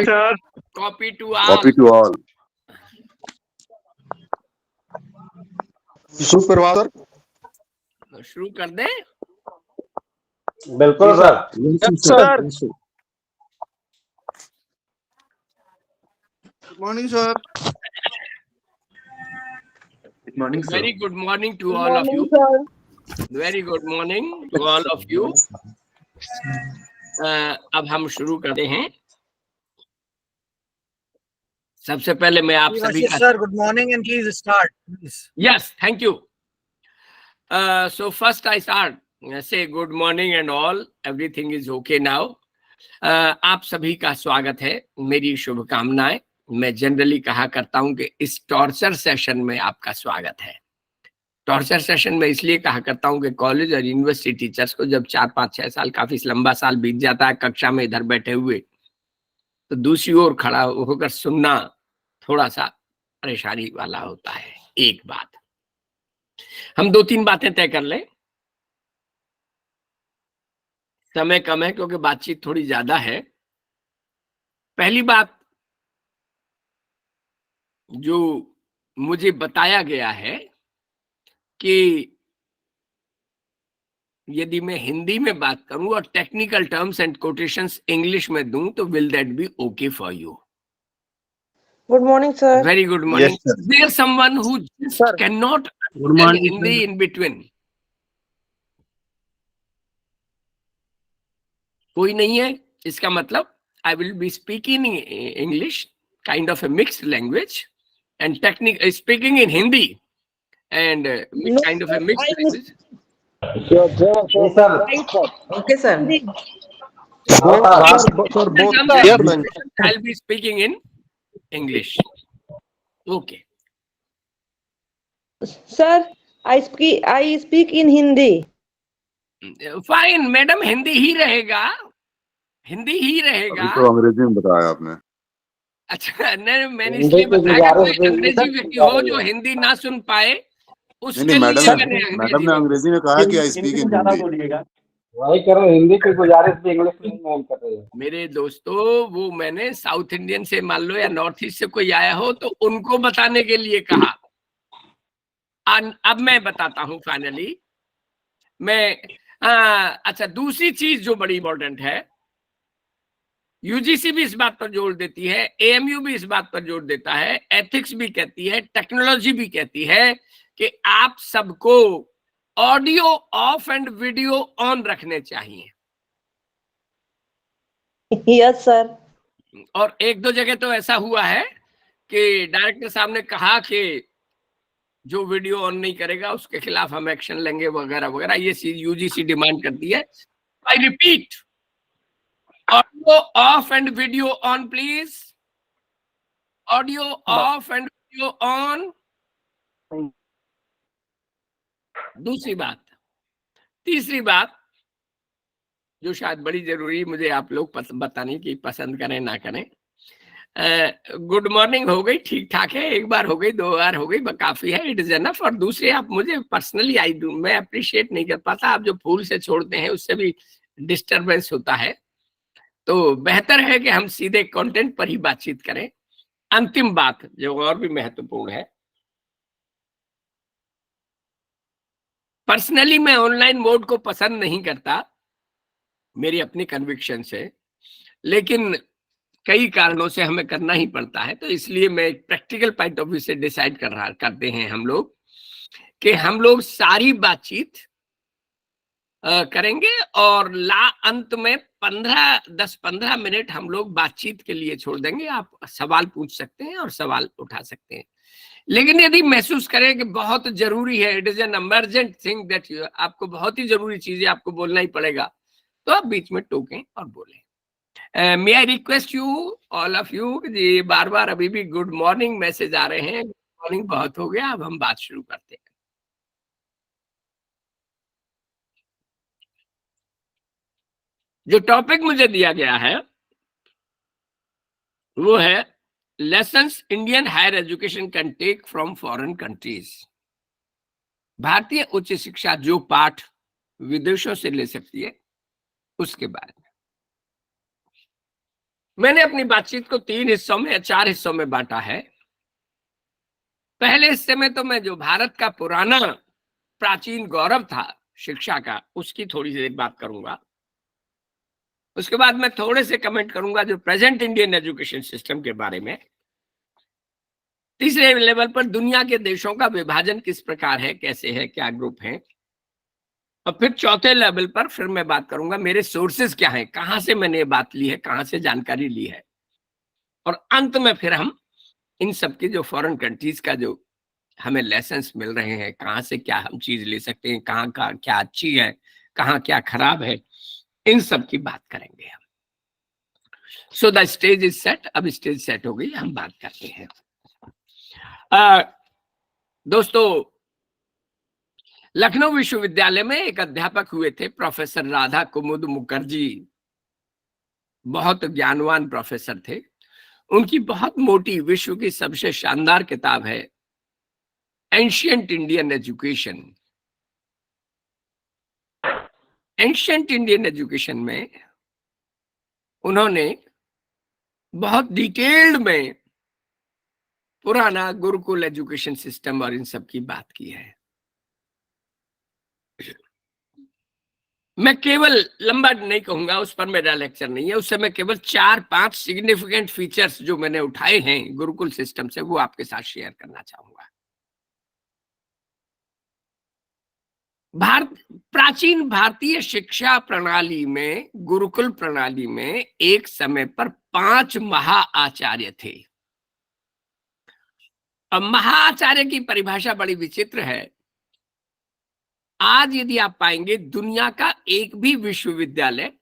Sir. Copy to all. Copy to all. सुप्रभात sir. शुरू कर दे। बिल्कुल sir. Sir. Good morning sir. Good morning, sir. Very good morning to all of you. Very good morning to all of you. अब हम शुरू करते हैं। सबसे पहले मैं आप सभी का sir good morning and please start please. Yes, thank you. So first I start. Say good morning and all. Everything is okay now. आप सभी का स्वागत है। मेरी शुभकामनाएं। मैं जनरली कहा करता हूं कि इस टॉर्चर सेशन में आपका स्वागत है। टॉर्चर सेशन में इसलिए कहा करता हूं कि कॉलेज और यूनिवर्सिटी टीचर्स को जब 4, 5, 6 साल काफी लंबा साल बीत जाता है कक्षा में इधर बैठे हुए, तो दूसरी ओर खड़ा होकर सुनना थोड़ा सा परेशानी वाला होता है। एक बात हम 2-3 बातें तय कर लें। समय कम है क्योंकि बातचीत थोड़ी ज्यादा है। पहली बात जो मुझे बताया गया है कि यदि मैं हिंदी में बात करूं और technical terms and quotations English में दूं तो will that be okay for you? Good morning, sir. Very good morning. Yes, sir. There's someone who just Sir. cannot Good morning, Hindi in between. कोई नहीं है, इसका मतलब I will be speaking in English, kind of a mixed language, and speaking in Hindi and No, kind of a mixed I language. Okay, sir. Sir, both. I'll be speaking in English. Okay. Sir, I speak in Hindi. Fine, madam Hindi ही रहेगा, हिंदी ही रहेगा। अभी तो अंग्रेजी में बताया आपने। अच्छा, नहीं मैंने इसलिए बताया कि कोई अंग्रेजी व्यक्ति हो जो हिंदी ना सुन पाए उसके नहीं, लिए मैडम ने अंग्रेजी में कहा कि आई स्पीक इन हिंदी। वही करो, हिंदी की गुजारिश भी इंग्लिश में नहीं कर रही है। मेरे दोस्तों, वो मैंने साउथ इंडियन से मान लो या नॉर्थ ईस्ट से कोई आया हो तो उनको बताने के लिए कहा। अब मैं बताता हूं फाइनली। मैं अच्छा, दूसरी चीज जो बड़ी इंपॉर्टेंट है, यूजीसी भी इस बात पर जोर देती है, एएमयू भी इस बात पर जोर देता है, एथिक्स भी कहती है, टेक्नोलॉजी भी कहती है कि आप सबको audio of and video on रखने चाहिए। Yes, sir. और 1-2 जगह तो ऐसा हुआ है कि डायरेक्टर साहब ने कहा कि जो वीडियो ऑन नहीं करेगा उसके खिलाफ हम एक्शन लेंगे वगैरह वगैरह। ये यूजीसी डिमांड करती है। I repeat, audio of and video on please. Audio of and video on. दूसरी बात। तीसरी बात जो शायद बड़ी जरूरी, मुझे आप लोग बताने की पसंद करें ना करें। गुड मॉर्निंग हो गई, ठीक ठाक है। 1 बार हो गई, 2 बार हो गई, काफी है, इट इज एनफ। और दूसरे, आप मुझे पर्सनली मैं अप्रिशिएट नहीं कर पाता। आप जो फूल से छोड़ते हैं उससे भी डिस्टरबेंस होता है, तो बेहतर है कि हम सीधे कंटेंट पर ही बातचीत करें। अंतिम बात जो और भी महत्वपूर्ण है, पर्सनली मैं ऑनलाइन मोड को पसंद नहीं करता, मेरी अपनी कन्विक्शन से, लेकिन कई कारणों से हमें करना ही पड़ता है। तो इसलिए मैं एक प्रैक्टिकल पॉइंट ऑफ व्यू से डिसाइड करते हैं हम लोग कि हम लोग सारी बातचीत करेंगे और अंत में 10-15 मिनट हम लोग बातचीत के लिए छोड़ देंगे। आप सवाल पूछ सकते हैं और सवाल उठा सकते हैं, लेकिन यदि महसूस करें कि बहुत जरूरी है, it is an emergent thing that आपको बहुत ही जरूरी चीजें आपको बोलना ही पड़ेगा, तो आप बीच में टोकें और बोलें। May I request you, all of you, ji बार बार अभी भी गुड मॉर्निंग मैसेज आ रहे हैं। गुड मॉर्निंग बहुत हो गया, अब हम बात शुरू करते हैं। जो टॉपिक मुझे दिया गया है वो है lessons Indian higher education can take from foreign countries. भारतीय उच्च शिक्षा जो पाठ विदेशों से ले सकती है उसके बारे में। मैंने अपनी बातचीत को 3 हिस्सों में या 4 हिस्सों में बांटा है। पहले हिस्से में तो मैं जो भारत का पुराना प्राचीन गौरव था शिक्षा का, उसकी थोड़ी सी बात करूंगा। उसके बाद मैं थोड़े से कमेंट करूंगा जो प्रेजेंट इंडियन एजुकेशन सिस्टम के बारे में। तीसरे लेवल पर दुनिया के देशों का विभाजन किस प्रकार है, कैसे है, क्या ग्रुप है। और फिर चौथे लेवल पर फिर मैं बात करूंगा मेरे सोर्सेस क्या हैं, कहां से मैंने ये बात ली है, कहां से जानकारी ली है। और अंत में फिर हम इन सब की जो फॉरेन कंट्रीज का जो हमें लेसन्स मिल रहे हैं, कहां से क्या हम चीज ले सकते हैं, कहां का क्या अच्छी है, कहां क्या खराब है, इन सब की बात करेंगे हम। So the stage is set. अब स्टेज सेट हो गई, हम बात करते हैं। दोस्तों, लखनऊ विश्वविद्यालय में एक अध्यापक हुए थे प्रोफेसर राधा कुमुद मुखर्जी। बहुत ज्ञानवान प्रोफेसर थे। उनकी बहुत मोटी, विश्व की सबसे शानदार किताब है ancient Indian education. Ancient Indian education में उन्होंने बहुत डिटेल्ड में पुराना गुरुकुल एजुकेशन सिस्टम और इन सब की बात की है। मैं केवल लंबा नहीं कहूंगा, उस पर मेरा लेक्चर नहीं है। उससे मैं केवल 4-5 सिग्निफिकेंट फीचर्स जो मैंने उठाए हैं गुरुकुल सिस्टम से, वो आपके साथ शेयर करना चाहूंगा। प्राचीन भारतीय शिक्षा प्रणाली में, गुरुकुल प्रणाली में एक समय पर 5 महाआचार्य थे। अब महाआचार्य की परिभाषा बड़ी विचित्र है। आज यदि आप पाएंगे दुनिया का एक भी विश्वविद्यालय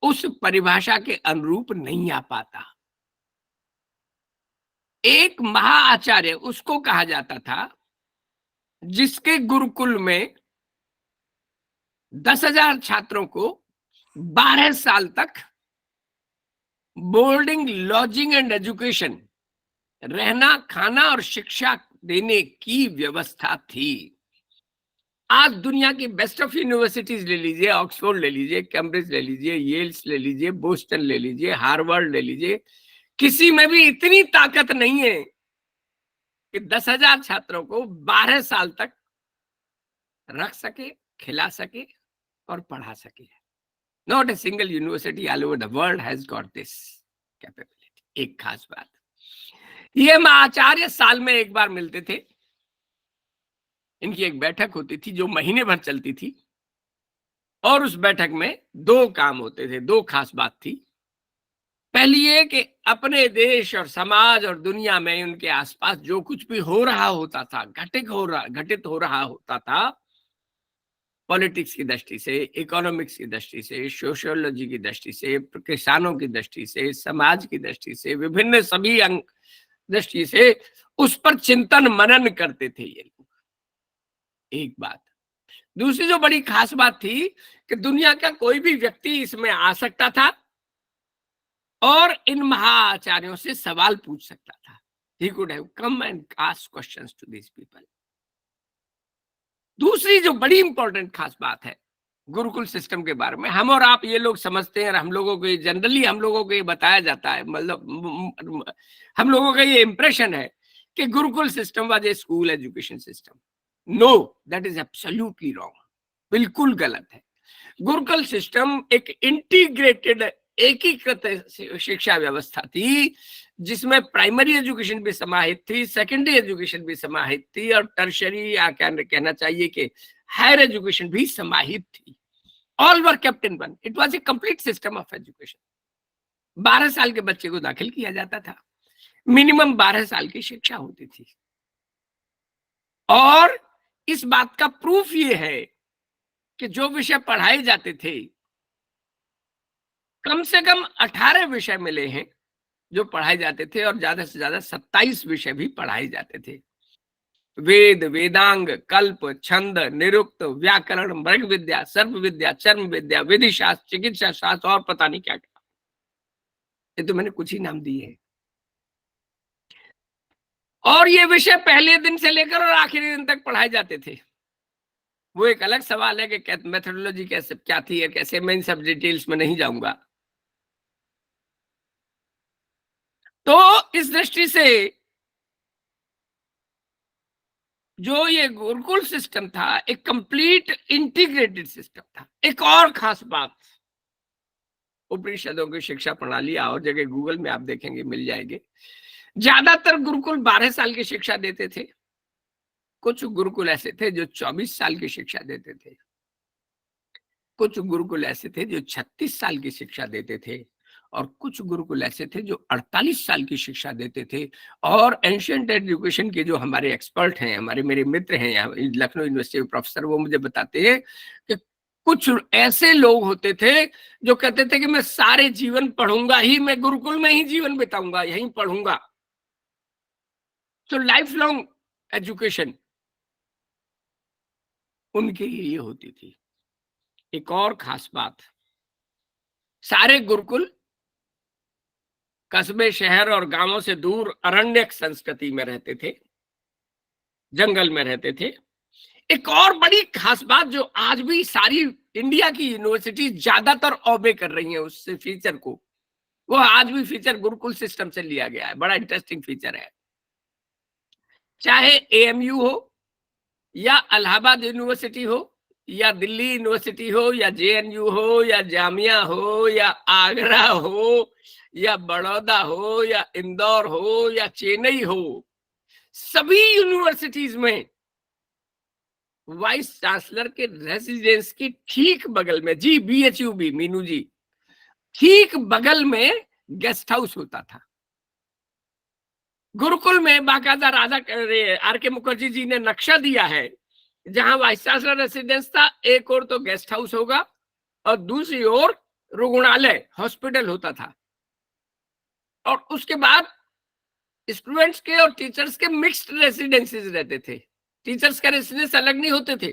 उस परिभाषा के अनुरूप नहीं आ पाता। एक महाआचार्य उसको कहा जाता था जिसके गुरुकुल में 10,000 छात्रों को 12 साल तक बोर्डिंग, लॉजिंग एंड एजुकेशन, रहना, खाना और शिक्षा देने की व्यवस्था थी। आज दुनिया की बेस्ट ऑफ यूनिवर्सिटीज ले लीजिए, ऑक्सफोर्ड ले लीजिए, कैम्ब्रिज ले लीजिए, येल्स ले लीजिए, बोस्टन ले लीजिए, हार्वर्ड ले लीजिए, किसी में भी इतनी ताकत नहीं है कि 10,000 छात्रों को 12 साल तक रख सके, खिला सके और पढ़ा सके। Not a single university all over the world has got this capability. एक खास बात, ये महाआचार्य साल में एक बार मिलते थे। इनकी एक बैठक होती थी जो महीने भर चलती थी, और उस बैठक में 2 काम होते थे। 2 खास बात थी। पहली ये कि अपने देश और समाज और दुनिया में उनके आसपास जो कुछ भी हो रहा होता था, घटित हो रहा होता था, पॉलिटिक्स की दृष्टि से, इकोनॉमिक्स की दृष्टि से, सोशियोलॉजी की दृष्टि से, किसानों की दृष्टि से, समाज की दृष्टि से, विभिन्न सभी अंग दृष्टि से उस पर चिंतन मनन करते थे ये लोग। एक बात। दूसरी जो बड़ी खास बात थी कि दुनिया का कोई भी व्यक्ति इसमें आ सकता था और इन महाआचार्यों से सवाल पूछ सकता था। He could have come and ask questions to these people. दूसरी जो बड़ी इंपॉर्टेंट खास बात है गुरुकुल सिस्टम के बारे में, हम और आप ये लोग समझते हैं और हम लोगों को जनरली हम लोगों को ये बताया जाता है, मतलब हम लोगों का ये इंप्रेशन है कि gurukul system was a school education system. No, that is absolutely wrong. बिल्कुल गलत है। गुरुकुल सिस्टम एक इंटीग्रेटेड, एकीकृत शिक्षा व्यवस्था थी जिसमें प्राइमरी एजुकेशन भी समाहित थी, सेकेंडरी एजुकेशन भी समाहित थी, और टर्शरी या कहना चाहिए कि हायर एजुकेशन भी समाहित थी। All were kept in one. It was a complete system of education. 12 साल के बच्चे को दाखिल किया जाता था, मिनिमम 12 साल की शिक्षा होती थी। और इस बात का प्रूफ ये है कि जो विषय पढ़ाए जाते थे, कम से कम 18 विषय मिले हैं जो पढ़ाए जाते थे, और ज्यादा से ज्यादा 27 विषय भी पढ़ाए जाते थे। वेद, वेदांग, कल्प, छंद, निरुक्त, व्याकरण, मृग विद्या, सर्प विद्या, चर्म विद्या, विधि शास्त्र, चिकित्सा शास्त्र और पता नहीं क्या क्या। ये तो मैंने कुछ ही नाम दिए हैं। और ये विषय पहले दिन से लेकर और आखिरी दिन तक पढ़ाए जाते थे। वो एक अलग सवाल है कि मेथोडोलॉजी कैसे क्या थी या कैसे, मैं इन सब डिटेल्स में नहीं जाऊंगा। तो इस दृष्टि से जो ये गुरुकुल सिस्टम था एक कंप्लीट इंटीग्रेटेड सिस्टम था। एक और खास बात, उपनिषदों की शिक्षा प्रणाली और जगह गूगल में आप देखेंगे मिल जाएंगे, ज्यादातर गुरुकुल 12 साल की शिक्षा देते थे। कुछ गुरुकुल ऐसे थे जो 24 साल की शिक्षा देते थे, कुछ गुरुकुल ऐसे थे जो 36 साल की शिक्षा देते थे, और कुछ गुरुकुल ऐसे थे जो 48 साल की शिक्षा देते थे। और एंशिएंट एजुकेशन के जो हमारे एक्सपर्ट हैं, मेरे मित्र हैं यहाँ लखनऊ यूनिवर्सिटी में प्रोफेसर, वो मुझे बताते हैं कि कुछ ऐसे लोग होते थे जो कहते थे कि मैं सारे जीवन पढ़ूंगा ही, मैं गुरुकुल में ही जीवन बिताऊंगा, यहीं पढ़ूंगा। तो लाइफ लॉन्ग एजुकेशन उनके लिए होती थी। एक और खास बात, सारे गुरुकुल कस्बे, शहर और गांवों से दूर अरण्यक संस्कृति में रहते थे, जंगल में रहते थे। एक और बड़ी खास बात जो आज भी सारी इंडिया की यूनिवर्सिटी ज्यादातर ऑबे कर रही हैं उस फीचर को, वो आज भी फीचर गुरुकुल सिस्टम से लिया गया है। बड़ा इंटरेस्टिंग फीचर है। चाहे एएमयू हो या इलाहाबाद यूनिवर्सिटी हो या दिल्ली यूनिवर्सिटी हो या जेएनयू हो या जामिया हो या आगरा हो या बड़ौदा हो या इंदौर हो या चेन्नई हो, सभी यूनिवर्सिटीज में वाइस चांसलर के रेसिडेंस की ठीक बगल में, जी बीएचयू भी, मीनू जी, ठीक बगल में गेस्ट हाउस होता था। गुरुकुल में बाकायदा राजा आर.के. मुखर्जी जी ने नक्शा दिया है, जहां वाइस चांसलर रेसिडेंस था, एक और तो गेस्ट हाउस होगा और दूसरी ओर रुग्णालय, हॉस्पिटल होता था। और उसके बाद स्टूडेंट्स के और टीचर्स के मिक्स्ड रेसिडेंसेस रहते थे। टीचर्स का रेसिडेंस अलग नहीं होते थे,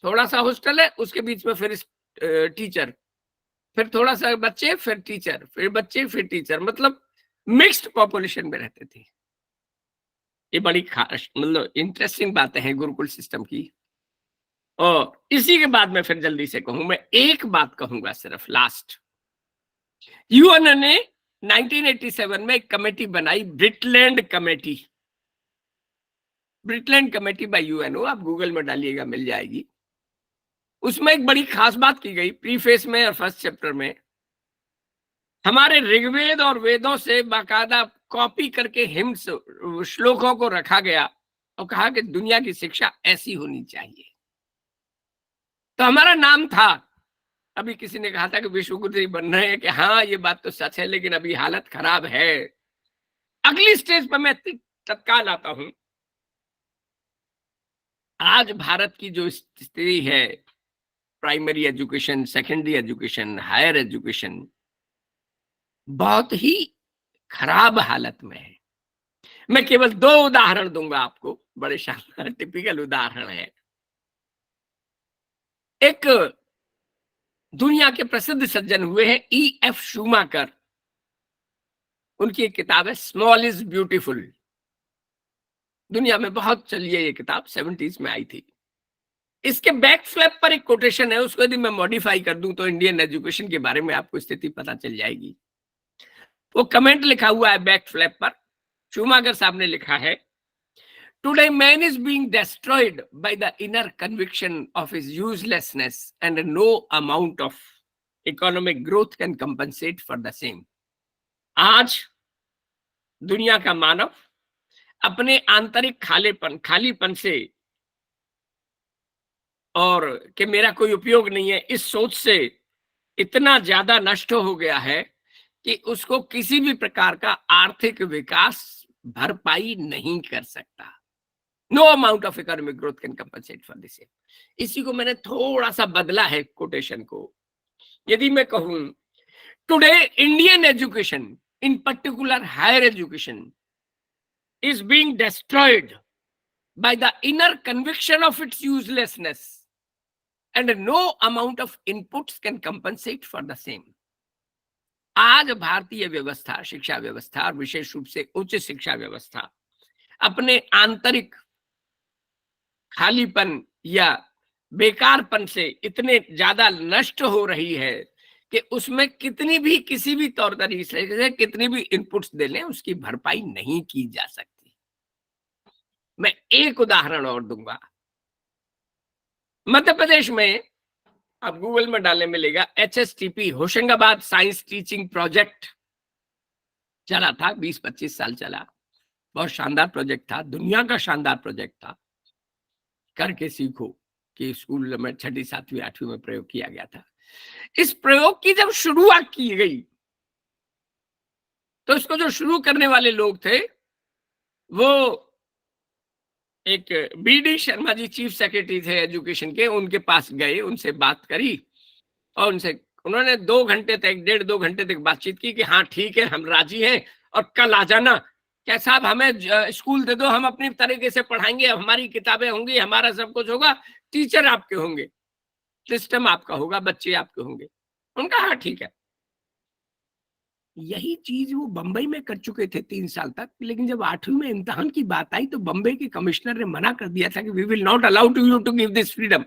थोड़ा सा हॉस्टल है, उसके बीच में फिर टीचर, फिर थोड़ा सा बच्चे, फिर टीचर, फिर बच्चे, फिर टीचर, मतलब मिक्स्ड पॉपुलेशन में रहते थे। ये बड़ी खास मतलब इंटरेस्टिंग बातें हैं गुरुकुल सिस्टम की। और इसी के बाद में फिर जल्दी से कहूं, मैं एक बात कहूंगा सिर्फ लास्ट। यूएन ने 1987 में एक कमेटी बनाई, ब्रिटलैंड कमेटी। ब्रिटलैंड कमेटी बाय यूएनओ, आप गूगल में डालिएगा मिल जाएगी। उसमें एक बड़ी खास बात की गई, प्रीफेस में और फर्स्ट चैप्टर में हमारे ऋग्वेद और वेदों से बाकायदा कॉपी करके हिम्न श्लोकों को रखा गया और कहा कि दुनिया की शिक्षा ऐसी होनी चाहिए। तो हमारा नाम था, अभी किसी ने कहा था कि विश्वगुरु बन रहे हैं, कि हाँ ये बात तो सच है, लेकिन अभी हालत खराब है। अगली स्टेज पर मैं तत्काल आता हूं। आज भारत की जो स्थिति है, primary education, secondary education, higher education, बहुत ही खराब हालत में है। मैं केवल 2 उदाहरण दूंगा आपको, बड़े शानदार टिपिकल उदाहरण है। एक दुनिया के प्रसिद्ध सज्जन हुए हैं E.F. शूमाकर, उनकी एक किताब है स्मॉल इज ब्यूटीफुल। दुनिया में बहुत चली है ये किताब, 70s में आई थी। इसके बैक फ्लैप पर एक कोटेशन है, उसको यदि मैं मॉडिफाई कर दूं तो इंडियन एजुकेशन के बारे में आपको स्थिति पता चल जाएगी। वो कमेंट लिखा हुआ है बैक फ्लैप पर, शूमाकर साहब ने लिखा है, today man is being destroyed by the inner conviction of his uselessness and no amount of economic growth can compensate for the same. आज दुनिया का मानव अपने आंतरिक खालीपन से और कि मेरा कोई उपयोग नहीं है, इस सोच से इतना ज्यादा नष्ट हो गया है कि उसको किसी भी प्रकार का आर्थिक विकास भरपाई नहीं कर सकता। No amount of economic growth can compensate for this. इसी को मैंने थोड़ा सा बदला है कोटेशन को। यदि मैं कहूं today Indian education, in particular higher education, is being destroyed by the inner conviction of its uselessness and no amount of inputs can compensate for the same। आज भारतीय व्यवस्था, शिक्षा व्यवस्था और विशेष रूप से उच्च शिक्षा व्यवस्था अपने आंतरिक खालीपन या बेकारपन से इतने ज्यादा नष्ट हो रही है कि उसमें कितनी भी किसी भी तौर तरीके से कितनी भी इनपुट्स दे लें उसकी भरपाई नहीं की जा सकती। मैं एक उदाहरण और दूंगा। मध्य प्रदेश में आप गूगल में डालने मिलेगा, HSTP Hoshangabad science teaching project चला था, 20-25 साल चला। बहुत शानदार प्रोजेक्ट था, दुनिया का शानदार प्रोजेक्ट था। करके सीखो कि स्कूल में 6वीं 7वीं 8वीं में प्रयोग किया गया था। इस प्रयोग की जब शुरुआत की गई तो इसको जो शुरू करने वाले लोग थे वो एक BD Sharma ji chief secretary थे एजुकेशन के, उनके पास गए, उनसे बात करी और उन्होंने 2 घंटे तक 1.5-2 घंटे तक बातचीत की कि हाँ ठीक है हम राजी हैं और कल आ जाना। क्या साहब हमें स्कूल दे दो, हम अपनी तरीके से पढ़ाएंगे, हमारी किताबें होंगी, हमारा सब कुछ होगा, टीचर आपके होंगे, सिस्टम आपका होगा, बच्चे आपके होंगे। उनका हाँ ठीक है। यही चीज वो बंबई में कर चुके थे 3 साल तक, लेकिन जब 8वीं में इम्तिहान की बात आई तो बंबई के कमिश्नर ने मना कर दिया था कि we will not allow to you to give this freedom.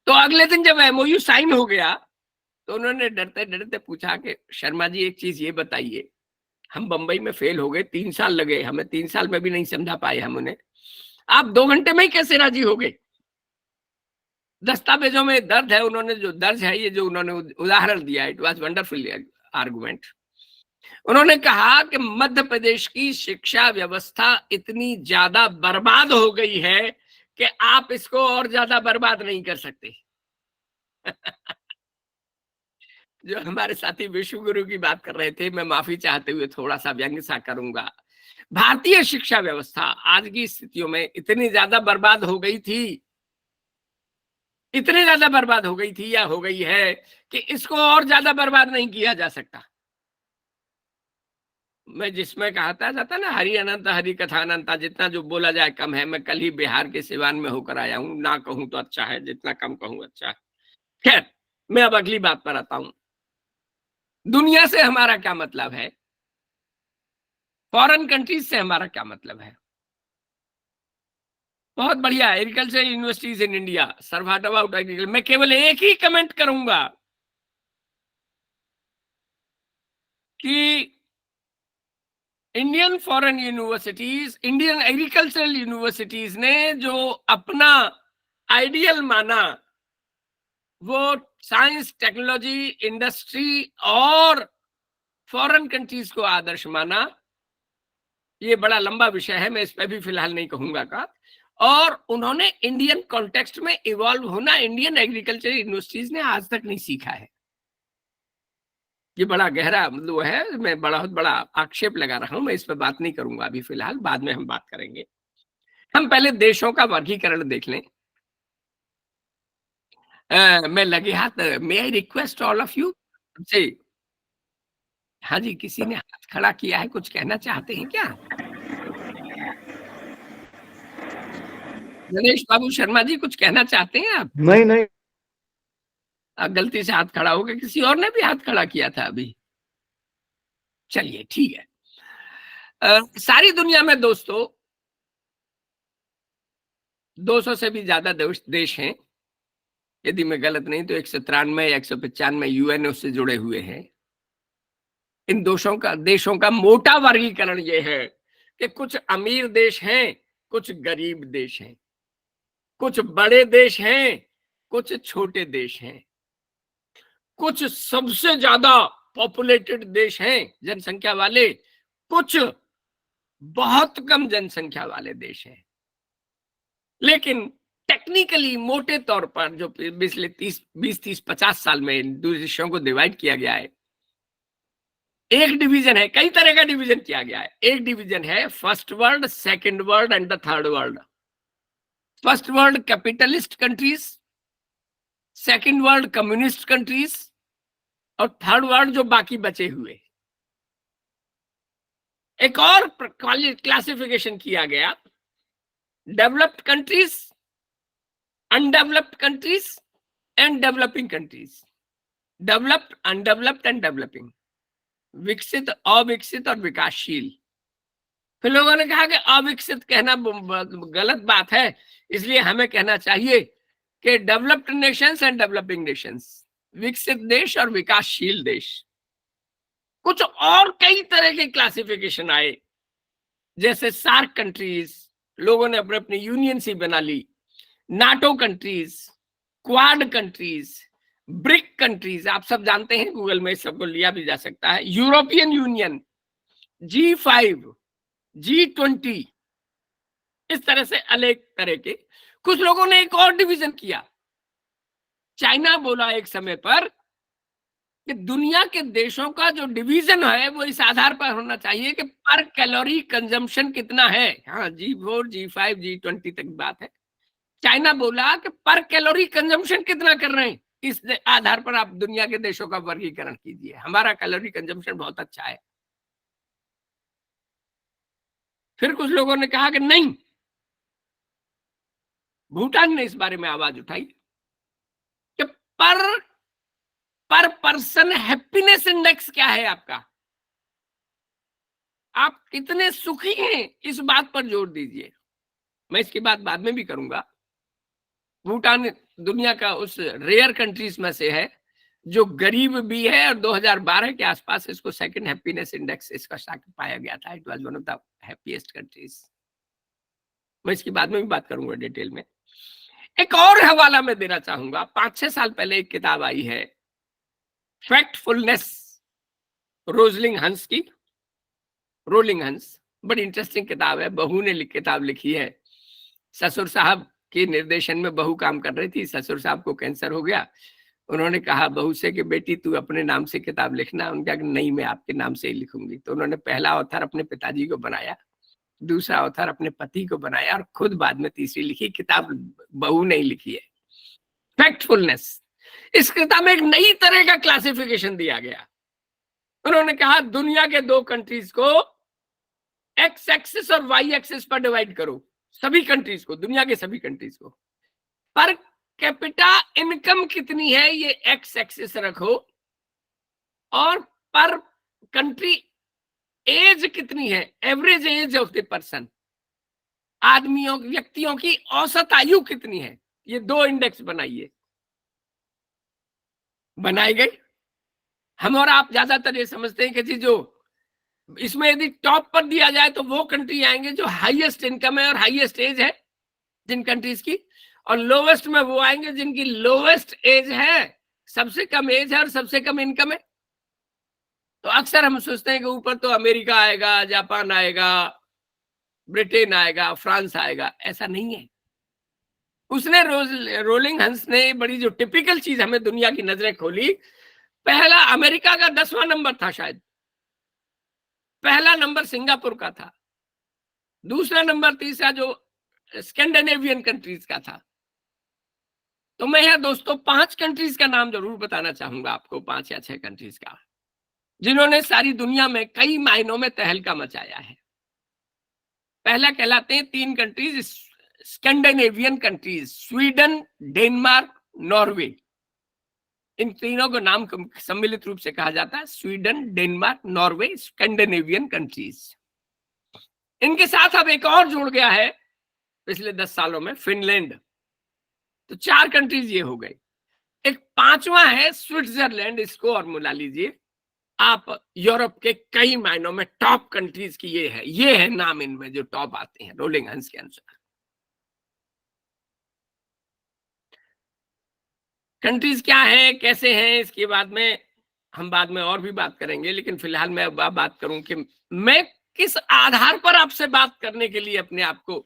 तो अगले दिन जब MOU साइन हो गया तो उन्होंने डरते डरते पूछा कि शर्मा जी एक चीज ये बताइए, हम बंबई में फेल हो गए, 3 साल लगे हमें, 3 साल में भी नहीं समझा पाए हम उन्हें, आप 2 घंटे में ही कैसे राजी हो गए? दस्तावेजों में दर्ज है, उन्होंने जो दर्ज है, ये जो उन्होंने उदाहरण दिया, इट वाज वंडरफुल आर्गुमेंट। उन्होंने कहा कि मध्य प्रदेश की शिक्षा व्यवस्था इतनी ज्यादा बर्बाद हो गई है कि आप इसको और ज्यादा बर्बाद नहीं कर सकते। जो हमारे साथी विश्वगुरु की बात कर रहे थे, मैं माफी चाहते हुए थोड़ा सा व्यंग्य सा करूंगा। भारतीय शिक्षा व्यवस्था आज की स्थितियों में इतनी ज्यादा बर्बाद हो गई थी, इतनी ज्यादा बर्बाद हो गई थी या हो गई है कि इसको और ज्यादा बर्बाद नहीं किया जा सकता। मैं जिसमें कहता जाता ना, हरि अनंत हरि कथा अनंता, जितना जो बोला जाए कम है। मैं कल ही बिहार के सिवान में होकर आया हूं, ना कहूं तो अच्छा है, जितना कम कहूं अच्छा है। खैर, मैं अब अगली बात पर आता हूं। दुनिया से हमारा क्या मतलब है, फॉरेन कंट्रीज से हमारा क्या मतलब है? बहुत बढ़िया, एग्रीकल्चर यूनिवर्सिटीज इन इंडिया, सर्वाट अबाउट एग्रीकल्चर। मैं केवल एक ही कमेंट करूंगा कि Indian foreign universities, Indian agricultural universities ने जो अपना आइडियल माना, वो साइंस, टेक्नोलॉजी, इंडस्ट्री और फॉरेन कंट्रीज को आदर्श माना। ये बड़ा लंबा विषय है, मैं इस पर भी फिलहाल नहीं कहूंगा का। और उन्होंने इंडियन कॉन्टेक्स्ट में इवॉल्व होना इंडियन एग्रीकल्चर यूनिवर्सिटीज ने आज तक नहीं सीखा है। ये बड़ा गहरा मतलब है, मैं बहुत बड़ा आक्षेप लगा रहा हूं, मैं इस पर बात नहीं करूंगा अभी फिलहाल, बाद में हम बात करेंगे। हम पहले देशों का वर्गीकरण देख लें। मैं लगे हाथ, may I request all of you ji. हाँ जी, किसी ने हाथ खड़ा किया है, कुछ कहना चाहते हैं क्या? गणेश बाबू शर्मा जी, कुछ कहना चाहते हैं आप? नहीं नहीं, गलती से हाथ खड़ा हो गया, किसी और ने भी हाथ खड़ा किया था अभी। चलिए ठीक है। सारी दुनिया में दोस्तों 200 से भी ज्यादा देश हैं, यदि मैं गलत नहीं तो 193 या 195 UN से जुड़े हुए हैं। इन देशों का मोटा वर्गीकरण ये है कि कुछ अमीर देश हैं, कुछ गरीब देश हैं, कुछ बड़े देश हैं, कुछ छोटे देश हैं, कुछ सबसे ज्यादा पॉपुलेटेड देश हैं जनसंख्या वाले, कुछ बहुत कम जनसंख्या वाले देश हैं। लेकिन टेक्निकली मोटे तौर पर जो पिछले 20-30-50 साल में इन देशों को डिवाइड किया गया है, एक डिवीजन है, कई तरह का डिवीजन किया गया है। एक डिवीजन है first world, second world and the third world. First world capitalist countries, second world communist countries और थर्ड वर्ल्ड जो बाकी बचे हुए। एक और क्लासिफिकेशन किया गया, developed countries, undeveloped countries and developing countries. Developed, undeveloped and developing, विकसित, अविकसित और विकासशील। फिर लोगों ने कहा कि अविकसित कहना गलत बात है, इसलिए हमें कहना चाहिए कि developed Nations and developing Nations. विकसित देश और विकासशील देश। कुछ और कई तरह के क्लासिफिकेशन आए, जैसे सार्क कंट्रीज, लोगों ने अपने अपनी यूनियन सी बना ली, NATO countries, Quad countries, BRIC countries, आप सब जानते हैं, गूगल में सबको लिया भी जा सकता है, यूरोपियन यूनियन, G5, G20, इस तरह से अलग तरह के। कुछ लोगों ने एक और डिवीजन किया। चाइना बोला एक समय पर कि दुनिया के देशों का जो डिवीजन है वो इस आधार पर होना चाहिए कि पर कैलोरी कंजम्पशन कितना है। हाँ, G4, G5, G20 तक बात है। चाइना बोला कि पर कैलोरी कंजम्पशन कितना कर रहे हैं, इस आधार पर आप दुनिया के देशों का वर्गीकरण कीजिए, हमारा कैलोरी कंजम्पशन बहुत अच्छा है। फिर कुछ लोगों ने कहा कि नहीं, भूटान ने इस बारे में आवाज उठाई कि पर पर्सन हैप्पीनेस इंडेक्स क्या है आपका, आप कितने सुखी हैं, इस बात पर जोर दीजिए। मैं इसकी बात बाद में भी करूंगा। भूटान दुनिया का उस रेयर कंट्रीज में से है जो गरीब भी है, और 2012 के आसपास इसको सेकंड हैप्पीनेस इंडेक्स इसका पाया गया था। It was one of the happiest countries. मैं इसकी बाद में भी बात करूंगा डिटेल में। एक और हवाला मैं देना चाहूंगा। 5-6 साल पहले एक किताब आई है, फैक्टफुलनेस, रोलिंग हंस की। रोलिंग हंस बड़ी इंटरेस्टिंग किताब है। बहू ने किताब लिखी है। ससुर साहब के निर्देशन में बहू काम कर रही थी। ससुर साहब को कैंसर हो गया। उन्होंने कहा बहू से कि बेटी तू अपने नाम से किताब लिखना। उनका नहीं, मैं आपके नाम से ही लिखूंगी। तो उन्होंने पहला ऑथर अपने पिताजी को बनाया, दूसरा ऑथर अपने पति को बनाया, और खुद बाद में तीसरी लिखी। किताब बहू ने ही लिखी है, फैक्टफुलनेस। इस किताब में एक नई तरह का क्लासिफिकेशन दिया गया। उन्होंने कहा दुनिया के 2 कंट्रीज को एक्स एक्सिस और वाई एक्सिस पर डिवाइड करो, सभी कंट्रीज को, दुनिया के सभी कंट्रीज को। पर कैपिटा इनकम कितनी है ये एक्स एक्सिस रखो, और पर कंट्री एज कितनी है, average age of the person, आदमियों व्यक्तियों की औसत आयु कितनी है, ये 2 इंडेक्स बनाइए। बनाई गई। हम और आप ज्यादातर ये समझते हैं कि जी जो इसमें यदि टॉप पर दिया जाए तो वो कंट्री आएंगे जो हाईएस्ट इनकम है और हाईएस्ट एज है जिन कंट्रीज की, और लोवेस्ट में वो आएंगे जिनकी लोवेस्ट एज है, सबसे कम एज है और सबसे कम इनकम है। तो अक्सर हम सोचते हैं कि ऊपर तो अमेरिका आएगा, जापान आएगा, ब्रिटेन आएगा, फ्रांस आएगा। ऐसा नहीं है। उसने रोलिंग हंस ने बड़ी जो टिपिकल चीज हमें दुनिया की नजरें खोली। पहला अमेरिका का 10वां नंबर था शायद, पहला नंबर सिंगापुर का था, दूसरा नंबर तीसरा जो स्कैंडिनेवियन कंट्रीज का था। तो मैं यहाँ दोस्तों 5 कंट्रीज का नाम जरूर बताना चाहूंगा आपको, 5 या 6 कंट्रीज का, जिन्होंने सारी दुनिया में कई मायनों में तहलका मचाया है। पहला कहलाते हैं 3 countries Scandinavian countries, Sweden, Denmark, Norway. इन तीनों को नाम सम्मिलित रूप से कहा जाता है Sweden, Denmark, Norway, Scandinavian countries. इनके साथ अब एक और जुड़ गया है पिछले 10 सालों में, फिनलैंड। तो 4 कंट्रीज ये हो गई। एक 5वां है स्विट्जरलैंड, इसको और मिला लीजिए आप। यूरोप के कई मायनों में टॉप कंट्रीज की ये है नाम इनमें जो टॉप आते हैं रोलिंग हंस के अनुसार। कंट्रीज क्या है, कैसे हैं, इसके बाद में हम बाद में और भी बात करेंगे। लेकिन फिलहाल मैं अब बात करूं कि मैं किस आधार पर आपसे बात करने के लिए अपने आप को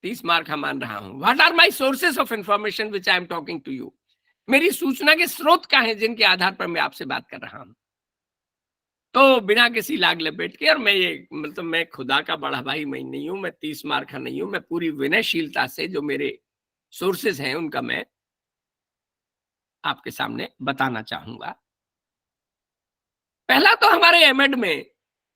30 मार्क मान रहा हूं। What are my sources of information which I am talking to you. मेरी सूचना के स्रोत क्या है जिनके आधार पर मैं आपसे बात कर रहा हूं। तो बिना किसी लाग लपेट के, और मैं ये मतलब मैं खुदा का बड़ा भाई मैं नहीं हूं, मैं 30 मार्क का नहीं हूं, मैं पूरी विनयशीलता से जो मेरे सोर्सेस हैं उनका मैं आपके सामने बताना चाहूंगा। पहला तो हमारे एमएड में,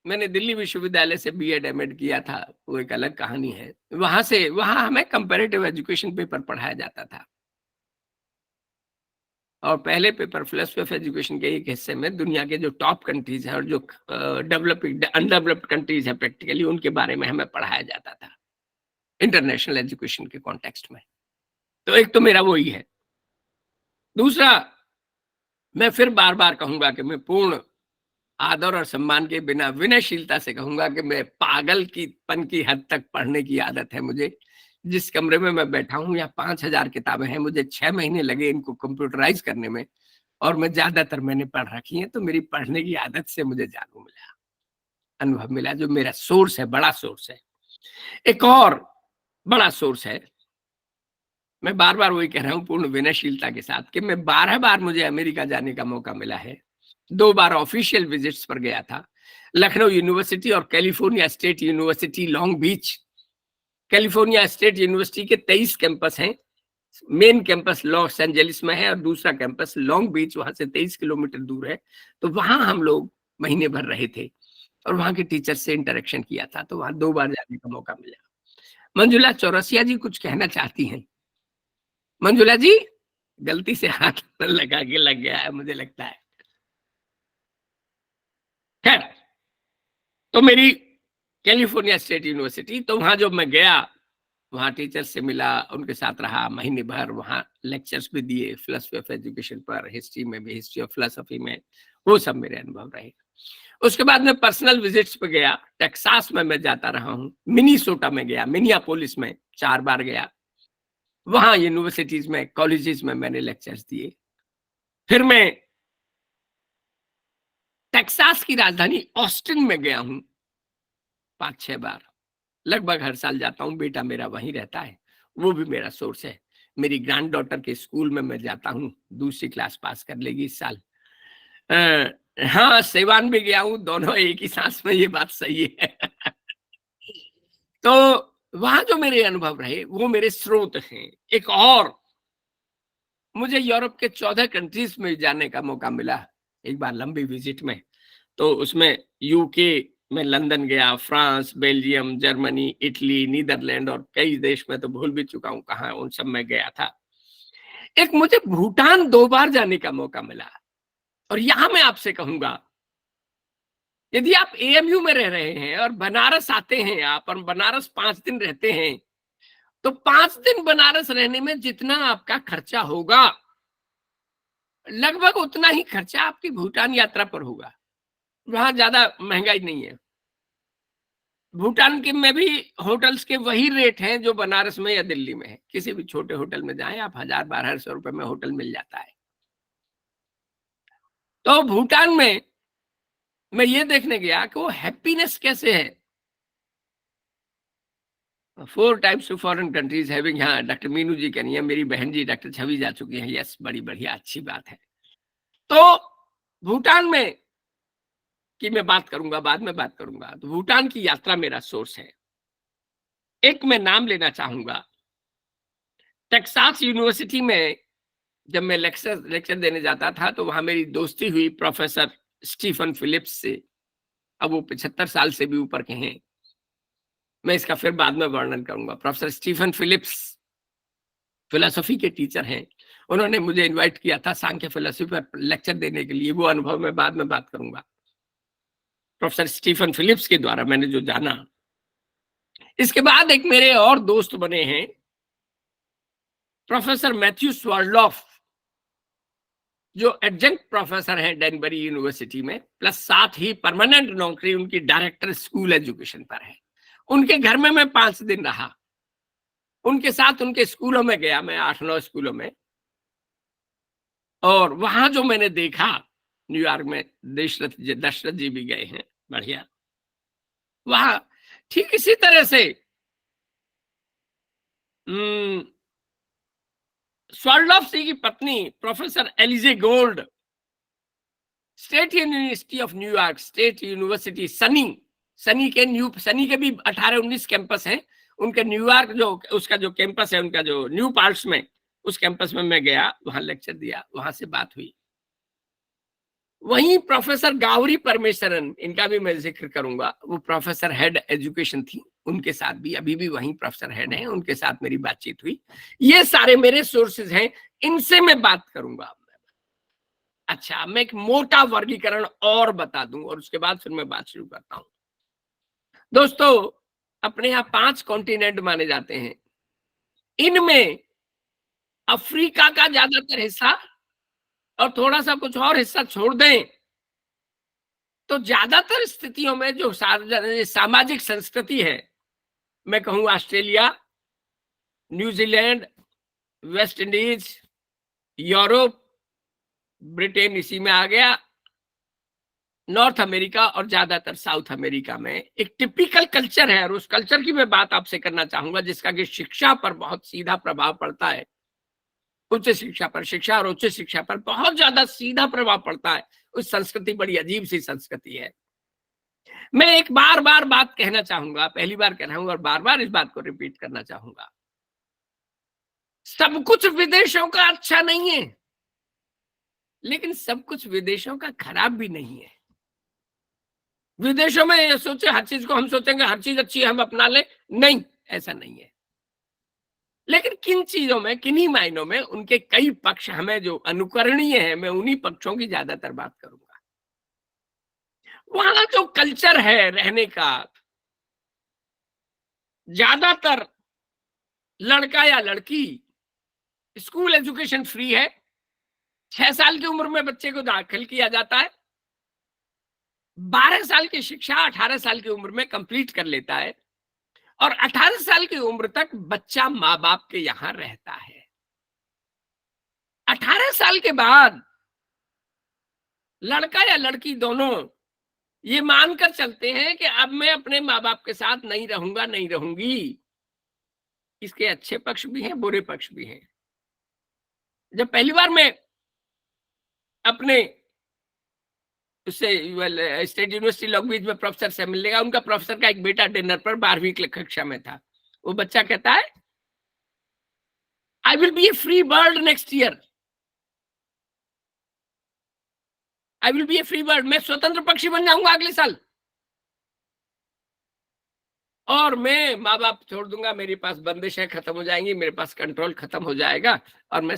मैंने दिल्ली विश्वविद्यालय से बीएड एमएड किया था, वो एक अलग कहानी है। वहां हमें कंपैरेटिव एजुकेशन पेपर पढ़ाया जाता था, और पहले पेपर फिलोसफी ऑफ एजुकेशन के एक हिस्से में दुनिया के जो टॉप कंट्रीज हैं और जो डेवलपिंग अनडेवलप्ड कंट्रीज है प्रैक्टिकली, उनके बारे में हमें पढ़ाया जाता था इंटरनेशनल एजुकेशन के कॉन्टेक्स्ट में। तो एक तो मेरा वही है। दूसरा, मैं फिर बार बार कहूंगा कि मैं पूर्ण आदर और सम्मान के बिना विनयशीलता से कहूंगा कि मैं पागल की पन की हद तक पढ़ने की आदत है मुझे। जिस कमरे में मैं बैठा हूं यहाँ 5000 किताबें हैं, मुझे 6 महीने लगे इनको कंप्यूटराइज करने में, और मैं ज्यादातर मैंने पढ़ रखी है। तो मेरी पढ़ने की आदत से मुझे जानू मिला, अनुभव मिला, जो मेरा सोर्स है, बड़ा सोर्स है। एक और बड़ा सोर्स है, मैं बार बार वही कह रहा हूं पूर्ण विनयशीलता के साथ, कि मैं 12 बार मुझे अमेरिका जाने का मौका मिला है। 2 बार ऑफिशियल विजिट्स पर गया था, लखनऊ यूनिवर्सिटी और California state university Long Beach. California state university के 23 कैंपस हैं। मेन कैंपस लॉस एंजलिस में है और दूसरा कैंपस लॉन्ग बीच, वहां से 23 किलोमीटर दूर है। तो वहां हम लोग महीने भर रहे थे और वहां के टीचर से इंटरेक्शन किया था, तो वहां 2 बार जाने का मौका मिला। मंजुला चौरसिया जी कुछ कहना चाहती हैं। मंजुला जी, गलती से हाथ लगा के लग गया है मुझे लगता है। खैर, तो मेरी कैलिफोर्निया स्टेट यूनिवर्सिटी, तो वहां जब मैं गया, वहां टीचर्स से मिला, उनके साथ रहा महीने भर, वहां लेक्चर्स भी दिए फिलोसफी ऑफ एजुकेशन पर, हिस्ट्री में भी, हिस्ट्री ऑफ फिलोसफी में, वो सब मेरे अनुभव रहे। उसके बाद मैं पर्सनल विजिट्स पे गया। टेक्सास में मैं जाता रहा हूँ, मिनीसोटा में गया, मिनियापोलिस में 4 बार गया, वहां यूनिवर्सिटीज में, कॉलेजेस में मैंने लेक्चर्स दिए। फिर मैं टेक्सास की राजधानी ऑस्टिन में गया हूं 5-6 बार, लगभग हर साल जाता हूं, बेटा मेरा वहीं रहता है, वो भी मेरा सोर्स है। मेरी ग्रैंड डॉटर के स्कूल में मैं जाता हूं, दूसरी क्लास पास कर लेगी इस साल। हाँ, सेवान भी गया हूं, दोनों एक ही सांस में, ये बात सही है। तो वहां जो मेरे अनुभव रहे वो मेरे स्रोत हैं। एक और, मुझे यूरोप के 14 कंट्रीज में जाने का मौका मिला एक बार लंबी विजिट में। तो उसमें यूके में लंदन गया, France, Belgium, Germany, Italy, Netherland और कई देश में तो भूल भी चुका हूं कहाँ, उन सब में गया था। एक मुझे भूटान 2 बार जाने का मौका मिला। और यहां मैं आपसे कहूंगा, यदि आप एएमयू में रह रहे हैं और बनारस आते हैं आप, और बनारस 5 दिन रहते हैं, तो 5 दिन बनारस रहने में जितना आपका खर्चा होगा, लगभग उतना ही खर्चा आपकी भूटान यात्रा पर होगा। वहां ज्यादा महंगाई नहीं है। भूटान के में भी होटल्स के वही रेट हैं जो बनारस में या दिल्ली में है। किसी भी छोटे होटल में जाएं आप, 1000-1200 रुपए में होटल मिल जाता है। तो भूटान में मैं ये देखने गया कि वो हैप्पीनेस कैसे है। 4 times to foreign countries having, हाँ डॉक्टर मीनू जी कह रही है, मेरी बहन जी डॉक्टर छवि जा चुकी है। यस, बड़ी बढ़िया, अच्छी बात है। तो भूटान में की मैं बात करूंगा, बाद में बात करूंगा। तो भूटान की यात्रा मेरा सोर्स है। एक मैं नाम लेना चाहूंगा, टेक्सास यूनिवर्सिटी में जब मैं लेक्चर देने जाता था, तो वहां मेरी दोस्ती हुई प्रोफेसर स्टीफन फिलिप्स से। अब वो 75 साल से भी ऊपर के हैं, मैं इसका फिर बाद में वर्णन करूंगा। प्रोफेसर स्टीफन फिलिप्स फिलोसफी के टीचर हैं। उन्होंने मुझे इनवाइट किया था सांख्य फिलोसफी पर लेक्चर देने के लिए, वो अनुभव मैं बाद में बात करूंगा। प्रोफेसर स्टीफन फिलिप्स के द्वारा मैंने जो जाना। इसके बाद एक मेरे और दोस्त बने हैं, प्रोफेसर मैथ्यू स्वार्डलॉफ, जो एडजंक्ट प्रोफेसर हैं डेनबरी यूनिवर्सिटी में, प्लस साथ ही परमानेंट नौकरी उनकी डायरेक्टर स्कूल एजुकेशन पर है। उनके घर में मैं 5 दिन रहा, उनके साथ उनके स्कूलों में गया मैं, 8-9 स्कूलों में। और वहां जो मैंने देखा, न्यूयॉर्क में दशरथ जी भी गए हैं, बढ़िया। वहां ठीक इसी तरह से स्वार्डलॉफ जी की पत्नी professor एलिजे gold, state university of New York, state university Sunny के भी 18-19 कैंपस हैं। उनके न्यूयॉर्क जो उसका जो कैंपस है, उनका जो न्यू पार्ट्स में, उस कैंपस में मैं गया, वहां लेक्चर दिया, वहां से बात हुई। वहीं प्रोफेसर गावरी परमेश्वरन, इनका भी मैं जिक्र करूंगा, वो प्रोफेसर हेड एजुकेशन थी, उनके साथ भी अभी भी वहीं प्रोफेसर हेड हैं, उनके साथ मेरी बातचीत हुई। ये सारे मेरे सोर्सेज हैं, इनसे मैं बात करूंगा। अच्छा, मैं एक मोटा वर्गीकरण और बता दूं और उसके बाद फिर मैं बात शुरू करता हूं। दोस्तों, अपने यहाँ 5 कॉन्टिनेंट माने जाते हैं। इनमें अफ्रीका का ज्यादातर हिस्सा और थोड़ा सा कुछ और हिस्सा छोड़ दें तो ज्यादातर स्थितियों में जो सामाजिक संस्कृति है, मैं कहूँ Australia, New Zealand, West Indies, Europe, Britain इसी में आ गया, नॉर्थ अमेरिका और ज्यादातर साउथ अमेरिका में एक टिपिकल कल्चर है। और उस कल्चर की मैं बात आपसे करना चाहूंगा जिसका कि शिक्षा पर बहुत सीधा प्रभाव पड़ता है। उच्च शिक्षा पर, शिक्षा और उच्च शिक्षा पर बहुत ज्यादा सीधा प्रभाव पड़ता है। उस संस्कृति बड़ी अजीब सी संस्कृति है। मैं एक बार बात कहना चाहूंगा, पहली बार कह रहा हूं और बार बार इस बात को रिपीट करना चाहूंगा, सब कुछ विदेशों का अच्छा नहीं है, लेकिन सब कुछ विदेशों का खराब भी नहीं है। विदेशों में ये सोचे हर चीज को हम सोचेंगे हर चीज अच्छी है हम अपना ले, नहीं, ऐसा नहीं है। लेकिन किन चीजों में, किन्हीं मायनों में उनके कई पक्ष हमें जो अनुकरणीय है, मैं उन्हीं पक्षों की ज्यादातर बात करूंगा। वहां जो कल्चर है रहने का, ज्यादातर लड़का या लड़की, स्कूल एजुकेशन फ्री है, 6 साल की उम्र में बच्चे को दाखिल किया जाता है, 12 साल की शिक्षा 18 साल की उम्र में कंप्लीट कर लेता है और 18 साल की उम्र तक बच्चा माँ बाप के यहां रहता है। 18 साल के बाद लड़का या लड़की दोनों ये मानकर चलते हैं कि अब मैं अपने माँ बाप के साथ नहीं रहूंगा, नहीं रहूंगी। इसके अच्छे पक्ष भी हैं, बुरे पक्ष भी हैं। जब पहली बार मैं अपने उससे स्टेट यूनिवर्सिटी लॉन्गबीच में प्रोफेसर से मिलने गया, उनका प्रोफेसर का एक बेटा डिनर पर 12वीं कक्षा में था। वो बच्चा कहता है आई will B A free bird next year, I will B A free bird, मैं स्वतंत्र पक्षी बन जाऊंगा अगले साल और मैं माँ बाप छोड़ दूंगा, मेरे पास बंदिशें खत्म हो जाएंगी, मेरे पास कंट्रोल खत्म हो जाएगा और मैं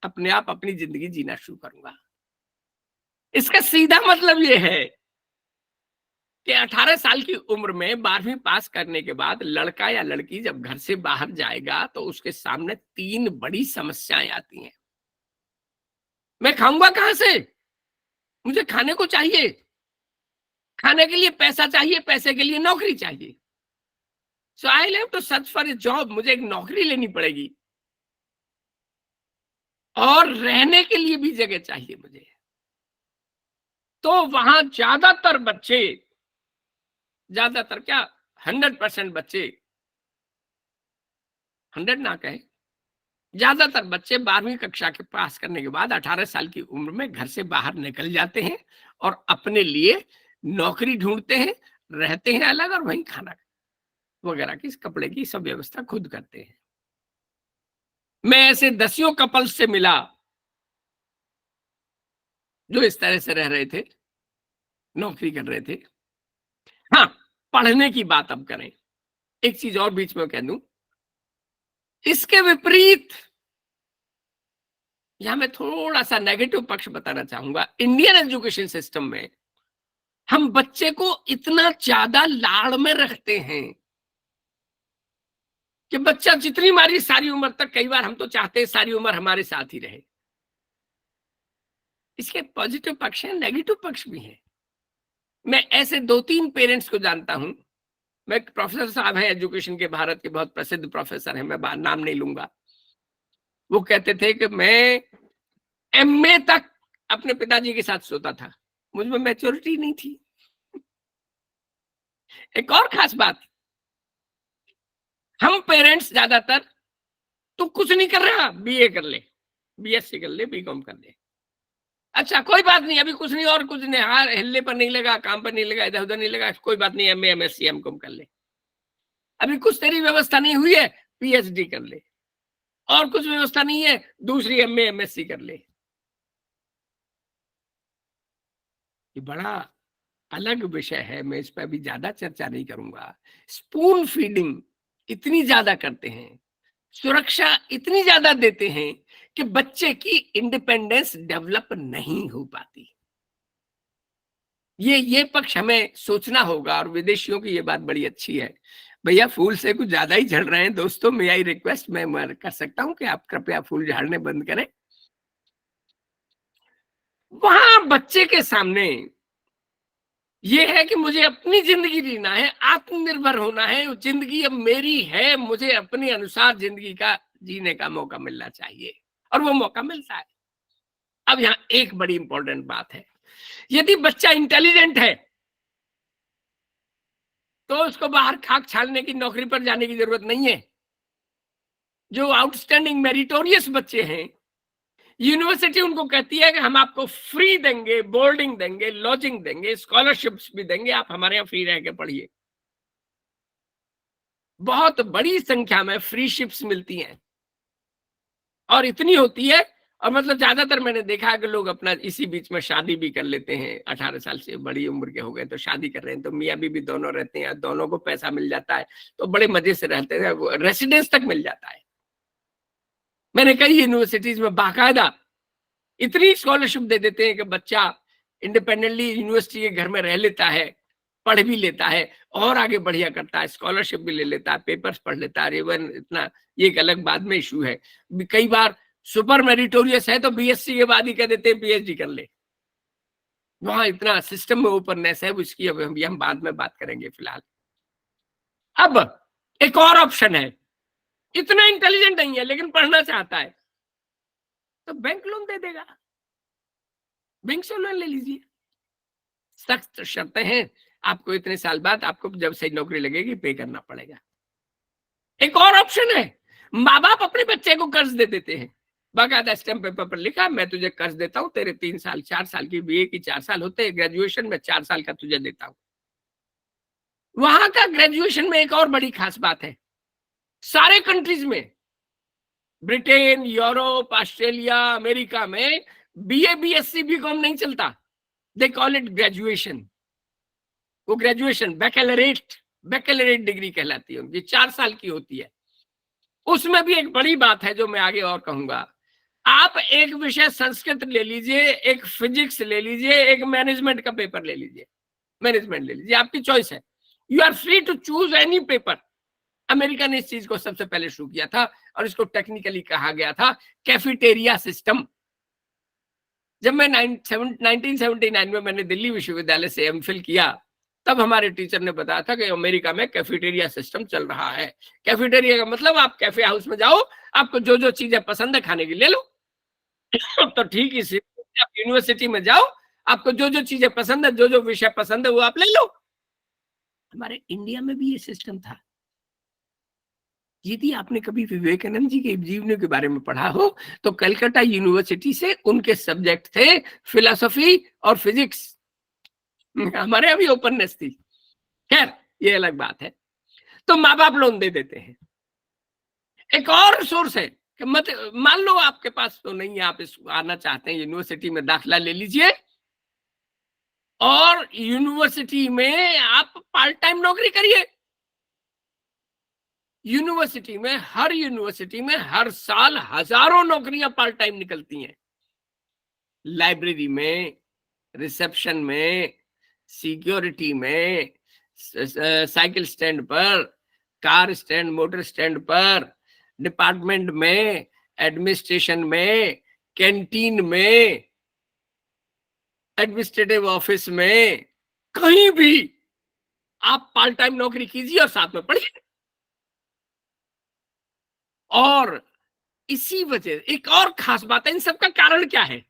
अपने आप अपनी जिंदगी जीना शुरू करूंगा। इसका सीधा मतलब यह है कि 18 साल की उम्र में 12वीं पास करने के बाद लड़का या लड़की जब घर से बाहर जाएगा तो उसके सामने 3 बड़ी समस्याएं आती हैं। मैं खाऊंगा कहां से? मुझे खाने को चाहिए, खाने के लिए पैसा चाहिए, पैसे के लिए नौकरी चाहिए। So I have to search for a job, मुझे एक नौकरी लेनी पड़ेगी और रहने के लिए भी जगह चाहिए मुझे। तो वहां ज्यादातर बच्चे, ज्यादातर क्या 100% बच्चे, 100 ना कहें, ज्यादातर बच्चे 12वीं कक्षा के पास करने के बाद 18 साल की उम्र में घर से बाहर निकल जाते हैं और अपने लिए नौकरी ढूंढते हैं, रहते हैं अलग और वहीं खाना वगैरह की, कपड़े की सब व्यवस्था खुद करते हैं। मैं ऐसे दसियों कपल्स से मिला जो इस तरह से रह रहे थे, नौकरी कर रहे थे। हाँ, पढ़ने की बात अब करें, एक चीज और बीच में कह दूं, इसके विपरीत यहां मैं थोड़ा सा नेगेटिव पक्ष बताना चाहूंगा। इंडियन एजुकेशन सिस्टम में हम बच्चे को इतना ज्यादा लाड़ में रखते हैं कि बच्चा जितनी मारी सारी उम्र तक, कई बार हम तो चाहते हैं सारी उम्र हमारे साथ ही रहे। इसके पॉजिटिव पक्ष हैं, नेगेटिव पक्ष भी हैं। मैं ऐसे 2-3 पेरेंट्स को जानता हूं। मैं प्रोफेसर साहब है एजुकेशन के, भारत के बहुत प्रसिद्ध प्रोफेसर हैं, मैं नाम नहीं लूंगा। वो कहते थे कि मैं एमए तक अपने पिताजी के साथ सोता था, मुझ में मैच्योरिटी नहीं थी। एक और खास बात, हम पेरेंट्स ज्यादातर तू कुछ नहीं कर रहा, बीए कर ले, बीएससी कर ले, बीकॉम कर ले, अच्छा कोई बात नहीं, अभी कुछ नहीं और कुछ नहीं, हाँ हिलने पर नहीं लगा, काम पर नहीं लगा, इधर उधर नहीं लगा, कोई बात नहीं, एमए एमएससी एमकॉम कर ले, अभी कुछ तेरी व्यवस्था नहीं हुई है, पीएचडी कर ले, और कुछ व्यवस्था नहीं है, दूसरी एमए एमएससी कर ले। ये बड़ा अलग विषय है, मैं इस पर अभी ज्यादा चर्चा नहीं करूंगा। स्पून फीडिंग इतनी ज्यादा करते हैं, सुरक्षा इतनी ज्यादा देते हैं कि बच्चे की इंडिपेंडेंस डेवलप नहीं हो पाती। ये पक्ष हमें सोचना होगा। और विदेशियों की ये बात बड़ी अच्छी है। भैया फूल से कुछ ज्यादा ही झड़ रहे हैं दोस्तों, मे आई रिक्वेस्ट, मैं कर सकता हूं कि आप कृपया फूल झाड़ने बंद करें। वहां बच्चे के सामने ये है कि मुझे अपनी जिंदगी जीना है, आत्मनिर्भर होना है, जिंदगी अब मेरी है, मुझे अपने अनुसार जिंदगी का जीने का मौका मिलना चाहिए, और वो मौका मिलता है। अब यहां एक बड़ी इंपॉर्टेंट बात है, यदि बच्चा इंटेलिजेंट है तो उसको बाहर खाक छानने की नौकरी पर जाने की जरूरत नहीं है। जो आउटस्टैंडिंग मेरिटोरियस बच्चे हैं, यूनिवर्सिटी उनको कहती है कि हम आपको फ्री देंगे, बोर्डिंग देंगे, लॉजिंग देंगे, स्कॉलरशिप्स भी देंगे, आप हमारे यहाँ फ्री रह के पढ़िए। बहुत बड़ी संख्या में फ्री शिप्स मिलती हैं, और इतनी होती है, और मतलब ज्यादातर मैंने देखा है कि लोग अपना इसी बीच में शादी भी कर लेते हैं। 18 साल से बड़ी उम्र के हो गए तो शादी कर रहे हैं, तो मियाँ बीवी दोनों रहते हैं, दोनों को पैसा मिल जाता है, तो बड़े मजे से रहते हैं, रेसिडेंस तक मिल जाता है। मैंने कई यूनिवर्सिटीज में बाकायदा इतनी स्कॉलरशिप दे देते हैं कि बच्चा इंडिपेंडेंटली यूनिवर्सिटी के घर में रह लेता है, पढ़ भी लेता है, और आगे बढ़िया करता है, स्कॉलरशिप भी ले लेता है, पेपर्स पढ़ लेता है। इवन इतना, ये एक अलग बाद में इशू है, कई बार सुपर मेरिटोरियस है तो बीएससी के बाद ही कह देते हैं पीएचडी कर ले। वहां इतना सिस्टम में ओपननेस है, उसकी अब हम बाद में बात करेंगे। फिलहाल अब एक और ऑप्शन है, इतना इंटेलिजेंट नहीं है लेकिन पढ़ना चाहता है, तो बैंक लोन दे देगा, बैंक से लोन ले लीजिए। सख्त शर्तें हैं, आपको इतने साल बाद, आपको जब सही नौकरी लगेगी पे करना पड़ेगा। एक और ऑप्शन है, माँ बाप अपने बच्चे को कर्ज दे देते हैं, बाकायदा स्टैम्प पेपर पर लिखा, मैं तुझे कर्ज देता हूं, तेरे 3 साल 4 साल की बीए की 4 साल होते हैं, ग्रेजुएशन में 4 साल का तुझे देता हूं। वहां का ग्रेजुएशन में एक और बड़ी खास बात है, सारे कंट्रीज में, ब्रिटेन, यूरोप, ऑस्ट्रेलिया, अमेरिका में बीए, बीएससी, बीकॉम नहीं चलता, दे कॉल इट ग्रेजुएशन। वो ग्रेजुएशन बैकलरेट डिग्री कहलाती है उनकी, 4 साल की होती है। उसमें भी एक बड़ी बात है जो मैं आगे और कहूंगा, आप एक विषय संस्कृत ले लीजिए, एक फिजिक्स ले लीजिए, एक मैनेजमेंट का पेपर ले लीजिए, मैनेजमेंट ले लीजिए, आपकी चॉइस है, you are free to choose any paper. America ने इस चीज को सबसे पहले शुरू किया था, और इसको टेक्निकली कहा गया था कैफेटेरिया सिस्टम। जब मैं 1979 में मैंने दिल्ली विश्वविद्यालय से एमफिल किया, तब हमारे टीचर ने बताया था कि अमेरिका में कैफेटेरिया सिस्टम चल रहा है। कैफेटेरिया का मतलब आप कैफे हाउस में जाओ, आपको जो जो चीजें पसंद है खाने की ले लो। तो ठीक इसी, आप यूनिवर्सिटी में जाओ, आपको जो जो चीजें पसंद है, जो जो विषय पसंद है, वो आप ले लो। हमारे इंडिया में भी ये सिस्टम था। यदि आपने कभी विवेकानंद जी के जीवनी के बारे में पढ़ा हो, तो कलकत्ता यूनिवर्सिटी से उनके सब्जेक्ट थे फिलॉसफी और फिजिक्स। हमारे यहाँ भी ओपननेस थी, खैर ये अलग बात है। तो माँ बाप लोन दे देते हैं। एक और सोर्स है कि मत मान लो आपके पास तो नहीं है, आप इस आना चाहते हैं, यूनिवर्सिटी में दाखिला ले लीजिए, और यूनिवर्सिटी में आप पार्ट टाइम नौकरी करिए। यूनिवर्सिटी में हर साल हजारों नौकरियां पार्ट टाइम निकलती हैं, लाइब्रेरी में, रिसेप्शन में, सिक्योरिटी में, साइकिल स्टैंड पर, कार स्टैंड, मोटर स्टैंड पर, डिपार्टमेंट में, एडमिनिस्ट्रेशन में, कैंटीन में, एडमिनिस्ट्रेटिव ऑफिस में, कहीं भी आप पार्ट टाइम नौकरी कीजिए और साथ में पढ़िए। और इसी वजह, एक और खास बात है, इन सब का कारण क्या है?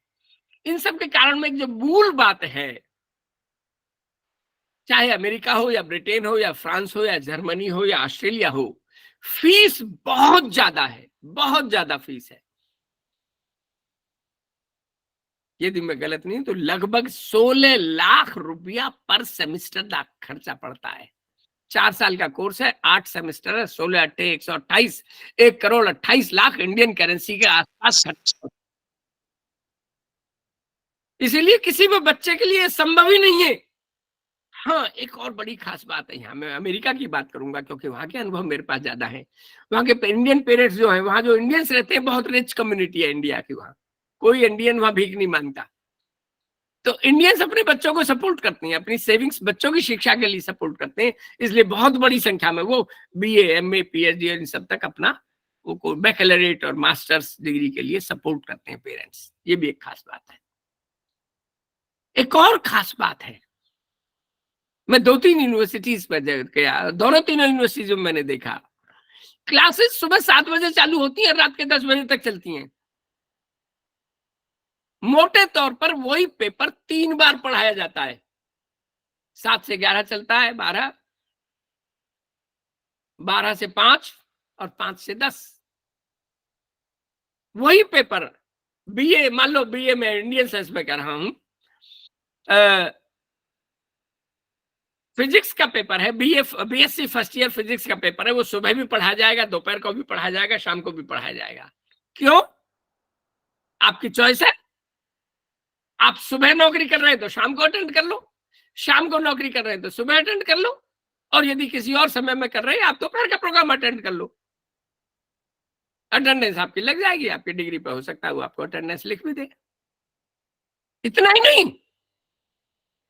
इन सब के कारण में एक जो मूल बात है, चाहे अमेरिका हो या ब्रिटेन हो या फ्रांस हो या जर्मनी हो या ऑस्ट्रेलिया हो, फीस बहुत ज्यादा है, बहुत ज्यादा फीस है। यदि मैं गलत नहीं तो लगभग 16 लाख रुपया पर सेमेस्टर का खर्चा पड़ता है। 4 साल का कोर्स है, 8 सेमेस्टर है, 16 अट्ठे 128, 1,28,00,000 इंडियन करेंसी के आसपास खर्चा। इसीलिए किसी भी बच्चे के लिए संभव ही नहीं है। हाँ, एक और बड़ी खास बात है, यहाँ मैं अमेरिका की बात करूंगा क्योंकि वहां के अनुभव मेरे पास ज्यादा है। वहां के इंडियन पेरेंट्स जो हैं, वहां जो इंडियंस रहते हैं, बहुत रिच कम्युनिटी है इंडिया की, वहां कोई इंडियन वहां भीख नहीं मांगता। तो इंडियंस अपने बच्चों को सपोर्ट करते हैं, अपनी सेविंग्स बच्चों की शिक्षा के लिए सपोर्ट करते हैं, इसलिए बहुत बड़ी संख्या में वो बीए, एमए, पीएचडी इन सब तक अपना वो बैकलरेट और मास्टर्स डिग्री के लिए सपोर्ट करते हैं पेरेंट्स। ये भी एक खास बात है। एक और खास बात है, मैं 2-3 यूनिवर्सिटीज पर गया, दोनों तीनों यूनिवर्सिटीज में मैंने देखा क्लासेस सुबह 7 बजे चालू होती है, रात के 10 बजे तक चलती हैं। मोटे तौर पर वही पेपर 3 बार पढ़ाया जाता है। 7 से 11 चलता है, 12 से 5 और 5 से 10। वही पेपर बीए, मान लो बीए में इंडियन साइंस में कर रहा हूं, फिजिक्स का पेपर है, बीएससी फर्स्ट ईयर फिजिक्स का पेपर है, वो सुबह भी पढ़ाया जाएगा, दोपहर को भी पढ़ाया जाएगा, शाम को भी पढ़ाया जाएगा। क्यों? आपकी चॉइस है। आप सुबह नौकरी कर रहे हैं तो शाम को अटेंड कर लो, शाम को नौकरी कर रहे हैं तो सुबह अटेंड कर लो, और यदि किसी और समय में कर रहे हैं आप दोपहर का प्रोग्राम अटेंड कर लो। अटेंडेंस आपकी लग जाएगी, आपकी डिग्री पे हो सकता है वो आपको अटेंडेंस लिख भी दे। इतना ही नहीं,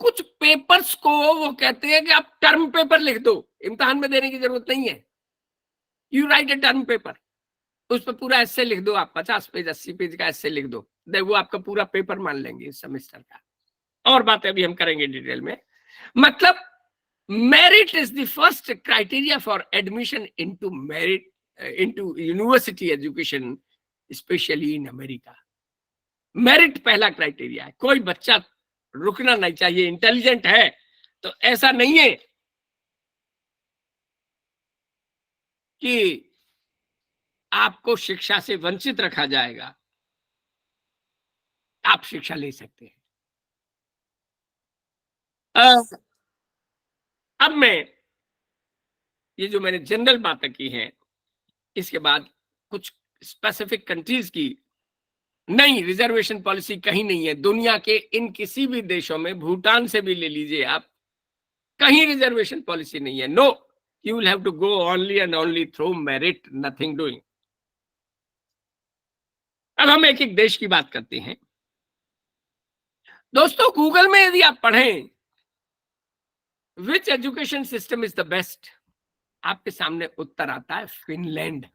कुछ पेपर्स को वो कहते हैं कि आप टर्म पेपर लिख दो, इम्तिहान में देने की जरूरत नहीं है। You right a term paper, उस पर पूरा एस्से लिख दो, आप 50 पेज 80 पेज का एस्से लिख दो, वो आपका पूरा पेपर मान लेंगे इस सेमेस्टर का। और बातें अभी हम करेंगे डिटेल में। मतलब merit is the first criteria for admission into university education, especially in America. Merit पहला क्राइटेरिया है। कोई बच्चा रुकना नहीं चाहिए, इंटेलिजेंट है तो ऐसा नहीं है कि आपको शिक्षा से वंचित रखा जाएगा। आप शिक्षा ले सकते हैं। अब मैं ये जो मैंने जनरल बातें की हैं, इसके बाद कुछ स्पेसिफिक कंट्रीज की नहीं, रिजर्वेशन पॉलिसी कहीं नहीं है दुनिया के इन किसी भी देशों में, भूटान से भी ले लीजिए आप, कहीं रिजर्वेशन पॉलिसी नहीं है। No, you will have to go only and only through merit, nothing doing. अब हम एक एक देश की बात करते हैं। दोस्तों, गूगल में यदि आप पढ़ें which education system is the best, आपके सामने उत्तर आता है फिनलैंड।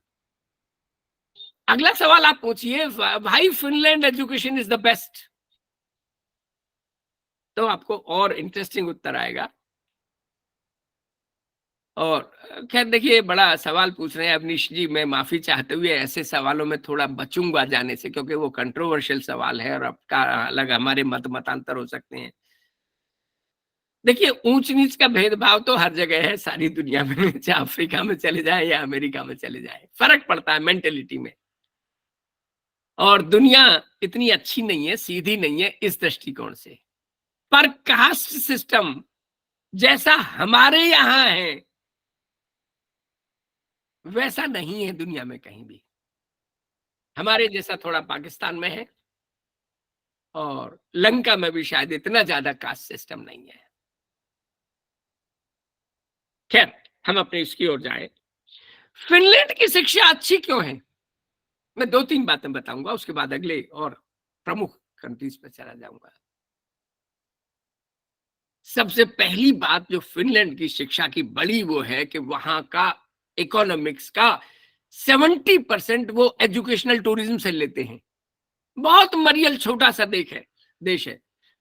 अगला सवाल आप पूछिए, भाई Finland education is the best, तो आपको और इंटरेस्टिंग उत्तर आएगा। और खैर देखिए, बड़ा सवाल पूछ रहे हैं अवनीश जी, मैं माफी चाहते हुए ऐसे सवालों में थोड़ा बचूंगा जाने से, क्योंकि वो कंट्रोवर्शियल सवाल है और आपका अलग हमारे मतांतर हो सकते हैं। देखिए, ऊंच नीच का भेदभाव तो हर जगह है सारी दुनिया में, चाहे अफ्रीका में चले जाए या अमेरिका में चले जाए, फर्क पड़ता है मेंटेलिटी में। और दुनिया इतनी अच्छी नहीं है, सीधी नहीं है इस दृष्टिकोण से, पर कास्ट सिस्टम जैसा हमारे यहां है वैसा नहीं है दुनिया में कहीं भी। हमारे जैसा थोड़ा पाकिस्तान में है, और लंका में भी शायद इतना ज्यादा कास्ट सिस्टम नहीं है। खैर, हम अपने इसकी ओर जाए। फिनलैंड की शिक्षा अच्छी क्यों है, मैं 2-3 बातें बताऊंगा, उसके बाद अगले और प्रमुख कंट्रीज पर चला जाऊंगा। सबसे पहली बात जो फिनलैंड की शिक्षा की बड़ी वो है कि वहां का इकोनॉमिक्स का 70% वो एजुकेशनल टूरिज्म से लेते हैं। बहुत मरियल छोटा सा देश है,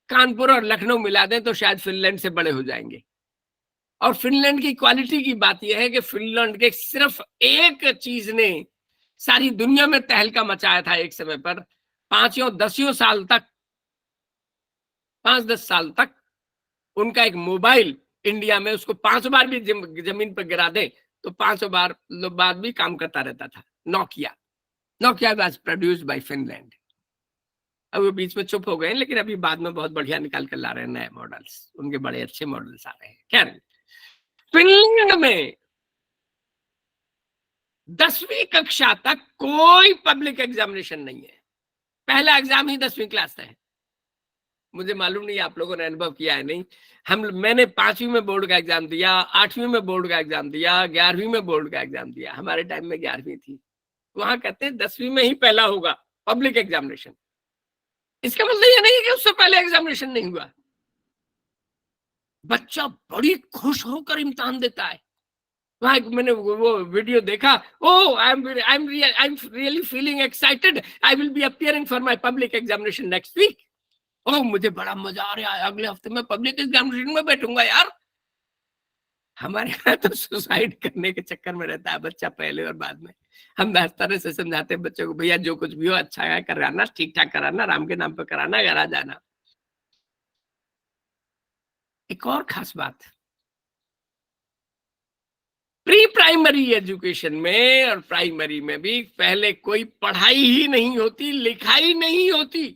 कानपुर और लखनऊ मिला दें तो शायद फिनलैंड से बड़े हो जाएंगे। और फिनलैंड की क्वालिटी की बात यह है कि फिनलैंड के सिर्फ एक चीज ने सारी दुनिया में तहलका मचाया था एक समय पर। 5-10 साल तक, 5-10 साल तक उनका एक मोबाइल इंडिया में, उसको 5 बार भी जमीन पर गिरा दे तो 500 बार बाद भी काम करता रहता था। Nokia was produced by Finland. अब वो बीच में चुप हो गए, लेकिन अभी बाद में बहुत बढ़िया निकाल कर ला रहे हैं नए मॉडल्स, उनके बड़े अच्छे मॉडल्स आ रहे हैं। खैर, फिनलैंड में 10वीं कक्षा तक कोई पब्लिक एग्जामिनेशन नहीं है। पहला एग्जाम ही 10वीं क्लास का है। मुझे मालूम नहीं आप लोगों ने अनुभव किया है नहीं, मैंने 5वीं में बोर्ड का एग्जाम दिया, 8वीं में बोर्ड का एग्जाम दिया, 11वीं में बोर्ड का एग्जाम दिया। हमारे टाइम में 11वीं थी, वहां कहते हैं 10वीं में ही पहला होगा पब्लिक एग्जामिनेशन। इसका मतलब ये नहीं है कि उससे पहले एग्जामिनेशन नहीं हुआ। बच्चा बड़ी खुश होकर इम्तिहान देता है। वहां मैंने वो वीडियो देखा, oh I am really feeling excited, I will be appearing for my public examination next week. Oh मुझे बड़ा मजा आ रहा है, अगले हफ्ते मैं पब्लिक एग्जामिनेशन में बैठूंगा यार। हमारे यहाँ तो सुसाइड करने के चक्कर में रहता है बच्चा पहले और बाद में। हम इस तरह से समझाते हैं बच्चों को, भैया जो कुछ भी हो अच्छा है कराना, ठीक ठाक कराना, राम के नाम पे कराना, घर आ जाना। एक और खास बात, प्री प्राइमरी एजुकेशन में और प्राइमरी में भी पहले कोई पढ़ाई ही नहीं होती, लिखाई नहीं होती।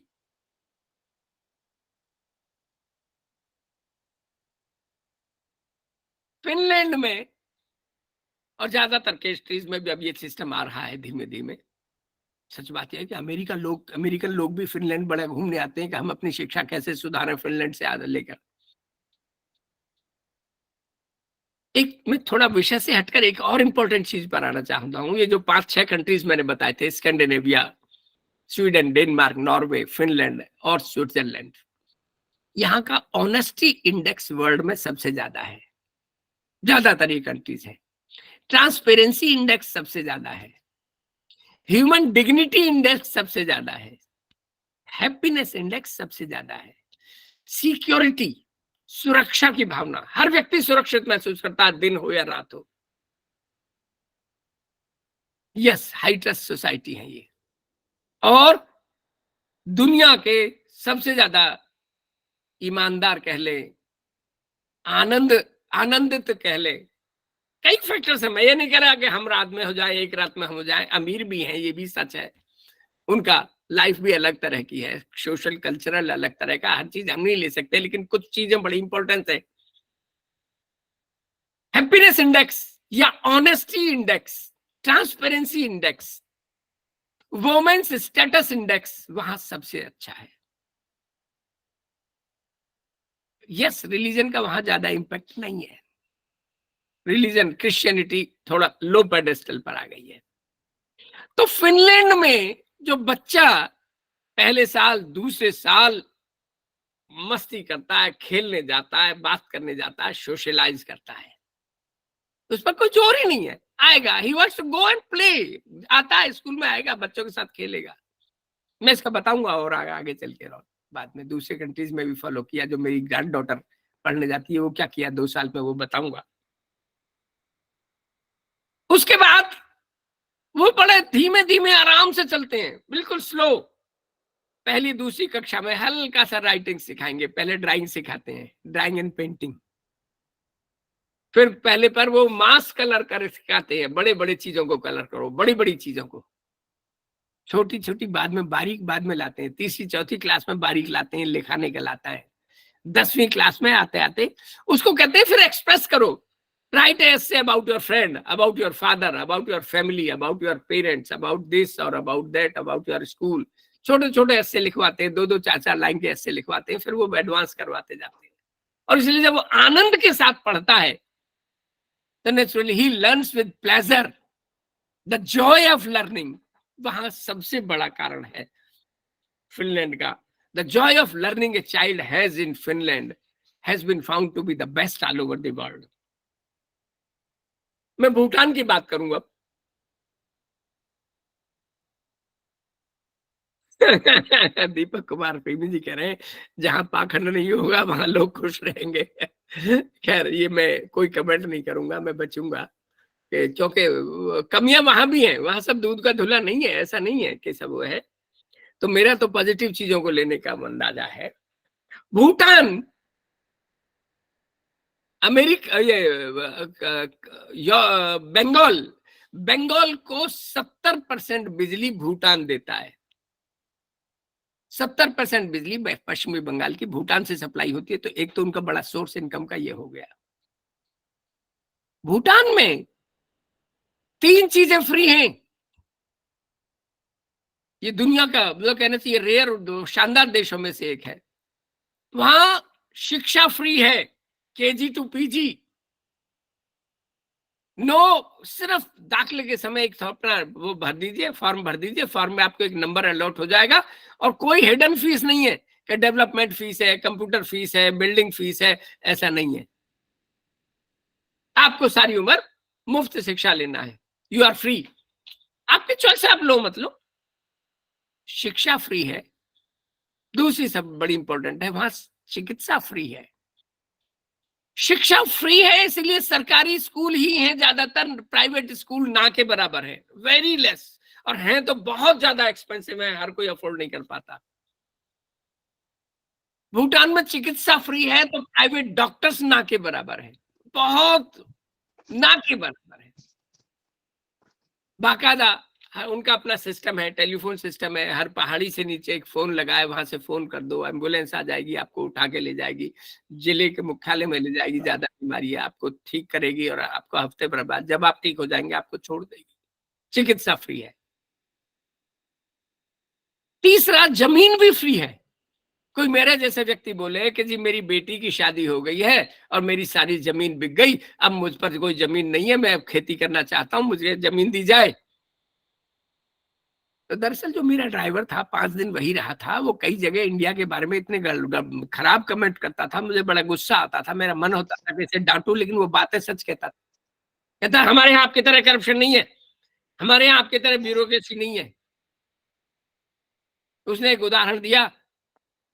फिनलैंड में और ज्यादातर कंट्रीज में भी अब ये सिस्टम आ रहा है धीमे धीमे। सच बात यह है कि अमेरिकन लोग भी फिनलैंड बड़े घूमने आते हैं कि हम अपनी शिक्षा कैसे सुधारें फिनलैंड से आदर लेकर। एक मैं थोड़ा विषय से हटकर एक और इंपॉर्टेंट चीज पर आना चाहता हूं। ये जो 5-6 कंट्रीज मैंने बताए थे, Scandinavia, Sweden, Denmark, Norway, Finland और स्विट्जरलैंड, यहाँ का ऑनेस्टी इंडेक्स वर्ल्ड में सबसे ज्यादा है, ज्यादातर ये कंट्रीज है। ट्रांसपेरेंसी इंडेक्स सबसे ज्यादा है, ह्यूमन डिग्निटी इंडेक्स सबसे ज्यादा है, हैप्पीनेस इंडेक्स सबसे ज्यादा है, सिक्योरिटी, सुरक्षा की भावना, हर व्यक्ति सुरक्षित महसूस करता है, दिन हो या रात हो। यस, हाई ट्रस्ट सोसाइटी है ये। और दुनिया के सबसे ज्यादा ईमानदार कह ले, आनंदित कह ले। कई फैक्टर्स हैं, मैं ये नहीं कह रहा कि हम रात में हो जाए, एक रात में हम हो जाए। अमीर भी हैं, ये भी सच है, उनका लाइफ भी अलग तरह की है, सोशल कल्चरल अलग तरह का, हर चीज हम नहीं ले सकते, लेकिन कुछ चीजें बड़ी इंपॉर्टेंट है। हैप्पीनेस इंडेक्स या honesty index, transparency index, women's status index वहां सबसे अच्छा है। यस, रिलीजन का वहां ज्यादा इंपैक्ट नहीं है, रिलीजन क्रिश्चियनिटी थोड़ा लो पेडेस्टल पर आ गई है। तो फिनलैंड में जो बच्चा पहले साल दूसरे साल मस्ती करता है, खेलने जाता है, बात करने जाता है, सोशलाइज करता है, उस पर कोई जोर ही नहीं है। आएगा, he wants to go and play, आता है स्कूल में, आएगा बच्चों के साथ खेलेगा। मैं इसका बताऊंगा और आगे चल के बाद में दूसरे कंट्रीज में भी फॉलो किया। जो मेरी ग्रैंड डॉटर पढ़ने जाती है वो क्या किया 2 साल में, वो बताऊंगा। उसके बाद वो बड़े धीमे धीमे आराम से चलते हैं, बिल्कुल स्लो। पहली दूसरी कक्षा में हल्का सा राइटिंग सिखाएंगे, पहले ड्राइंग सिखाते हैं, ड्राइंग एंड पेंटिंग। फिर पहले पर वो मास कलर कर सिखाते हैं, बड़े बड़े चीजों को कलर करो, बड़ी बड़ी चीजों को। छोटी छोटी बाद में बारीक बाद में लाते हैं, तीसरी चौथी क्लास में बारीक लाते हैं, लिखाने का लाता है। 10वीं क्लास में आते आते उसको कहते हैं फिर एक्सप्रेस करो, write essay about your friend, about your father, about your family, about your parents, about this और about that, about your school. छोटे छोटे ऐसे लिखवाते हैं, 2-2 4-4 लाइन के ऐसे लिखवाते हैं, फिर वो एडवांस करवाते जाते हैं। और इसलिए जब वो आनंद के साथ पढ़ता है तो naturally he learns with pleasure, the joy of learning वहां सबसे बड़ा कारण है फिनलैंड का। The joy of learning a child has in Finland has been found to be the best all over the world. मैं भूटान की बात करूंगा। दीपक कुमार प्रेमी जी कह रहे हैं जहां पाखंड नहीं होगा वहां लोग खुश रहेंगे। खैर ये मैं कोई कमेंट नहीं करूंगा, मैं बचूंगा, क्योंकि कमियां वहां भी हैं, वहां सब दूध का धुला नहीं है, ऐसा नहीं है कि सब वो है। तो मेरा तो पॉजिटिव चीजों को लेने का अंदाजा है। भूटान अमेरिका, बंगाल को 70% बिजली भूटान देता है। 70% बिजली पश्चिमी बंगाल की भूटान से सप्लाई होती है। तो एक तो उनका बड़ा सोर्स इनकम का ये हो गया। भूटान में 3 चीजें फ्री हैं। ये दुनिया का मतलब कहना चाहिए रेयर शानदार देशों में से एक है। वहां शिक्षा फ्री है, KG to PG। सिर्फ दाखिले के समय एक अपना वो भर दीजिए, फॉर्म भर दीजिए, फॉर्म में आपको एक नंबर अलॉट हो जाएगा और कोई हिडन फीस नहीं है कि डेवलपमेंट फीस है, कंप्यूटर फीस है, बिल्डिंग फीस है, ऐसा नहीं है। आपको सारी उम्र मुफ्त शिक्षा लेना है, यू आर फ्री। आपकी चॉइस है, आप लो मत लो, शिक्षा फ्री है। दूसरी सब बड़ी इंपॉर्टेंट है, वहां चिकित्सा फ्री है, शिक्षा फ्री है, इसलिए सरकारी स्कूल ही हैं ज्यादातर, प्राइवेट स्कूल ना के बराबर है, वेरी लेस, और हैं तो बहुत ज्यादा एक्सपेंसिव है, हर कोई अफोर्ड नहीं कर पाता। भूटान में चिकित्सा फ्री है तो प्राइवेट डॉक्टर्स ना के बराबर है, बहुत ना के बराबर है। बाकायदा उनका अपना सिस्टम है, टेलीफोन सिस्टम है, हर पहाड़ी से नीचे एक फोन लगाए, वहां से फोन कर दो, एम्बुलेंस आ जाएगी, आपको उठा के ले जाएगी, जिले के मुख्यालय में ले जाएगी, ज्यादा बीमारी है आपको ठीक करेगी, और आपको हफ्ते भर बाद जब आप ठीक हो जाएंगे आपको छोड़ देगी। चिकित्सा फ्री है। तीसरा, जमीन भी फ्री है। कोई मेरे जैसे व्यक्ति बोले कि जी मेरी बेटी की शादी हो गई है और मेरी सारी जमीन बिक गई, अब मुझ पर कोई जमीन नहीं है, मैं अब खेती करना चाहता हूं, मुझे जमीन दी जाए। तो दरअसल जो मेरा ड्राइवर था, 5 दिन वही रहा था, वो कई जगह इंडिया के बारे में इतने खराब कमेंट करता था, मुझे बड़ा गुस्सा आता था, मेरा मन होता था कि इसे डांटूं, लेकिन वो बातें सच कहता था। कहता हमारे यहाँ आपकी तरह करप्शन नहीं है, हमारे यहाँ आपकी तरह ब्यूरोक्रेसी नहीं है। उसने एक उदाहरण दिया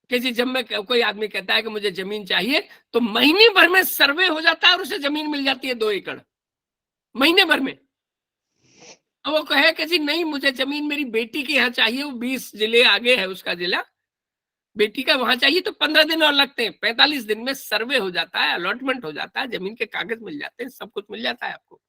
कि जी जब मैं कोई आदमी कहता है कि मुझे जमीन चाहिए, तो महीने भर में सर्वे हो जाता है और उसे जमीन मिल जाती है 2 एकड़, महीने भर में। अब वो कहे कि जी नहीं, मुझे जमीन मेरी बेटी के यहाँ चाहिए, वो 20 जिले आगे है उसका जिला, बेटी का वहां चाहिए, तो 15 दिन और लगते हैं, 45 दिन में सर्वे हो जाता है, अलॉटमेंट हो जाता है, जमीन के कागज मिल जाते हैं, सब कुछ मिल जाता है आपको।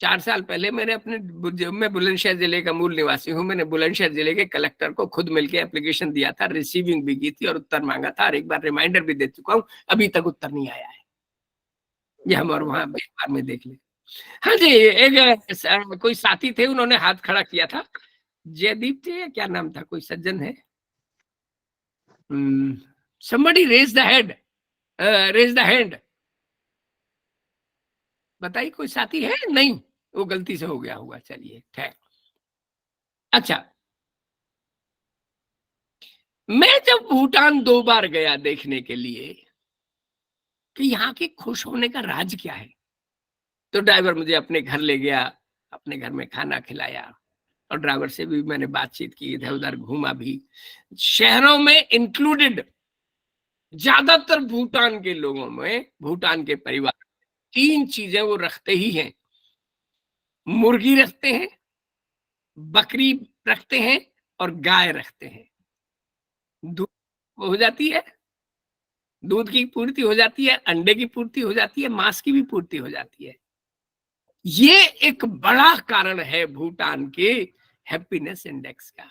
4 साल पहले मैंने मैं बुलंदशहर जिले का मूल निवासी हूं, मैंने बुलंदशहर जिले के कलेक्टर को खुद मिलकर एप्लीकेशन दिया था, रिसीविंग भी की थी और उत्तर मांगा था, और एक बार रिमाइंडर भी दे चुका हूं, अभी तक उत्तर नहीं आया है। ये हम और वहां एक बार में देख ले। हाँ जी, एक कोई साथी थे, उन्होंने हाथ खड़ा किया था, जयदीप थे या क्या नाम था, कोई सज्जन है, somebody raise the head, raise the hand, बताइए कोई साथी है? नहीं, वो गलती से हो गया होगा, चलिए खैर। अच्छा, मैं जब भूटान 2 बार गया देखने के लिए कि यहाँ के खुश होने का राज क्या है, तो ड्राइवर मुझे अपने घर ले गया, अपने घर में खाना खिलाया, और ड्राइवर से भी मैंने बातचीत की, इधर उधर घूमा भी। शहरों में इंक्लूडेड ज्यादातर भूटान के लोगों में, भूटान के परिवार 3 चीजें वो रखते ही हैं, मुर्गी रखते हैं, बकरी रखते हैं और गाय रखते हैं। दूध हो जाती है, दूध की पूर्ति हो जाती है, अंडे की पूर्ति हो जाती है, मांस की भी पूर्ति हो जाती है। ये एक बड़ा कारण है भूटान के हैप्पीनेस इंडेक्स का।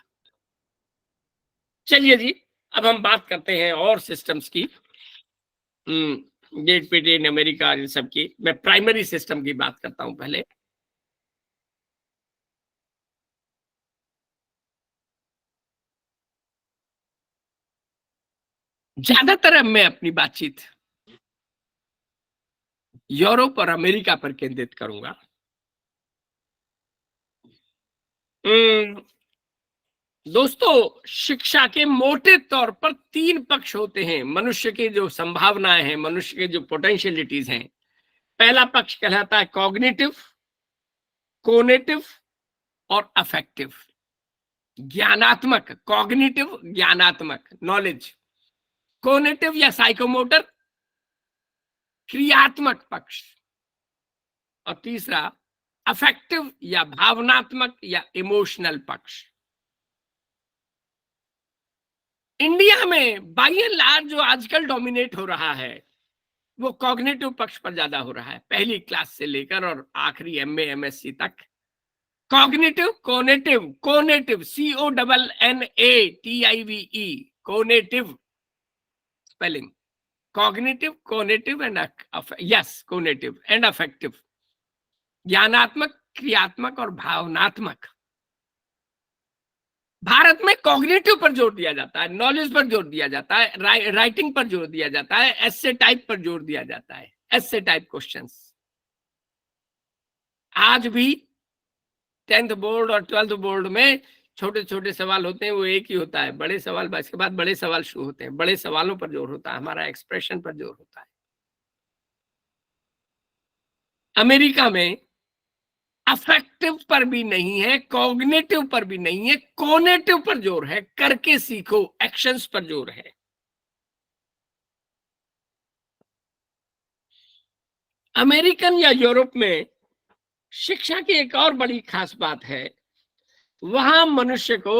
चलिए जी, अब हम बात करते हैं और सिस्टम्स की, ग्रेट ब्रिटेन, अमेरिका, इन सब की। मैं प्राइमरी सिस्टम की बात करता हूं पहले। ज्यादातर अब मैं अपनी बातचीत यूरोप और अमेरिका पर केंद्रित करूंगा। दोस्तों, शिक्षा के मोटे तौर पर 3 पक्ष होते हैं, मनुष्य की जो संभावनाएं हैं, मनुष्य के जो पोटेंशियलिटीज हैं। पहला पक्ष कहलाता है कॉग्निटिव, कोनेटिव और अफेक्टिव। ज्ञानात्मक, कॉग्निटिव ज्ञानात्मक, नॉलेज, कोनेटिव या साइकोमोटर क्रियात्मक पक्ष, और तीसरा अफेक्टिव या भावनात्मक या इमोशनल पक्ष। इंडिया में बाय एंड लार्ज जो आजकल डोमिनेट हो रहा है वो कॉग्निटिव पक्ष पर ज्यादा हो रहा है, पहली क्लास से लेकर और आखिरी एमए एमएससी तक। Cognitive, conative, conative CONNATIVE, conative spelling, cognitive, conative and yes conative and affective, ज्ञानात्मक, क्रियात्मक और भावनात्मक। भारत में कॉग्निटिव पर जोर दिया जाता है, नॉलेज पर जोर दिया जाता है, राइटिंग पर जोर दिया जाता है, एस्से टाइप पर जोर दिया जाता है, एस्से टाइप क्वेश्चंस। आज भी 10th बोर्ड और 12th बोर्ड में छोटे छोटे सवाल होते हैं, वो एक ही होता है, बड़े सवाल, इसके बाद बड़े सवाल शुरू होते हैं, बड़े सवालों पर जोर होता है, हमारा एक्सप्रेशन पर जोर होता है। अमेरिका में अफेक्टिव पर भी नहीं है, कॉग्निटिव पर भी नहीं है, कोनेटिव पर जोर है, करके सीखो, एक्शंस पर जोर है। अमेरिकन या यूरोप में शिक्षा की एक और बड़ी खास बात है, वहां मनुष्य को,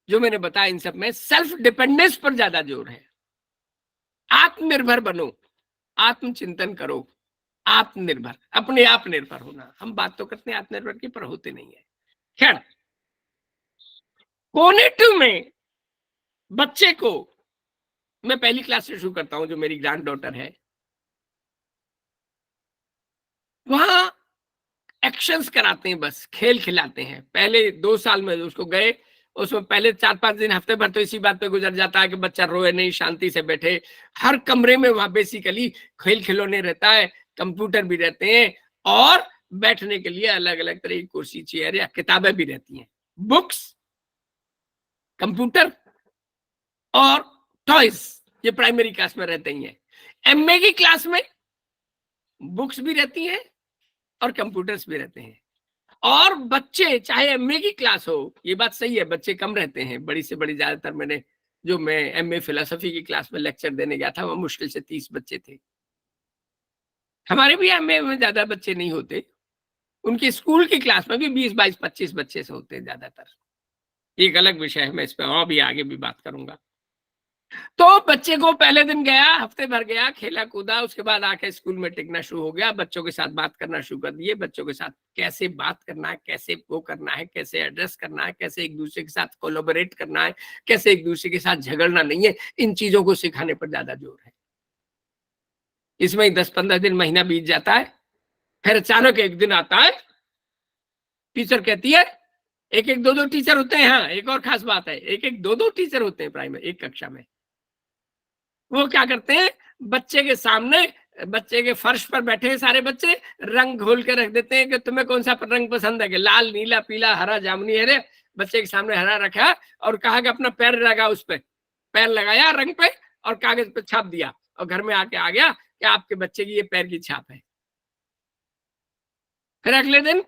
जो मैंने बताया इन सब में, सेल्फ डिपेंडेंस पर ज्यादा जोर है। आत्मनिर्भर बनो, आत्मचिंतन करो, आत्मनिर्भर, अपने आप निर्भर होना। हम बात तो करते हैं आत्मनिर्भर की, पर होते नहीं है। खैर, कोनेटिव में बच्चे को, मैं पहली क्लास से शुरू करता हूं, जो मेरी ग्रैंड डॉटर है, वहां एक्शंस कराते हैं, बस खेल खिलाते हैं। पहले 2 साल में उसको गए, उसमें पहले 4-5 दिन, हफ्ते भर तो इसी बात पे गुजर जाता है कि बच्चा रोए नहीं, शांति से बैठे। हर कमरे में वहां बेसिकली खेल खिलौने रहता है, कंप्यूटर भी रहते हैं, और बैठने के लिए अलग अलग तरह की कुर्सी, चेयर या किताबें भी रहती हैं। बुक्स, कंप्यूटर और टॉयज, ये प्राइमरी क्लास में रहते ही हैं। एमए की क्लास में बुक्स भी रहती हैं और कंप्यूटर्स भी रहते हैं। और बच्चे, चाहे एमए की क्लास हो, ये बात सही है, बच्चे कम रहते हैं, बड़ी से बड़ी, ज्यादातर मैं एमए फिलोसफी की क्लास में लेक्चर देने गया था, वो मुश्किल से 30 बच्चे थे। हमारे भी एमए में ज्यादा बच्चे नहीं होते, उनकी स्कूल की क्लास में भी 20, 22, 25 बच्चे से होते हैं ज्यादातर। एक अलग विषय है, मैं इस पर और भी आगे भी बात करूंगा। तो बच्चे को पहले दिन गया, हफ्ते भर गया, खेला कूदा, उसके बाद आके स्कूल में टिकना शुरू हो गया, बच्चों के साथ बात करना शुरू कर दिए, बच्चों के साथ कैसे बात करना है, कैसे वो करना है, कैसे एड्रेस करना है, कैसे एक दूसरे के साथ कोलैबोरेट करना है, कैसे एक दूसरे के साथ झगड़ना नहीं है, इन चीजों को सिखाने पर ज्यादा जोर है। इसमें 10-15 दिन, महीना बीत जाता है, फिर अचानक एक दिन आता है, टीचर कहती है, 1-1, 2-2 टीचर होते हैं। हाँ, एक और खास बात है, 1-1, 2-2 टीचर होते हैं प्राइमरी एक कक्षा में। वो क्या करते हैं, बच्चे के सामने, बच्चे के फर्श पर बैठे हैं सारे बच्चे, रंग घोल के रख देते हैं कि तुम्हें कौन सा रंग पसंद है, कि लाल, नीला, पीला, हरा, जामुनी है रे। बच्चे के सामने हरा रखा और कहा कि अपना पैर लगा, उस पे पैर लगाया रंग पे और कागज पे छाप दिया, और घर में आके आ गया कि आपके बच्चे की ये पैर की छाप है। फिर अगले दिन,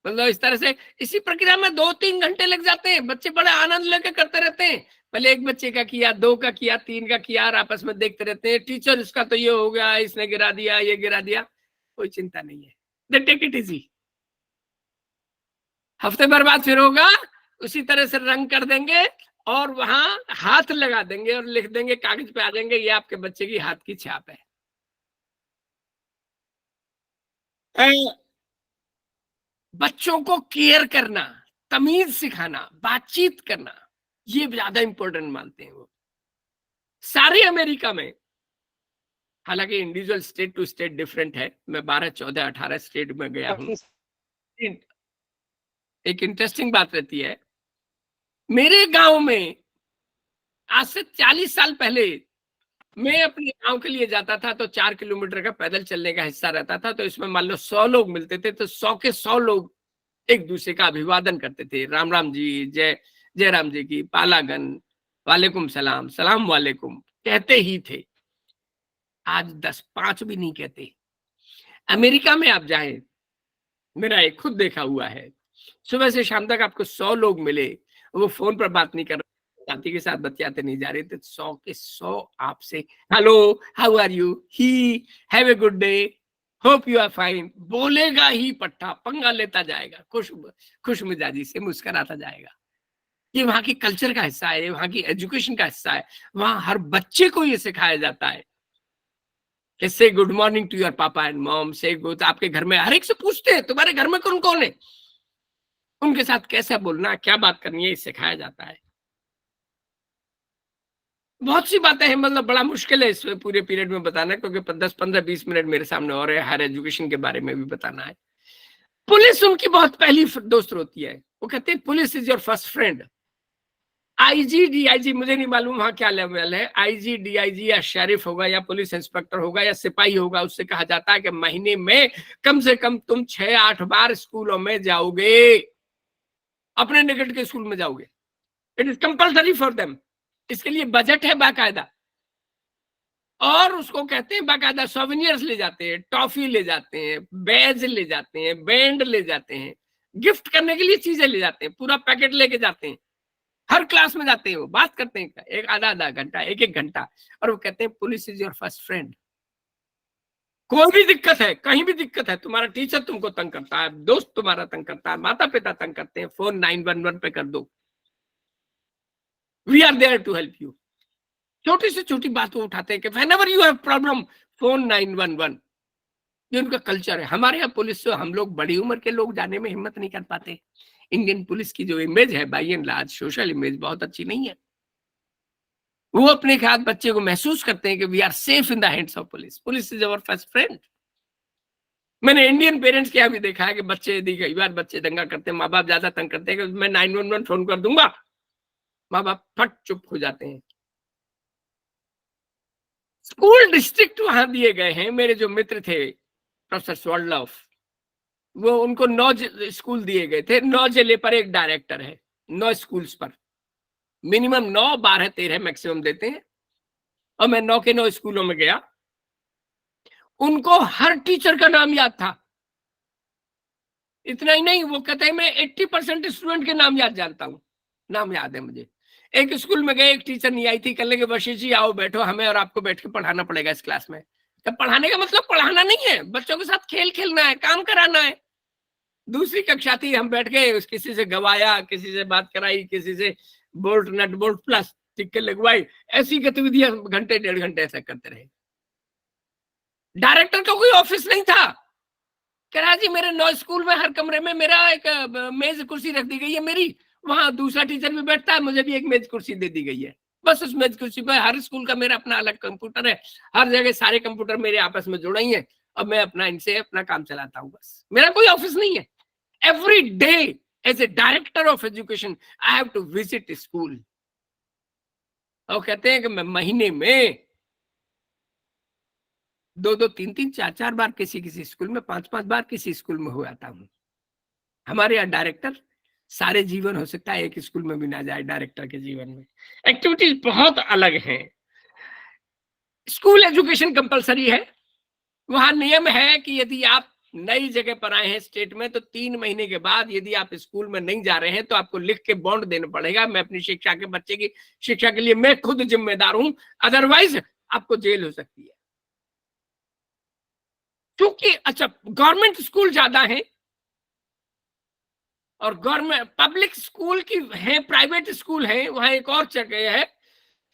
मतलब इस तरह से इसी प्रक्रिया में 2-3 घंटे लग जाते हैं। बच्चे बड़े आनंद लेकर करते रहते हैं, पहले एक बच्चे का किया, 2 का किया, 3 का किया, और आपस में देखते रहते हैं। टीचर, इसका तो ये हो गया, इसने गिरा दिया, ये गिरा दिया, कोई चिंता नहीं है, दे टेक इट इजी। हफ्ते भर बाद फिर होगा, उसी तरह से रंग कर देंगे और वहां हाथ लगा देंगे और लिख देंगे, कागज पे आ जाएंगे, ये आपके बच्चे की हाथ की छाप है। बच्चों को केयर करना, तमीज सिखाना, बातचीत करना, ये ज्यादा इंपॉर्टेंट मानते हैं वो। सारे अमेरिका में, हालांकि individual state to state different है, मैं 12, 14, 18 स्टेट में गया हूं। एक इंटरेस्टिंग बात रहती है, मेरे गांव में आज से 40 साल पहले मैं अपने गांव के लिए जाता था तो 4 किलोमीटर का पैदल चलने का हिस्सा रहता था। तो इसमें मान लो 100 लोग मिलते थे, तो 100 के 100 लोग एक दूसरे का अभिवादन करते थे, राम राम जी, जय जय राम जी की, पालागन, वालेकुम सलाम, सलाम वालेकुम कहते ही थे। आज 10-5 भी नहीं कहते। अमेरिका में आप जाएं, मेरा एक खुद देखा हुआ है, सुबह से शाम तक आपको 100 लोग मिले, वो फोन पर बात नहीं कर रहे, साथी के साथ बतियाते नहीं जा रहे थे, 100 के 100 आपसे hello, how are you, he have a good day, hope you are fine, बोलेगा ही पट्टा, पंगा लेता जाएगा, खुश मिजाजी से मुस्कुराता जाएगा। ये वहां की कल्चर का हिस्सा है, वहां की एजुकेशन का हिस्सा है। वहां हर बच्चे को ये सिखाया जाता है कि से गुड मॉर्निंग टू योर पापा एंड मॉम, से गुड, आपके घर में हर एक से पूछते हैं तुम्हारे घर में कौन कौन है, उनके साथ कैसे बोलना, क्या बात करनी है, ये सिखाया जाता है। बहुत सी बातें हैं, मतलब बड़ा मुश्किल है इस पूरे पीरियड में बताना, क्योंकि 10, 15, 20 मिनट मेरे सामने और है, हायर एजुकेशन के बारे में भी बताना है। पुलिस उनकी बहुत पहली दोस्त होती है, वो कहते हैं police is your first friend. IG, DIG, मुझे नहीं मालूम वहां क्या लेवल है, आईजी, डीआईजी या शेरिफ होगा या पुलिस इंस्पेक्टर होगा या सिपाही होगा, उससे कहा जाता है कि महीने में कम से कम तुम 6-8 बार स्कूलों में जाओगे, अपने निकट के स्कूल में जाओगे, it is compulsory for them. इसके लिए बजट है बाकायदा। और उसको कहते हैं बाकायदा सोवेनियर्स ले जाते हैं, टॉफी ले जाते हैं, बैज ले जाते हैं, बैंड ले जाते हैं, गिफ्ट करने के लिए चीजें ले जाते हैं, पूरा पैकेट लेके जाते हैं। हर क्लास में जाते हैं, वो बात करते हैं एक आधा घंटा, एक घंटा, और वो कहते हैं police is your first friend. कोई भी दिक्कत है, कहीं भी दिक्कत है, तुम्हारा टीचर तुमको तंग करता है, दोस्त तुम्हारा तंग करता है, माता पिता तंग करते हैं, फोन 911 पे कर दो, we are there to help you. छोटी से छोटी बात को उठाते हैं कि whenever you have problem phone 911। ये उनका कल्चर है। हमारे यहाँ पुलिस से हम लोग बड़ी उम्र के लोग जाने में हिम्मत नहीं कर पाते। इंडियन पुलिस की जो इमेज है by and large, social image बहुत अच्छी नहीं है। वो अपने साथ बच्चे को महसूस करते हैं कि we are safe in the hands of police, police is our first friend. मैंने इंडियन पेरेंट्स के यहाँ भी देखा है कि बच्चे कई बार बच्चे दंगा करते हैं, माँ बाप ज्यादा तंग करते हैं कि मैं 911 फोन कर दूंगा, माँ बाप फट चुप हो जाते हैं। स्कूल डिस्ट्रिक्ट वहां दिए गए हैं। मेरे जो मित्र थे प्रोफेसर स्वॉर्डलॉफ, वो उनको 9 स्कूल दिए गए थे। 9 जिले पर एक डायरेक्टर है, 9 स्कूल्स पर मिनिमम 9, 12, 13 मैक्सिमम देते हैं। और मैं 9 के 9 स्कूलों में गया, उनको हर टीचर का नाम याद था। इतना ही नहीं, वो कहते हैं मैं 80% स्टूडेंट के नाम जानता हूँ, नाम याद है मुझे। एक स्कूल में गए, एक टीचर नहीं आई थी, कल लगे वशिष्ठ जी आओ बैठो, हमें और आपको बैठ के पढ़ाना पड़ेगा इस क्लास में। तब पढ़ाने का मतलब पढ़ाना नहीं है, बच्चों के साथ खेल खेलना है, काम कराना है। दूसरी कक्षा थी, हम बैठ गए, किसी से गवाया, किसी से बात कराई, किसी से बोल्ट नट बोल्ट प्लस टिक्के लगवाई, ऐसी गतिविधियां घंटे 1.5 घंटे ऐसा करते रहे। डायरेक्टर का कोई ऑफिस नहीं था। कह रहा जी मेरे 9 स्कूल में हर कमरे में मेरा एक मेज कुर्सी रख दी गई है मेरी, वहां दूसरा टीचर भी बैठता है, मुझे भी एक मेज कुर्सी दे दी गई है। बस उस मेज कुर्सी पर हर स्कूल का मेरा अपना अलग कंप्यूटर है, हर जगह सारे कंप्यूटर मेरे आपस में जुड़े ही हैं, और मैं अपना इनसे अपना काम चलाता हूँ। बस मेरा कोई ऑफिस नहीं है। Every day as a director of education I have to visit school. और कहते हैं कि मैं महीने में 2-2, 3-3, 4-4 बार किसी स्कूल में, 5-5 बार किसी स्कूल में हो आता हूँ। हमारे यहाँ डायरेक्टर सारे जीवन हो सकता है, एक स्कूल में भी ना जाए डायरेक्टर के जीवन में। एक्टिविटीज बहुत अलग हैं। स्कूल एजुकेशन कंपलसरी है। वहां नियम है कि यदि आप नई जगह पर आए हैं स्टेट में, तो 3 महीने के बाद यदि आप स्कूल में नहीं जा रहे हैं तो आपको लिख के बॉन्ड देना पड़ेगा, मैं अपनी शिक्षा के बच्चे की शिक्षा के लिए मैं खुद जिम्मेदार हूं, अदरवाइज आपको जेल हो सकती है। क्योंकि अच्छा गवर्नमेंट स्कूल ज्यादा है और गवर्नमेंट पब्लिक स्कूल की है, प्राइवेट स्कूल है। वहां एक और जगह है,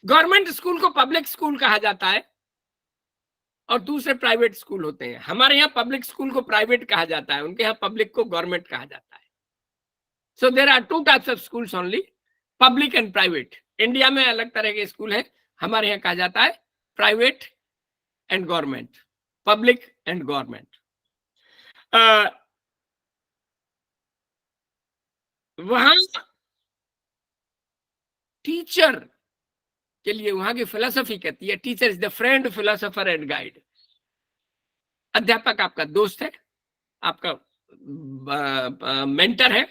गवर्नमेंट स्कूल को पब्लिक स्कूल कहा जाता है और दूसरे प्राइवेट स्कूल होते हैं। हमारे यहाँ पब्लिक स्कूल को प्राइवेट कहा जाता है, उनके यहाँ पब्लिक को गवर्नमेंट कहा जाता है। So there are 2 types of schools only, public and private. India में अलग तरह के स्कूल है, हमारे यहाँ कहा जाता है private and government, public and government. वहां टीचर के लिए वहां की फिलॉसफी कहती है teacher is the friend, philosopher and guide. अध्यापक आपका दोस्त है, आपका मेंटर है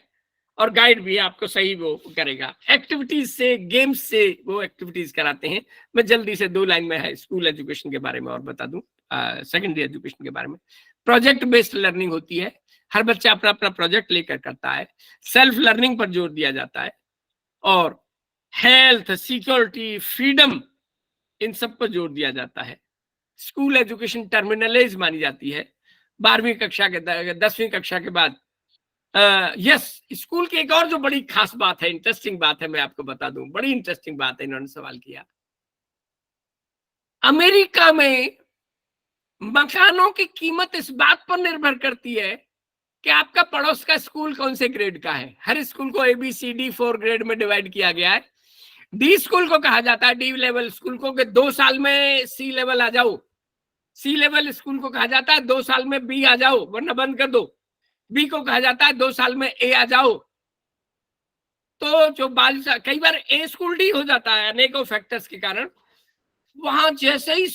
और गाइड भी है, आपको सही वो करेगा। एक्टिविटीज से, गेम्स से वो एक्टिविटीज कराते हैं। मैं जल्दी से 2 लाइन में है स्कूल एजुकेशन के बारे में और बता दूं, सेकेंडरी एजुकेशन के बारे में। प्रोजेक्ट बेस्ड लर्निंग होती है, हर बच्चा अपना अपना प्रोजेक्ट लेकर करता है। सेल्फ लर्निंग पर जोर दिया जाता है और हेल्थ, सिक्योरिटी, फ्रीडम, इन सब पर जोर दिया जाता है। स्कूल एजुकेशन टर्मिनलाइज मानी जाती है 12वीं कक्षा के 10वीं कक्षा के बाद। यस, स्कूल की एक और जो बड़ी खास बात है, इंटरेस्टिंग बात है, मैं आपको बता दूं, बड़ी इंटरेस्टिंग बात है, इन्होंने सवाल किया। अमेरिका में मकानों की कीमत इस बात पर निर्भर करती है कि आपका पड़ोस का स्कूल कौन से ग्रेड का है। हर स्कूल को ABCD 4 ग्रेड में डिवाइड किया गया है। डी स्कूल को कहा जाता है, डी लेवल स्कूल को, कि 2 साल में C लेवल आ जाओ। C लेवल स्कूल को कहा जाता है 2 साल में B आ जाओ वरना बंद कर दो। B को कहा जाता है 2 साल में A आ जाओ। तो जो कई बार A स्कूल D हो जाता है अनेकों फैक्टर्स के कारण। वहां जैसे ही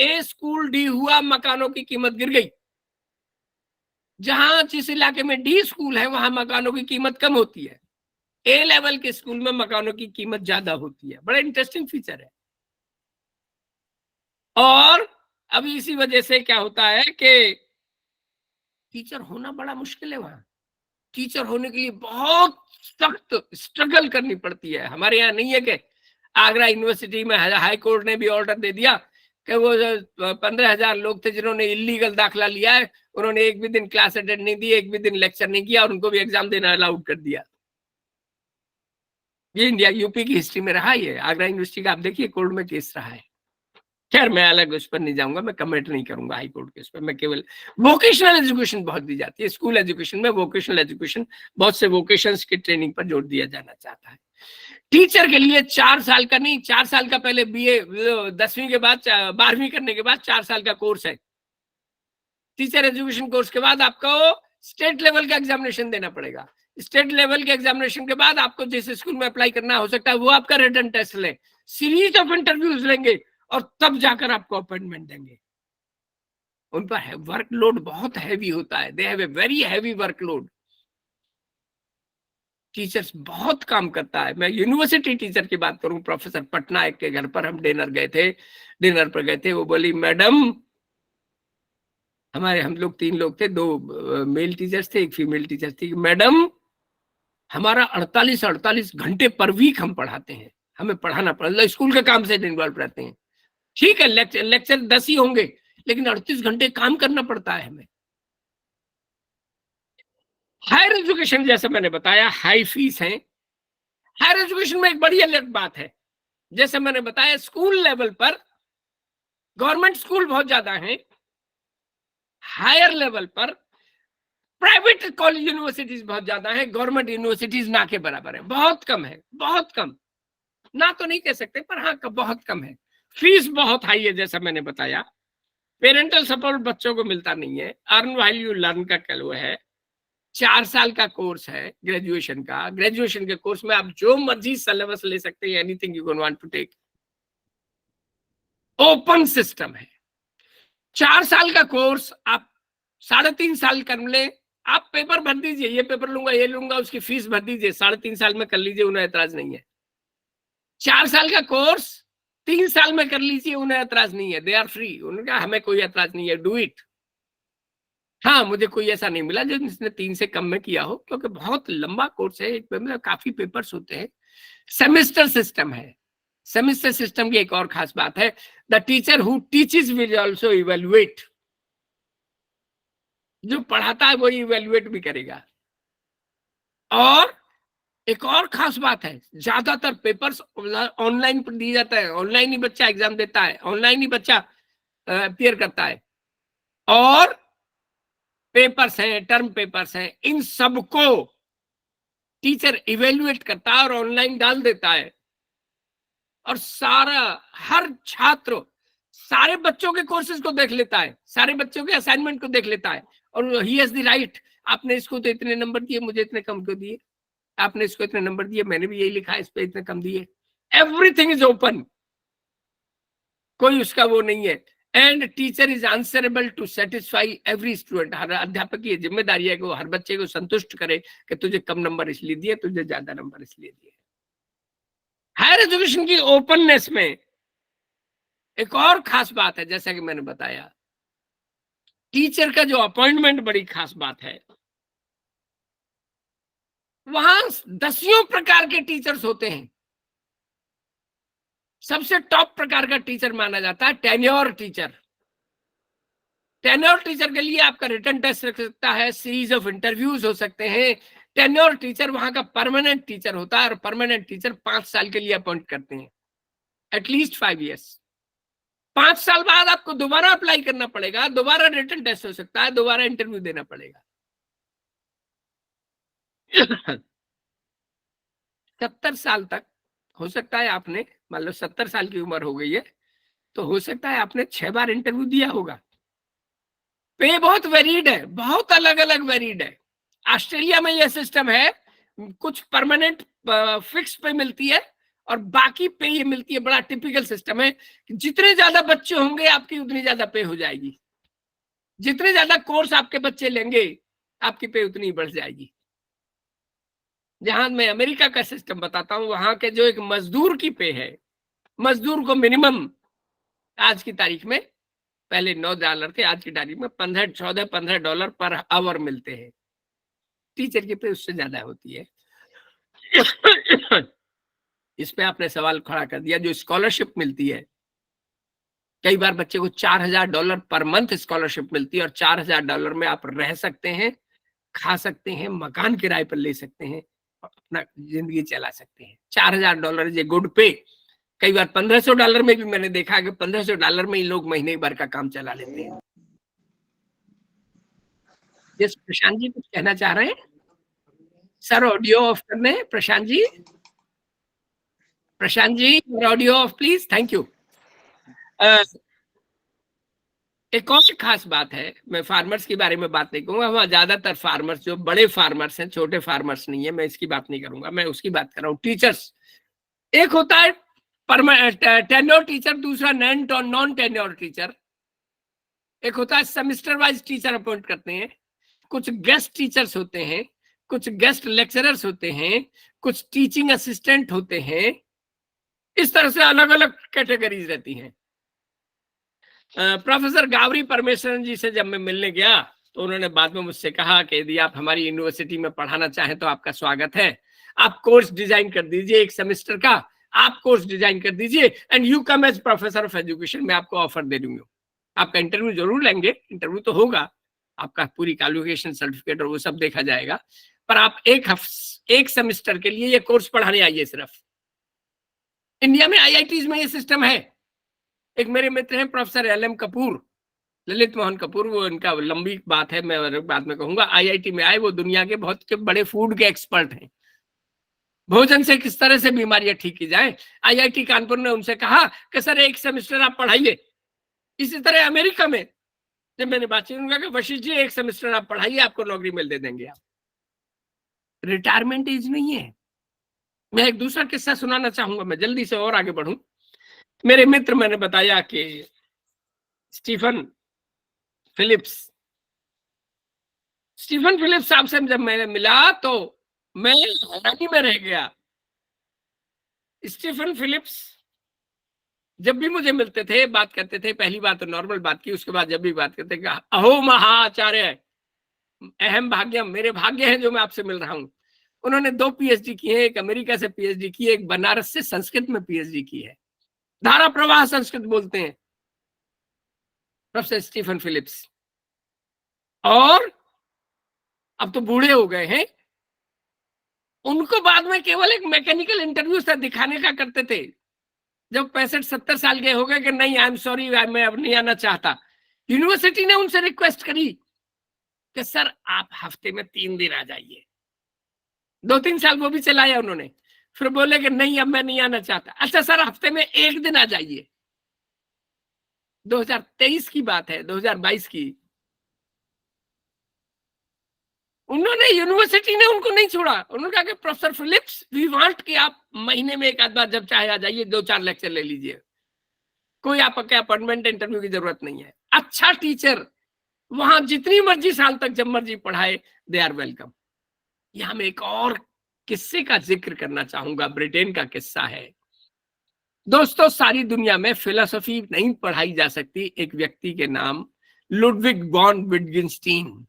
A स्कूल D हुआ, मकानों की कीमत गिर गई। जहां जिस इलाके में D स्कूल है वहां मकानों की कीमत कम होती है, A लेवल के स्कूल में मकानों की कीमत ज्यादा होती है। बड़ा इंटरेस्टिंग फीचर है। और अभी इसी वजह से क्या होता है कि टीचर होना बड़ा मुश्किल है। वहां टीचर होने के लिए बहुत सख्त स्ट्रगल करनी पड़ती है। हमारे यहाँ नहीं है कि आगरा यूनिवर्सिटी में हाई कोर्ट ने भी ऑर्डर दे दिया कि वो 15,000 लोग थे जिन्होंने इलीगल दाखिला लिया है, उन्होंने एक भी दिन क्लास अटेंड नहीं दी, एक भी दिन लेक्चर नहीं किया, और उनको भी एग्जाम देना अलाउड कर दिया। ये इंडिया यूपी की हिस्ट्री में रहा है। ये आगरा यूनिवर्सिटी का आप देखिए कोर्ट में केस रहा है। खैर मैं अलग उस पर नहीं जाऊंगा, मैं कमेंट नहीं करूंगा हाई कोर्ट के उस पर। मैं केवल वोकेशनल एजुकेशन बहुत दी जाती है स्कूल एजुकेशन में। वोकेशनल एजुकेशन बहुत से वोकेशंस की ट्रेनिंग पर जोर दिया जाना चाहता है। टीचर के लिए 4 साल का नहीं, 4 साल का पहले बीए 10वीं के बाद 12वीं करने के बाद 4 साल का कोर्स है। टीचर एजुकेशन कोर्स के बाद आपको स्टेट लेवल का एग्जामिनेशन देना पड़ेगा। स्टेट लेवल के एग्जामिनेशन के बाद आपको जिस स्कूल में अप्लाई करना हो सकता है वो आपका रिटन टेस्ट ले, सीरीज ऑफ इंटरव्यूज लेंगे और तब जाकर आपको अपॉइंटमेंट देंगे। उन पर वर्कलोड बहुत हैवी होता है। They have a very heavy workload. Teachers बहुत काम करता है। मैं यूनिवर्सिटी टीचर की बात करूं, प्रोफेसर पटनायक के घर पर हम डिनर पर गए थे। वो बोली, मैडम हम लोग 3 लोग थे, 2 मेल टीचर्स थे, 1 फीमेल टीचर थी। मैडम हमारा 48 घंटे पर वीक हम पढ़ाते हैं, हमें पढ़ाना पड़ता है, स्कूल के काम से इन्वॉल्व रहते हैं। ठीक है लेक्चर 10 ही होंगे, लेकिन 38 घंटे काम करना पड़ता है हमें। हायर एजुकेशन जैसे मैंने बताया हाई फीस है। हायर एजुकेशन में एक बड़ी अलग बात है, जैसे मैंने बताया स्कूल लेवल पर गवर्नमेंट स्कूल बहुत ज्यादा हैं। हायर लेवल पर प्राइवेट कॉलेज यूनिवर्सिटीज बहुत ज्यादा है, गवर्नमेंट यूनिवर्सिटीज ना के बराबर है। बहुत कम है, बहुत कम, ना तो नहीं कह सकते पर हाँ बहुत कम है। फीस बहुत हाई है जैसा मैंने बताया। पेरेंटल सपोर्ट बच्चों को मिलता नहीं है। अर्न व्हाइल यू लर्न का क्या है, 4 साल का कोर्स है ग्रेजुएशन का। ग्रेजुएशन के कोर्स में आप जो मर्जी सिलेबस ले सकते हैं, anything you want to take. Open system है। 4 साल का कोर्स आप 3.5 साल कर ले, आप पेपर भर दीजिए, ये पेपर लूंगा ये लूंगा, उसकी फीस भर दीजिए, 3.5 साल में कर लीजिए, उन्हें एतराज नहीं है। 4 साल का कोर्स 3 साल में कर लीजिए, उन्हें एतराज नहीं है। दे आर फ्री, उन्होंने कहा हमें कोई एतराज नहीं है, डू इट। हाँ मुझे कोई ऐसा नहीं मिला जो जिसने 3 से कम में किया हो, क्योंकि बहुत लंबा कोर्स है, एक में काफी पेपर्स होते हैं। सेमेस्टर सिस्टम है। सेमेस्टर सिस्टम की एक और खास बात है, the teacher who teaches will also evaluate. जो पढ़ाता है वो इवेलुएट भी करेगा। और एक और खास बात है, ज्यादातर पेपर्स ऑनलाइन पर दिए जाता है। ऑनलाइन ही बच्चा एग्जाम देता है, ऑनलाइन ही बच्चा अपीयर करता है। और पेपर्स हैं, टर्म पेपर्स हैं, इन सबको टीचर इवेल्युएट करता है और ऑनलाइन डाल देता है। और हर छात्र सारे बच्चों के कोर्सेज को देख लेता है, सारे बच्चों के असाइनमेंट को देख लेता है, और ही हैज द राइट। आपने इसको तो इतने नंबर दिए, मुझे इतने कम क्यों दिए, आपने इसको इतने नंबर दिए, मैंने भी यही लिखा, इस पे इतने कम दिए। एवरीथिंग इज ओपन, कोई उसका वो नहीं है। And teacher is answerable to satisfy every student. हर अध्यापक की जिम्मेदारी है कि वो हर बच्चे को संतुष्ट करे कि तुझे कम नंबर इसलिए दिए, तुझे ज्यादा नंबर इसलिए दिए। हायर एजुकेशन की ओपननेस में एक और खास बात है, जैसा कि मैंने बताया, टीचर का जो अपॉइंटमेंट बड़ी खास बात है। वहां 10 प्रकार के टीचर्स होते हैं। सबसे टॉप प्रकार का टीचर माना जाता है टेन्योर टीचर। टेन्योर टीचर के लिए आपका रिटन टेस्ट रख सकता है, सीरीज ऑफ इंटरव्यूज हो सकते हैं। टेन्योर टीचर वहां का परमानेंट टीचर होता है, और परमानेंट टीचर 5 साल के लिए अपॉइंट करते हैं, एटलीस्ट 5 years। 5 साल बाद आपको दोबारा अप्लाई करना पड़ेगा, दोबारा रिटन टेस्ट हो सकता है, दोबारा इंटरव्यू देना पड़ेगा। 70 साल तक हो सकता है आपने, मान लो 70 साल की उम्र हो गई है, तो हो सकता है आपने 6 बार इंटरव्यू दिया होगा। पे बहुत वेरीड है, बहुत अलग अलग वेरीड है। ऑस्ट्रेलिया में यह सिस्टम है, कुछ परमानेंट फिक्स पे मिलती है और बाकी पे ये मिलती है। बड़ा टिपिकल सिस्टम है, जितने ज्यादा बच्चे होंगे आपकी उतनी ज्यादा पे हो जाएगी, जितने ज्यादा कोर्स आपके बच्चे लेंगे आपकी पे उतनी बढ़ जाएगी। जहां मैं अमेरिका का सिस्टम बताता हूं, वहां के जो एक मजदूर की पे है, मजदूर को मिनिमम आज की तारीख में, पहले $9 थे, आज की तारीख में $15 पर आवर मिलते हैं। टीचर की पे उससे ज्यादा होती है। इस पे आपने सवाल खड़ा कर दिया। जो स्कॉलरशिप मिलती है, कई बार बच्चे को $4000 पर मंथ स्कॉलरशिप मिलती है और $4000 में आप रह सकते हैं, खा सकते हैं, मकान किराए पर ले सकते हैं और अपना जिंदगी चला सकते हैं। $4000 इज ए गुड पे। कई बार $1500 में भी मैंने देखा कि $1500 में ही लोग महीने भर का काम चला लेते हैं। यस, प्रशांत जी कुछ कहना चाह रहे हैं? सर ऑडियो ऑफ करने हैं Prashant ji. Prashant ji audio off please, thank you. एक और खास बात है, मैं फार्मर्स के बारे में बात नहीं करूंगा। वहां ज्यादातर फार्मर्स जो बड़े फार्मर्स हैं, छोटे फार्मर्स नहीं है, मैं इसकी बात नहीं करूंगा, मैं उसकी बात कर रहा हूँ। टीचर्स, एक होता है टेन्योर टीचर, दूसरा नॉन टेन्योर टीचर। एक होता है सेमेस्टर वाइज टीचर अपॉइंट करते हैं, कुछ गेस्ट टीचर्स होते हैं, कुछ गेस्ट लेक्चरर्स होते हैं, कुछ टीचिंग असिस्टेंट होते हैं। इस तरह से अलग अलग कैटेगरीज रहती हैं। प्रोफेसर गावरी परमेश्वरन जी से जब मैं मिलने गया तो उन्होंने बाद में मुझसे कहा कि यदि आप हमारी यूनिवर्सिटी में पढ़ाना चाहें तो आपका स्वागत है। आप कोर्स डिजाइन कर दीजिए, एक सेमेस्टर का आप कोर्स डिजाइन कर दीजिए and you come as professor of education. मैं आपको ऑफर दे दूंगा। आपका इंटरव्यू जरूर लेंगे, इंटरव्यू तो होगा, आपका पूरी क्वालिफिकेशन सर्टिफिकेट और वो सब देखा जाएगा, पर आप एक सेमेस्टर के लिए ये कोर्स पढ़ाने आइए। सिर्फ इंडिया में IITs में ये सिस्टम है। एक मेरे मित्र हैं प्रोफेसर LM कपूर, ललित मोहन कपूर, वो इनका लंबी बात है, मैं बाद में कहूंगा। IIT में आए, वो दुनिया के बहुत के बड़े फूड के एक्सपर्ट हैं, भोजन से किस तरह से बीमारियां ठीक की जाए। IIT कानपुर ने उनसे कहा कि सर एक सेमेस्टर आप पढ़ाइए। इसी तरह अमेरिका में जब मैंने बातचीत उनका कि वशिष्ठ जी एक सेमेस्टर आप पढ़ाइए, आपको नौकरी मिल दे देंगे। आप रिटायरमेंट एज नहीं है। मैं एक दूसरा किस्सा सुनाना चाहूंगा, मैं जल्दी से और आगे बढ़ूं। मेरे मित्र, मैंने बताया कि स्टीफन फिलिप्स साहब से जब मैंने मिला तो मैं हैरानी में रह गया। स्टीफन फिलिप्स जब भी मुझे मिलते थे, बात करते थे, पहली बात तो नॉर्मल बात की, उसके बाद जब भी बात करते अहो महाआचार्य, अहम भाग्यम, मेरे भाग्य है जो मैं आपसे मिल रहा हूं। उन्होंने 2 PhD की है, एक अमेरिका से PhD की है, एक बनारस से संस्कृत में PhD की है। धारा प्रवाह संस्कृत बोलते हैं प्रोफेसर स्टीफन फिलिप्स। और अब तो बूढ़े हो गए हैं। उनको बाद में केवल एक मैकेनिकल इंटरव्यू से दिखाने का करते थे। जब 65-70 साल के हो गए कि नहीं, आई एम सॉरी, मैं अब नहीं आना चाहता, यूनिवर्सिटी ने उनसे रिक्वेस्ट करी कि सर आप हफ्ते में 3 दिन आ जाइए। 2-3 साल वो भी चलाया उन्होंने, फिर बोले कि नहीं अब मैं नहीं आना चाहता। अच्छा सर हफ्ते में 1 दिन आ जाइए। 2023 की बात है, 2022 की। उन्होंने, यूनिवर्सिटी ने उनको नहीं छोड़ा। उन्होंने कहा कि प्रोफेसर फिलिप्स, वी वांट कि आप महीने में एक आध बार जब चाहे आ जाइए, 2-4 लेक्चर ले लीजिए, कोई आपका अपॉइंटमेंट इंटरव्यू की जरूरत नहीं है। अच्छा टीचर वहां जितनी मर्जी साल तक जब मर्जी पढ़ाए, दे आर वेलकम। यहां मैं एक और किस्से का जिक्र करना चाहूंगा, ब्रिटेन का किस्सा है। दोस्तों, सारी दुनिया में फिलोसफी नहीं पढ़ाई जा सकती एक व्यक्ति के नाम लुडविग वॉन विटगेनस्टीन।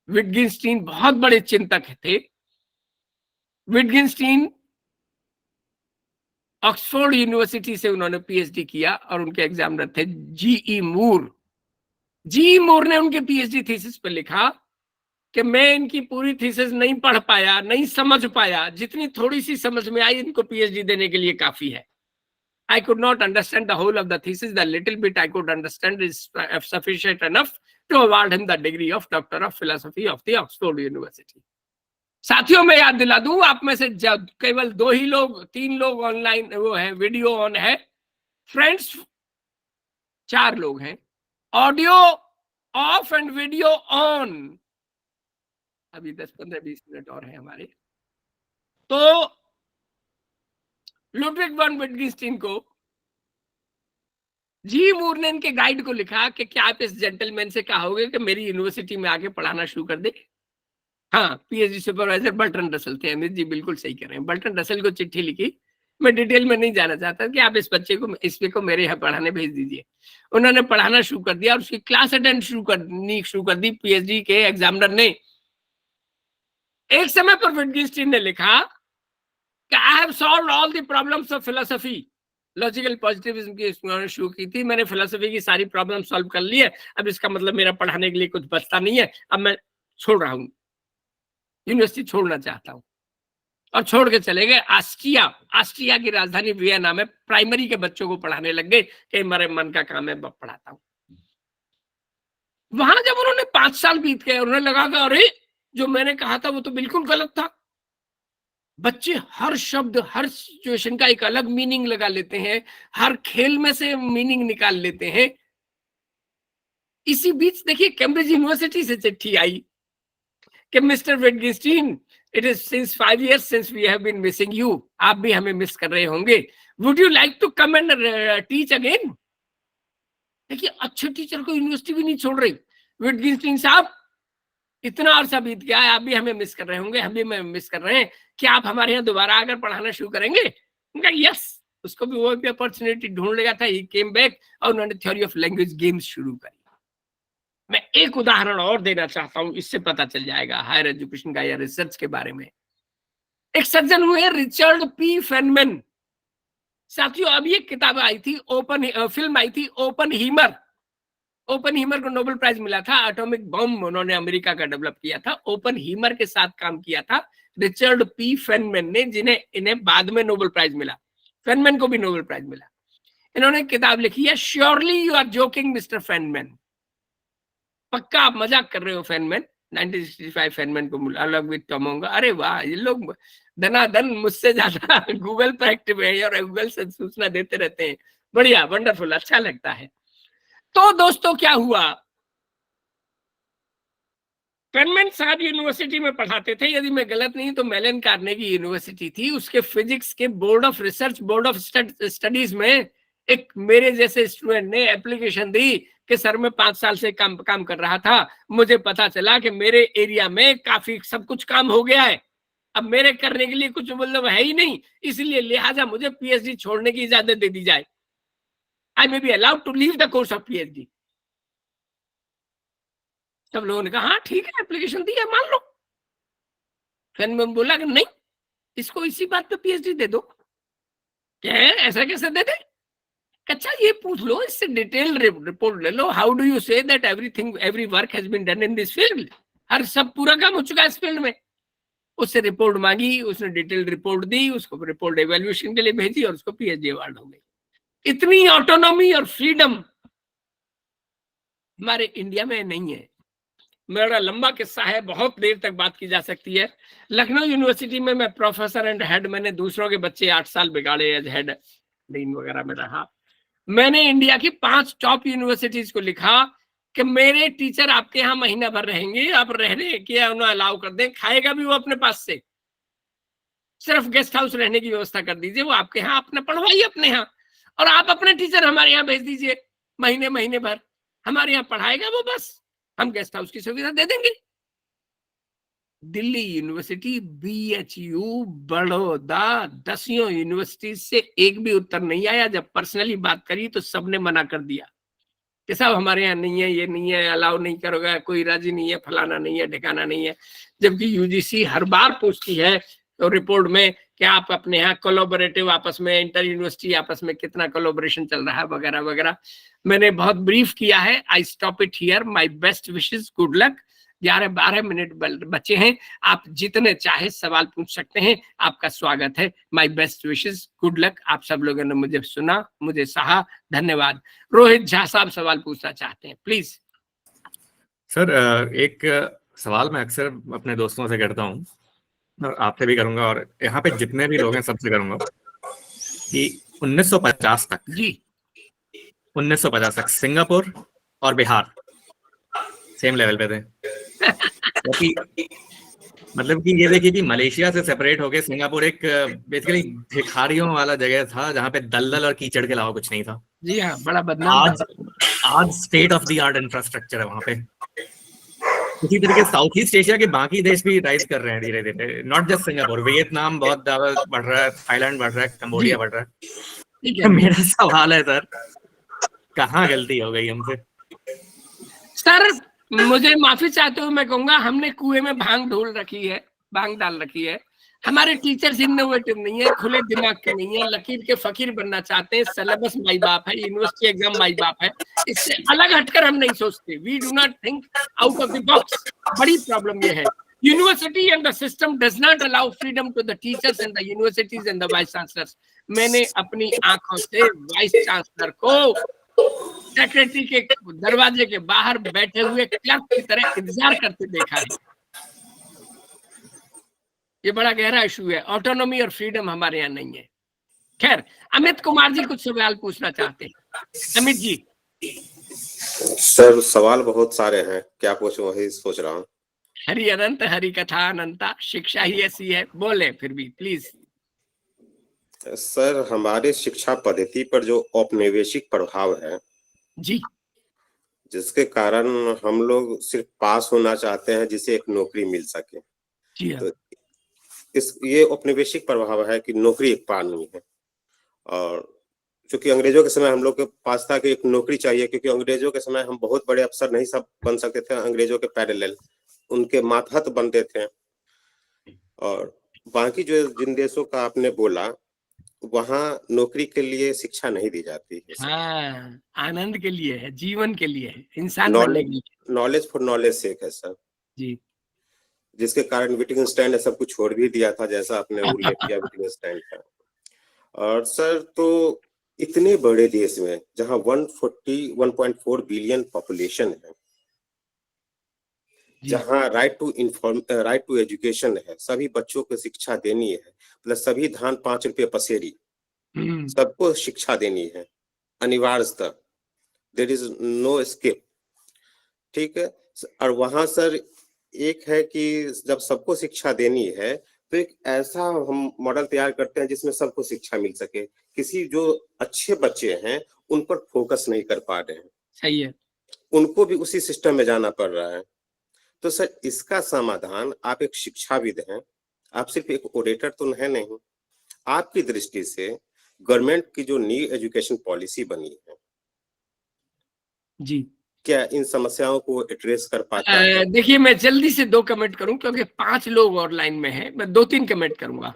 विटगेनस्टीन बहुत बड़े चिंतक थे। विटगेनस्टीन ऑक्सफोर्ड यूनिवर्सिटी से उन्होंने PhD किया और उनके एग्जामिनर थे GE मूर। GE मूर ने उनके PhD थीसिस पे लिखा कि मैं इनकी पूरी थीसिस नहीं पढ़ पाया, नहीं समझ पाया, जितनी थोड़ी सी समझ में आई इनको PhD देने के लिए काफी है। I could not understand the whole of the thesis. The little bit I could understand is sufficient enough to award him the degree of Doctor of Philosophy of the Oxford University. साथियों, मैं याद दिला दूं, आप में से केवल 2 ही लोग, 3 लोग ऑनलाइन वो है, वीडियो ऑन है, फ्रेंड्स 4 लोग हैं, audio of and video on. अभी 10-15-20 मिनट और है हमारे। तो लुडविग वॉन विटगेनस्टीन को जी मूर ने इनके गाइड को लिखा कि क्या आप इस जेंटलमैन से कहोगे कि मेरी यूनिवर्सिटी में आके पढ़ाना शुरू कर दे। हाँ, PhD सुपरवाइजर बर्ट्रैंड रसल थे। अमित जी बिल्कुल सही कह रहे हैं। बर्ट्रैंड रसल को चिट्ठी लिखी मैं डिटेल में नहीं जाना चाहता कि आप इस बच्चे को इसको मेरे यहाँ पढ़ाने भेज दीजिए। उन्होंने पढ़ाना शुरू कर दिया और उसकी क्लास अटेंड शुरू कर दी पीएचडी के एग्जामिनर ने। एक समय पर विटगेन्स्टीन ने लिखा कि I have solved all the problems of philosophy. Logical positivism की उन्होंने शुरू की थी, मैंने फिलोसफी की सारी प्रॉब्लम सॉल्व कर ली है, अब इसका मतलब मेरा पढ़ाने के लिए कुछ बचता नहीं है, अब मैं छोड़ रहा हूँ, यूनिवर्सिटी छोड़ना चाहता हूँ। और छोड़ के चले गए ऑस्ट्रिया की राजधानी वियना में प्राइमरी के बच्चों को पढ़ाने लग गए कि मेरे मन का काम है, पढ़ाता हूँ। वहां जब उन्होंने 5 साल बीत गए, उन्हें लगा कि अरे जो मैंने कहा था वो तो बिल्कुल गलत था। बच्चे हर शब्द, हर सिचुएशन का एक अलग मीनिंग लगा लेते हैं, हर खेल में से मीनिंग निकाल लेते हैं। इसी बीच देखिए कैम्ब्रिज यूनिवर्सिटी से चिट्ठी आई कि mister Wittgenstein, it is since 5 years since we have been missing you. आप भी हमें मिस कर रहे होंगे। Would you like to come and teach again? देखिए अच्छे टीचर को यूनिवर्सिटी भी नहीं छोड़ रही। विटगेन्स्टीन साहब, इतना अरसा बीत गया है, आप भी हमें मिस कर रहे होंगे, हम भी हमें मिस कर रहे हैं, क्या आप हमारे यहाँ दोबारा आकर पढ़ाना शुरू करेंगे? उनका यस। उसको भी वो भी अपॉर्चुनिटी ढूंढ लेगा था, ही केम बैक और उन्होंने थ्योरी ऑफ लैंग्वेज गेम्स शुरू करी। मैं एक उदाहरण और देना चाहता हूं, इससे पता चल जाएगा हायर एजुकेशन का या रिसर्च के बारे में। एक सज्जन हुए रिचर्ड पी फेनमैन। साथियों, अभी एक किताब आई थी, फिल्म आई थी ओपनहीमर को नोबेल प्राइज मिला था। एटॉमिक बम उन्होंने अमेरिका का डेवलप किया था। ओपनहीमर के साथ काम किया था रिचर्ड पी फेनमैन ने, इन्हें बाद में नोबेल प्राइज मिला। फेनमैन को भी नोबेल प्राइज मिला। इन्होंने किताब लिखी है surely you are joking mister Feynman. पक्का आप मजाक कर रहे हो फेनमैन। 1965 फेनमैन को अलग विद टॉम होगा। अरे वाह, ये लोग धनाधन मुझसे ज्यादा गूगल पर एक्टिव है और गूगल से सूचना देते रहते हैं। बढ़िया, वंडरफुल, अच्छा लगता है। तो दोस्तों क्या हुआ, फेनमैन साहब यूनिवर्सिटी में पढ़ाते थे, यदि मैं गलत नहीं तो मेलन कार्नेगी यूनिवर्सिटी थी। उसके फिजिक्स के बोर्ड ऑफ स्टडीज में एक मेरे जैसे स्टूडेंट ने एप्लीकेशन दी कि सर मैं 5 साल से काम कर रहा था, मुझे पता चला कि मेरे एरिया में काफी सब कुछ काम हो गया है, अब मेरे करने के लिए कुछ मतलब है ही नहीं, इसलिए लिहाजा मुझे पीएचडी छोड़ने की इजाजत दे दी जाए। I may be allowed to leave the course of PhD. सब लोगों ने कहा हाँ ठीक है, एप्लीकेशन दी है, मान लो। फिर मैं बोला कि नहीं, इसको इसी बात पे पीएचडी दे दो। क्या है, ऐसा कैसे दे दे? अच्छा ये पूछ लो, इससे डिटेल रिपोर्ट ले लो, how do you say that every work has been done in this field. हर सब पूरा काम हो चुका है इस फील्ड में। उससे रिपोर्ट मांगी, उसने डिटेल रिपोर्ट दी, उसको रिपोर्ट एवेल्युएशन के लिए भेजी और उसको पीएचडी अवार्ड हो गई। इतनी ऑटोनॉमी और फ्रीडम हमारे इंडिया में नहीं है। मेरा लंबा किस्सा है, बहुत देर तक बात की जा सकती है। लखनऊ यूनिवर्सिटी में मैं प्रोफेसर एंड हेड, मैंने दूसरों के बच्चे 8 साल बिगाड़े एज हेड, डीन वगैरह में रहा। मैंने इंडिया की 5 टॉप यूनिवर्सिटीज को लिखा कि मेरे टीचर आपके यहाँ महीना भर रहेंगे, आप रहने के उन्हें अलाउ कर दें, खाएगा भी वो अपने पास से, सिर्फ गेस्ट हाउस रहने की व्यवस्था कर दीजिए, वो आपके यहाँ अपने पढ़वाइए अपने यहाँ, और आप अपने टीचर हमारे यहाँ भेज दीजिए महीने भर, हमारे यहाँ पढ़ाएगा वो, बस हम गेस्ट हाउस की सुविधा दे देंगे। Delhi university, BHU, Baroda, 10 university से एक भी उत्तर नहीं आया। जब पर्सनली बात करी तो सबने मना कर दिया कि साहब हमारे यहाँ नहीं है, ये नहीं है, अलाउ नहीं करोगे, कोई राजी नहीं है, फलाना नहीं है, ठिकाना नहीं है। जबकि यूजीसी हर बार पूछती है तो रिपोर्ट में कि आप अपने यहाँ कोलैबोरेटिव आपस में, इंटर यूनिवर्सिटी आपस में कितना कोलैबोरेशन चल रहा है वगैरह वगैरह। मैंने बहुत ब्रीफ किया है। I stop it here, my best wishes, good luck. 11-12 minute बचे हैं, आप जितने चाहे सवाल पूछ सकते हैं, आपका स्वागत है। My best wishes, good luck. आप सब लोगों ने मुझे सुना, मुझे सहा, धन्यवाद। रोहित झा साहब सवाल पूछना चाहते हैं, प्लीज। सर, एक सवाल मैं अक्सर अपने दोस्तों से करता हूँ और आपसे भी करूंगा और यहाँ पे जितने भी लोग हैं सबसे करूंगा कि 1950 तक, जी 1950 तक सिंगापुर और बिहार सेम लेवल पे थे। मतलब कि ये देखिए कि मलेशिया से सेपरेट होके सिंगापुर एक बेसिकली भिखारियों वाला जगह था जहाँ पे दलदल और कीचड़ के अलावा कुछ नहीं था। जी हाँ, बड़ा बदनाम। आज state of the art infrastructure है वहाँ पे। उसी तरीके साउथ ईस्ट एशिया के बाकी देश भी राइज कर रहे हैं धीरे धीरे, नॉट जस्ट सिंगापुर, वियतनाम बहुत ज्यादा बढ़ रहा है, थाईलैंड बढ़ रहा है, कंबोडिया बढ़ रहा है। ठीक है मेरा सवाल है सर, कहाँ गलती हो गई हमसे? सर, मुझे माफी चाहते हुए मैं कहूंगा हमने कुएं में भांग ढोल रखी है, भांग डाल रखी है। हमारे टीचर्स इनोवेटिव नहीं है, खुले दिमाग के नहीं है, लकीर के फकीर बनना चाहते हैं, सिलेबस माई बाप है, यूनिवर्सिटी एग्जाम माई बाप है, इससे अलग हटकर हम नहीं सोचते। We do not think out of the box. बड़ी प्रॉब्लम ये है, university and the system does not allow freedom to the teachers and the universities and the vice chancellors. मैंने अपनी आंखों से वाइस चांसलर को सेक्रेटरी के दरवाजे के बाहर बैठे हुए क्लर्क की तरह इंतजार करते देखा है। ये बड़ा गहरा इशू है, ऑटोनॉमी और फ्रीडम हमारे यहाँ नहीं है। खैर, अमित कुमार जी कुछ सवाल पूछना चाहते हैं। अमित जी। सर सवाल बहुत सारे हैं, क्या पूछूं वही सोच रहा हूँ। हरि अनंत हरि कथा अनंता, शिक्षा ही ऐसी है, बोले फिर भी प्लीज। सर हमारे शिक्षा पद्धति पर जो औपनिवेशिक प्रभाव है जी, जिसके कारण हम लोग सिर्फ पास होना चाहते हैं जिससे एक नौकरी मिल सके। जी हाँ। तो ये औपनिवेशिक प्रभाव है कि नौकरी एक पानी है। और चूंकि अंग्रेजों के समय हम लोग के पास था कि एक नौकरी चाहिए, क्योंकि अंग्रेजों के समय हम बहुत बड़े अफसर नहीं सब बन सकते थे, अंग्रेजों के पैरेलल उनके मातहत बनते थे। और बाकी जो जिन देशों का आपने बोला, वहाँ नौकरी के लिए शिक्षा नहीं दी जाती है। हाँ, आनंद के लिए है, जीवन के लिए है, इंसान बनने के लिए। नॉलेज फॉर नॉलेज सेक है सर जी, जिसके कारण विटगेनस्टाइन ने सब कुछ छोड़ भी दिया था, जैसा आपने उल्लेख किया विटगेनस्टाइन का। और सर तो इतने बड़े देश में जहां 1.4 बिलियन पॉपुलेशन है, जहां राइट टू एजुकेशन है, सभी बच्चों को शिक्षा देनी है, प्लस सभी धान 5 रुपये पसेरी, सबको शिक्षा देनी है अनिवार्यतः, देयर इज नो एस्केप। ठीक है। और वहां सर एक है कि जब सबको शिक्षा देनी है तो एक ऐसा हम मॉडल तैयार करते हैं जिसमें सबको शिक्षा मिल सके। किसी जो अच्छे बच्चे हैं उन पर फोकस नहीं कर पा रहे हैं, सही है, उनको भी उसी सिस्टम में जाना पड़ रहा है। तो सर इसका समाधान, आप एक शिक्षाविद हैं, आप सिर्फ एक ओरेटर तो है नहीं, आपकी दृष्टि से गवर्नमेंट की जो न्यू एजुकेशन पॉलिसी बनी है जी, क्या इन समस्याओं को एड्रेस कर पाता है? देखिए, मैं जल्दी से 2 कमेंट करूं क्योंकि 5 लोग और लाइन में हैं। मैं 2-3 कमेंट करूंगा।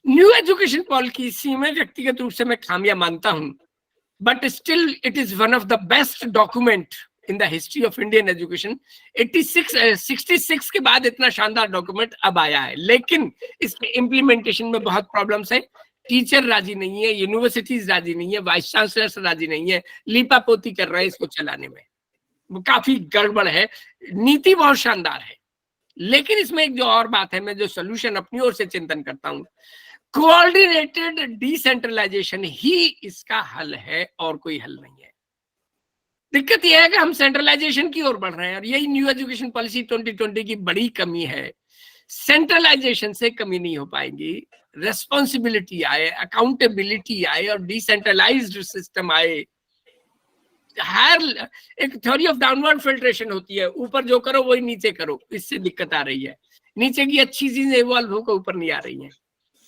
न्यू एजुकेशन पॉलिसी में व्यक्तिगत रूप से मैं खामियां मानता हूं, but still it is one of the best document in the history of Indian education. 66 के बाद इतना शानदार डॉक्यूमेंट अब आया है, लेकिन इसके इम्प्लीमेंटेशन में बहुत प्रॉब्लम्स है। टीचर राजी नहीं है, यूनिवर्सिटीज राजी नहीं है, वाइस चांसलर्स राजी नहीं है, लीपापोती कर रहे हैं इसको चलाने में, काफी गड़बड़ है। नीति बहुत शानदार है, लेकिन इसमें एक जो और बात है, मैं जो सोल्यूशन अपनी ओर से चिंतन करता हूं, कोऑर्डिनेटेड डिसेंट्रलाइजेशन ही इसका हल है और कोई हल नहीं है। दिक्कत यह है कि हम सेंट्रलाइजेशन की ओर बढ़ रहे हैं और यही न्यू एजुकेशन पॉलिसी 2020 की बड़ी कमी है। सेंट्रलाइजेशन से कमी नहीं हो पाएगी, रेस्पॉन्सिबिलिटी आए, अकाउंटेबिलिटी आए और डिसेंट्रलाइज्ड सिस्टम आए। हर एक थ्योरी ऑफ डाउनवर्ड फिल्ट्रेशन होती है, ऊपर जो करो वही नीचे करो, इससे दिक्कत आ रही है। नीचे की अच्छी चीजें इवॉल्व होकर ऊपर नहीं आ रही हैं।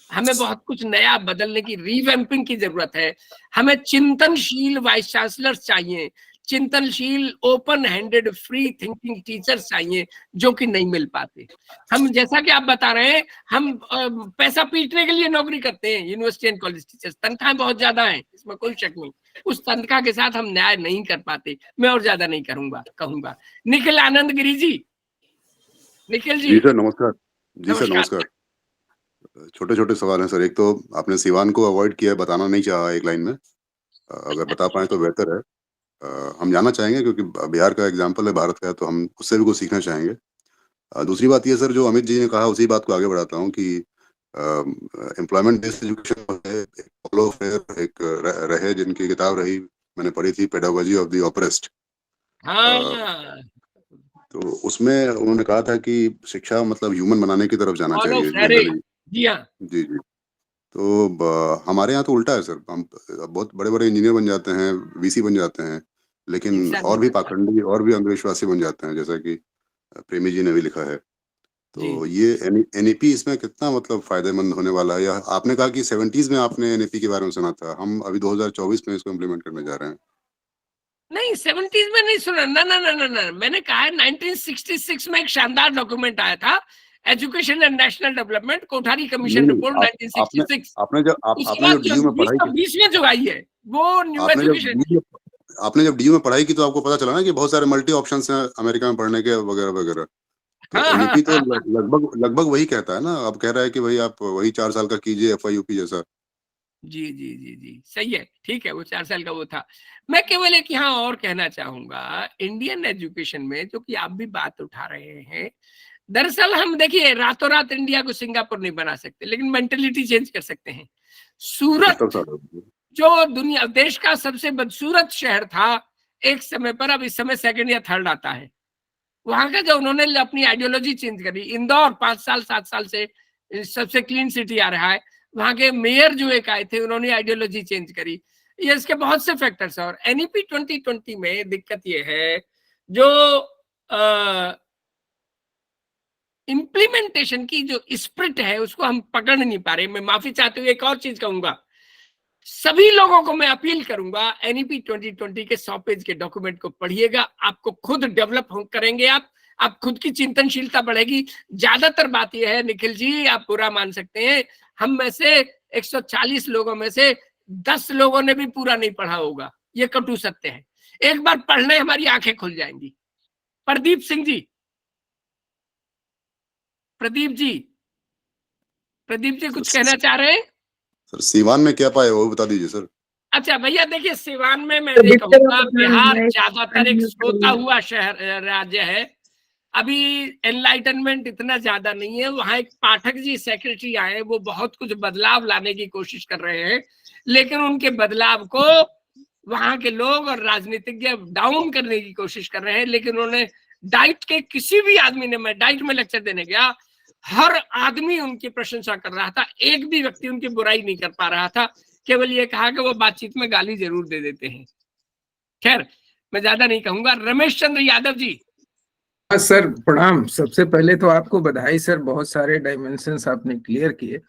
हमें बहुत कुछ नया बदलने की, रीवैम्पिंग की जरूरत है। हमें चिंतनशील वाइस चांसलर्स चाहिए, चिंतनशील open handed free thinking teachers चाहिए, जो कि नहीं मिल पाते। हम जैसा कि आप बता रहे हैं, हम पैसा पीटने के लिए नौकरी करते हैं यूनिवर्सिटी एंड कॉलेज टीचर्स, तनख्वाहें बहुत ज्यादा हैं, इसमें कोई शक नहीं। उस तनख्वाह के साथ हम न्याय नहीं कर पाते। मैं और ज्यादा नहीं कहूंगा। निखिल आनंद गिरी जी। निखिल जी। जी सर नमस्कार। जी सर नमस्कार। छोटे छोटे सवाल हैं सर। एक तो आपने सिवान को अवॉइड किया है, बताना नहीं चाहा एक लाइन में, अगर बता पाए तो बेहतर है। हम जानना चाहेंगे क्योंकि बिहार का एग्जाम्पल है भारत का, तो हम उससे भी कुछ सीखना चाहेंगे। दूसरी बात ये सर, जो अमित जी ने कहा उसी बात को आगे बढ़ाता हूँ कि एम्प्लॉयमेंट बेस्ड एजुकेशन एक रहे, जिनकी किताब रही मैंने पढ़ी थी, पेडागोजी ऑफ द ऑप्रेस्ड। तो उसमें उन्होंने कहा था कि शिक्षा मतलब ह्यूमन बनाने की तरफ जाना चाहिए। जी हाँ, जी जी। तो हमारे यहाँ तो उल्टा है सर, हम बहुत बड़े बड़े इंजीनियर बन जाते हैं, वीसी बन जाते हैं, लेकिन और भी पाखंडी और भी अंधविश्वासी बन जाते हैं। जैसा कि प्रेमी जी ने भी लिखा है। तो जी। ये एनईपी इसमें कितना मतलब फायदेमंद होने वाला है? या आपने कहा कि 70s में आपने एनईपी के बारे में सुना था, हम अभी 2024 में इसको इम्प्लीमेंट करने जा रहे हैं। नहीं 70s में नहीं सुना, ना ना ना ना ना, मैंने कहा है 1966 में एक शानदार डॉक्यूमेंट आया था, education and national development, Kothari commission नहीं, रिपोर्ट आप, 1966। आपने जब उसके आपने बाद जब डीयू में पढ़ाई की, 20 में जो आई है वो न्यू एजुकेशन। आपने जब डीयू में पढ़ाई की तो आपको पता चला ना कि बहुत सारे मल्टी ऑप्शंस हैं अमेरिका में पढ़ने के वगैरह वगैरह। तो हाँ, एनईपी तो हाँ। लगभग वही कहता है ना। अब कह रहा है कि भाई आप वही 4 साल का कीजिए एफआईयूपी जैसा। जी जी जी जी, सही है, ठीक है, वो 4 साल का वो था। मैं केवल एक यहाँ और कहना चाहूंगा, इंडियन एजुकेशन में जो कि आप भी बात उठा रहे हैं, दरअसल हम देखिए रातों रात इंडिया को सिंगापुर नहीं बना सकते, लेकिन मेंटेलिटी चेंज कर सकते हैं। सूरत 70 साल हो गए। जो दुनिया देश का सबसे बदसूरत शहर था एक समय पर, अब इस समय सेकंड या थर्ड आता है। वहां का जो उन्होंने अपनी आइडियोलॉजी चेंज करी, इंदौर 5 साल 7 साल से सबसे क्लीन सिटी आ रहा है, वहां के मेयर जो एक आए थे उन्होंने आइडियोलॉजी चेंज करी। ये इसके बहुत से फैक्टर्स हैं। और एनईपी 2020 में दिक्कत ये है, जो इम्प्लीमेंटेशन की जो स्पिरिट है उसको हम पकड़ नहीं पा रहे। मैं माफी चाहते हुए एक और चीज कहूंगा, सभी लोगों को मैं अपील करूंगा, एनईपी 2020 के 100 पेज के डॉक्यूमेंट को पढ़िएगा, आपको खुद डेवलप करेंगे, आप खुद की चिंतनशीलता बढ़ेगी। ज्यादातर बात यह है निखिल जी, आप पूरा मान सकते हैं, हम में से 140 लोगों में से 10 लोगों ने भी पूरा नहीं पढ़ा होगा, ये कटु सत्य है। एक बार पढ़ने हमारी आंखें खुल जाएंगी। प्रदीप सिंह जी, प्रदीप जी कुछ कहना चाह रहे हैं? सर सीवान में क्या पाए वो बता दीजिए सर। अच्छा भैया, देखिए सिवान में मैं ये कहूंगा, बिहार ज्यादातर एक सोता हुआ शहर राज्य है। अभी एनलाइटनमेंट इतना ज्यादा नहीं है। वहां एक पाठक जी सेक्रेटरी आए, वो बहुत कुछ बदलाव लाने की कोशिश कर रहे हैं, लेकिन उनके बदलाव को वहां के लोग और राजनीतिज्ञ डाउन करने की कोशिश कर रहे हैं। लेकिन उन्होंने डाइट के किसी भी आदमी ने, मैं डाइट में लेक्चर देने गया, हर आदमी उनकी प्रशंसा कर रहा था, एक भी व्यक्ति उनकी बुराई नहीं कर पा रहा था। केवल ये कहा कि वो बातचीत में गाली जरूर दे देते हैं। खैर मैं ज्यादा नहीं कहूंगा। रमेश चंद्र यादव जी। हाँ सर, प्रणाम। सबसे पहले तो आपको बधाई सर, बहुत सारे डायमेंशंस आपने क्लियर किए।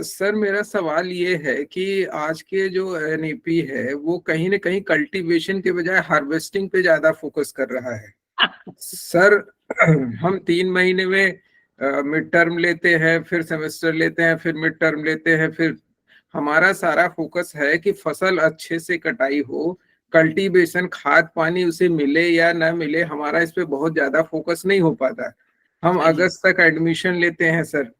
सर मेरा सवाल ये है कि आज के जो एनईपी है वो कहीं ना कहीं कल्टीवेशन के बजाय हार्वेस्टिंग पे ज्यादा फोकस कर रहा है। सर हम 3 महीने में मिड टर्म लेते हैं, फिर सेमेस्टर लेते हैं, फिर मिड टर्म लेते हैं, फिर हमारा सारा फोकस है कि फसल अच्छे से कटाई हो, कल्टीवेशन, खाद पानी उसे मिले या ना मिले, हमारा इस पे बहुत ज्यादा फोकस नहीं हो पाता। हम अगस्त तक एडमिशन लेते हैं सर,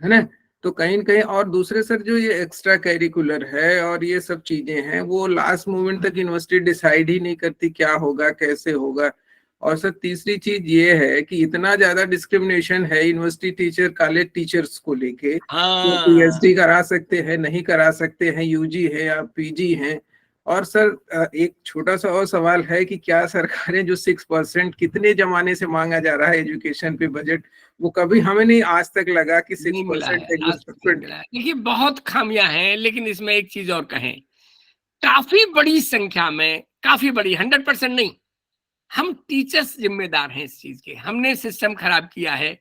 है ना। तो कहीं न कहीं और दूसरे सर जो ये एक्स्ट्रा करिकुलर है और ये सब चीजें हैं, वो लास्ट मोमेंट तक यूनिवर्सिटी डिसाइड ही नहीं करती क्या होगा कैसे होगा। और सर तीसरी चीज ये है कि इतना ज्यादा डिस्क्रिमिनेशन है यूनिवर्सिटी टीचर, कॉलेज टीचर्स को लेके, पीएचडी करा सकते हैं नहीं करा सकते हैं, यूजी है या पीजी है। और सर एक छोटा सा और सवाल है कि क्या सरकारें जो 6% कितने जमाने से मांगा जा रहा है एजुकेशन पे बजट, वो कभी हमें नहीं आज तक लगा कि 6%। देखिए बहुत खामियां हैं, लेकिन इसमें एक चीज और कहें, काफी बड़ी संख्या में, काफी बड़ी, 100% नहीं, हम टीचर्स जिम्मेदार हैं इस चीज के। हमने सिस्टम खराब किया है,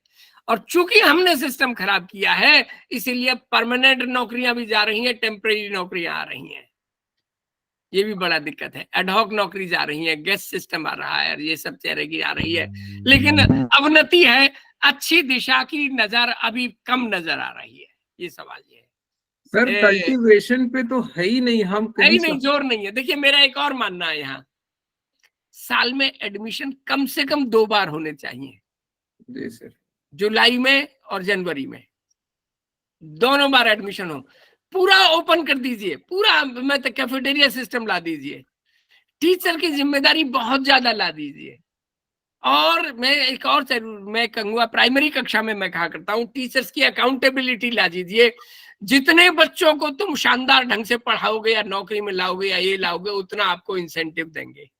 और चूंकि हमने सिस्टम खराब किया है इसीलिए परमानेंट नौकरियां भी जा रही हैं, टेम्परेरी नौकरियां आ रही हैं। ये भी बड़ा दिक्कत है। एडहॉक नौकरी जा रही है, गेस्ट सिस्टम आ रहा है, और ये सब चेहरे की आ रही है। लेकिन अवनति है, अच्छी दिशा की नजर अभी कम नजर आ रही है। ये सवाल ये है सर, कल्टीवेशन पे तो है ही नहीं, हम कहीं नहीं, जोर नहीं है। देखिए मेरा एक और मानना है, यहाँ साल में एडमिशन कम से कम 2 बार होने चाहिए। जी सर। जुलाई में और जनवरी में दोनों बार एडमिशन हो। पूरा ओपन कर दीजिए, पूरा, मैं तो कैफेटेरिया सिस्टम ला दीजिए, टीचर की जिम्मेदारी बहुत ज्यादा ला दीजिए। और मैं एक और जरूर मैं कहूंगा, प्राइमरी कक्षा में मैं कहा करता हूँ, टीचर्स की अकाउंटेबिलिटी ला दीजिए। जितने बच्चों को तुम शानदार ढंग से पढ़ाओगे या नौकरी में लाओगे या ये लाओगे, उतना आपको इंसेंटिव देंगे।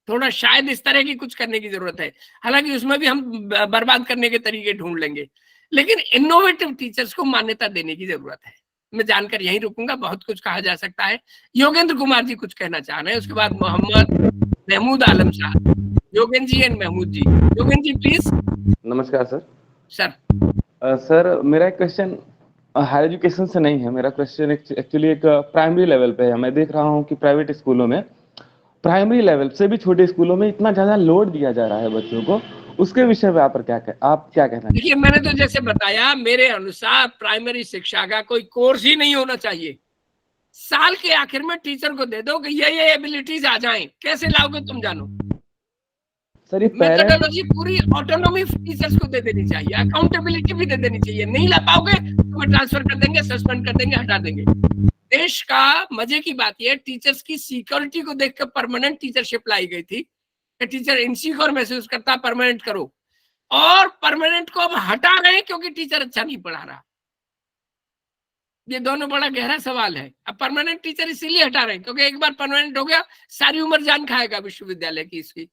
थोड़ा शायद इस तरह की कुछ करने की जरूरत है। हालांकि उसमें भी हम बर्बाद करने के तरीके ढूंढ लेंगे, लेकिन इनोवेटिव टीचर्स को मान्यता देने की जरूरत है। मैं जानकर यहीं रुकूंगा, बहुत कुछ कहा जा सकता है। योगेंद्र कुमार जी कुछ कहना चाह रहे हैं, उसके बाद मोहम्मद महमूद आलम साहब। योगेन जी एंड महमूद जी। योगेन जी प्लीज। नमस्कार सर। सर सर मेरा एक क्वेश्चन हायर एजुकेशन से नहीं है, मेरा क्वेश्चन एक्चुअली एक प्राइमरी लेवल पे है। मैं देख रहा हूँ कि प्राइवेट स्कूलों में, प्राइमरी लेवल से भी छोटे स्कूलों में इतना ज्यादा लोड दिया जा रहा है बच्चों को, उसके विषय में आप क्या कहना? देखिए, मैंने तो जैसे बताया, मेरे अनुसार प्राइमरी शिक्षा का कोई कोर्स ही नहीं होना चाहिए। साल के आखिर में टीचर को दे दो कि ये एबिलिटीज आ जाएं, कैसे लाओगे तुम जानो। सर ये मेथोडोलॉजी पूरी ऑटोनॉमी टीचर्स को दे देनी चाहिए, अकाउंटेबिलिटी भी दे देनी चाहिए। नहीं ला पाओगे तो ट्रांसफर कर देंगे, सस्पेंड कर देंगे, हटा देंगे। देश का मजे की बात यह, टीचर्स की सिक्योरिटी को देखकर परमानेंट टीचरशिप लाई गई थी। टीचर इनसिक्योर महसूस करता, परमानेंट करो, और परमानेंट को अब हटा रहे हैं क्योंकि टीचर अच्छा नहीं पढ़ा रहा। ये दोनों बड़ा गहरा सवाल है। अब परमानेंट टीचर इसीलिए हटा रहे हैं क्योंकि एक बार परमानेंट हो गया सारी उम्र जान खाएगा विश्वविद्यालय की इसकी।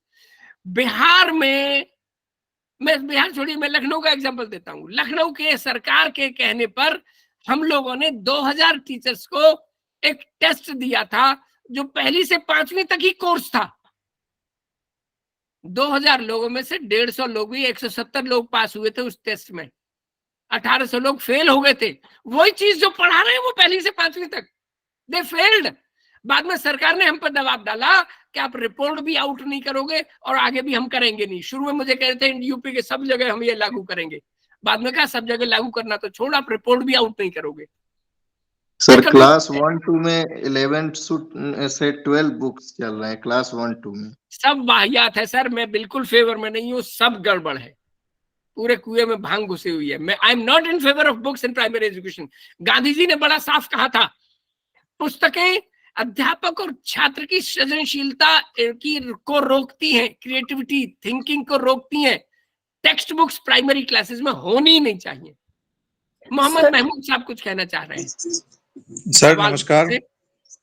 बिहार में, मैं बिहार छोड़िए, मैं लखनऊ का एग्जांपल देता हूं। लखनऊ के सरकार के कहने पर हम लोगों ने 2000 टीचर्स को एक टेस्ट दिया था जो पहली से 5वीं तक ही कोर्स था। 2000 लोगों में से 150 लोग ही, 170 लोग पास हुए थे उस टेस्ट में, 1800 लोग फेल हो गए थे। वही चीज जो पढ़ा रहे हैं वो पहली से 5वीं तक, दे फेल्ड। बाद में सरकार ने हम पर दबाव डाला कि आप रिपोर्ट भी आउट नहीं करोगे और आगे भी हम करेंगे नहीं। शुरू में मुझे कह रहे थे यूपी के सब जगह हम ये लागू करेंगे, बाद में कहा सब जगह लागू करना तो छोड़, आप रिपोर्ट भी आउट नहीं करोगे। सर क्लास 1-2 में 11 से 12 बुक्स चल रहे हैं क्लास 1-2 में। सब वाहियात है सर, मैं बिल्कुल फेवर में नहीं हूँ, सब गड़बड़ है, पूरे कुएं में भांग घुसी हुई है। मैं I am not in favour of books in primary education. Gandhi ji ने बड़ा साफ कहा था, पुस्तकें अध्यापक और छात्र की सृजनशीलता की को रोकती हैं, क्रिएटिविटी थिंकिंग को रोकती हैं। टेक्स्ट बुक्स प्राइमरी क्लासेस में होनी नहीं चाहिए। मोहम्मद महमूद साहब कुछ कहना चाह रहे हैं। सर नमस्कार।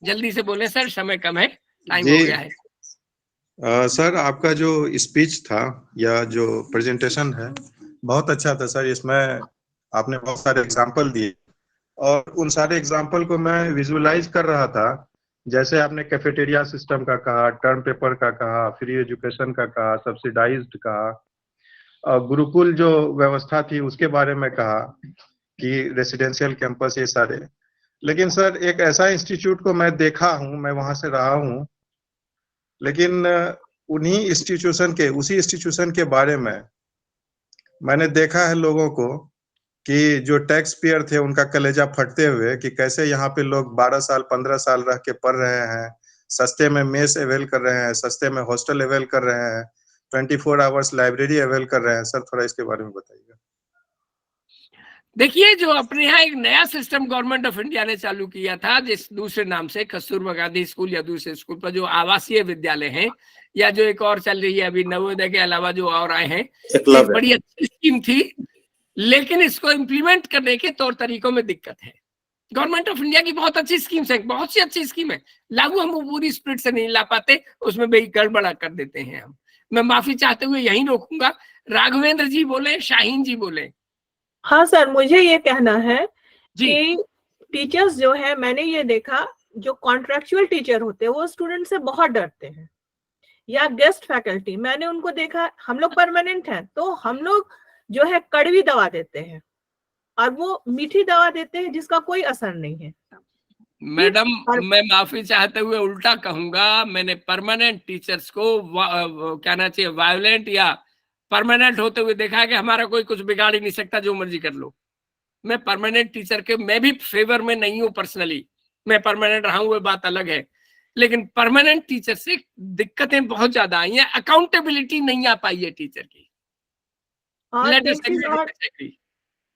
जल्दी से बोले सर, समय कम है, टाइम हो गया है। सर आपका जो स्पीच था या जो प्रेजेंटेशन है बहुत अच्छा था सर। इसमें आपने बहुत सारे एग्जाम्पल दिए और उन सारे एग्जाम्पल को मैं विजुअलाइज कर रहा था। जैसे आपने कैफेटेरिया सिस्टम का कहा, टर्म पेपर का कहा, फ्री एजुकेशन का कहा, सब्सिडाइज्ड कहा, गुरुकुल जो व्यवस्था थी उसके बारे में कहा कि रेसिडेंशियल कैंपस, ये सारे। लेकिन सर एक ऐसा इंस्टीट्यूट को मैं देखा हूं, मैं वहां से रहा हूं, लेकिन उन्हीं इंस्टीट्यूशन के, उसी इंस्टीट्यूशन के बारे में मैंने देखा है लोगों को कि जो टैक्स पेयर थे उनका कलेजा फटते हुए कि कैसे यहाँ पे लोग 12 साल 15 साल रह के पढ़ रहे हैं, सस्ते में मेस अवेल कर रहे हैं, सस्ते में हॉस्टल अवेल कर रहे हैं, 24 आवर्स लाइब्रेरी अवेल कर रहे हैं। सर थोड़ा इसके बारे में बताइएगा। देखिए, जो अपने यहाँ एक नया सिस्टम गवर्नमेंट ऑफ इंडिया ने चालू किया था, जिस दूसरे नाम से कस्तूरबा गांधी स्कूल या दूसरे स्कूल पर जो आवासीय विद्यालय हैं, या जो एक और चल रही है अभी नवोदय के अलावा जो और आए हैं, एक बड़ी अच्छी स्कीम थी, लेकिन इसको इम्प्लीमेंट करने के तौर तरीकों में दिक्कत है। गवर्नमेंट ऑफ इंडिया की बहुत अच्छी स्कीम्स है, बहुत सी अच्छी स्कीम है, लागू हम वो पूरी स्पिरिट से नहीं ला पाते, उसमें भी गड़बड़ा कर देते हैं हम। मैं माफी चाहते हुए यहीं रोकूंगा। राघवेंद्र जी बोले, शाहीन जी बोले। हाँ सर, मुझे ये कहना है कि टीचर्स जो है, मैंने ये देखा जो कॉन्ट्रेक्चुअल टीचर होते हैं वो स्टूडेंट से बहुत डरते हैं, या गेस्ट फैकल्टी, मैंने उनको देखा। हम लोग परमानेंट हैं तो हम लोग जो है कड़वी दवा देते हैं और वो मीठी दवा देते हैं जिसका कोई असर नहीं है। मैडम मैं माफी चाहते हुए उल्टा कहूंगा, मैंने परमानेंट टीचर्स को कहना चाहिए वायलेंट या परमानेंट होते हुए देखा है कि हमारा कोई कुछ बिगाड़ ही नहीं सकता, जो मर्जी कर लो। मैं परमानेंट टीचर के मैं भी फेवर में नहीं हूं पर्सनली, मैं परमानेंट रहा हूं वो बात अलग है, लेकिन परमानेंट टीचर से दिक्कतें बहुत ज्यादा आई हैं, अकाउंटेबिलिटी नहीं आ पाई है टीचर की।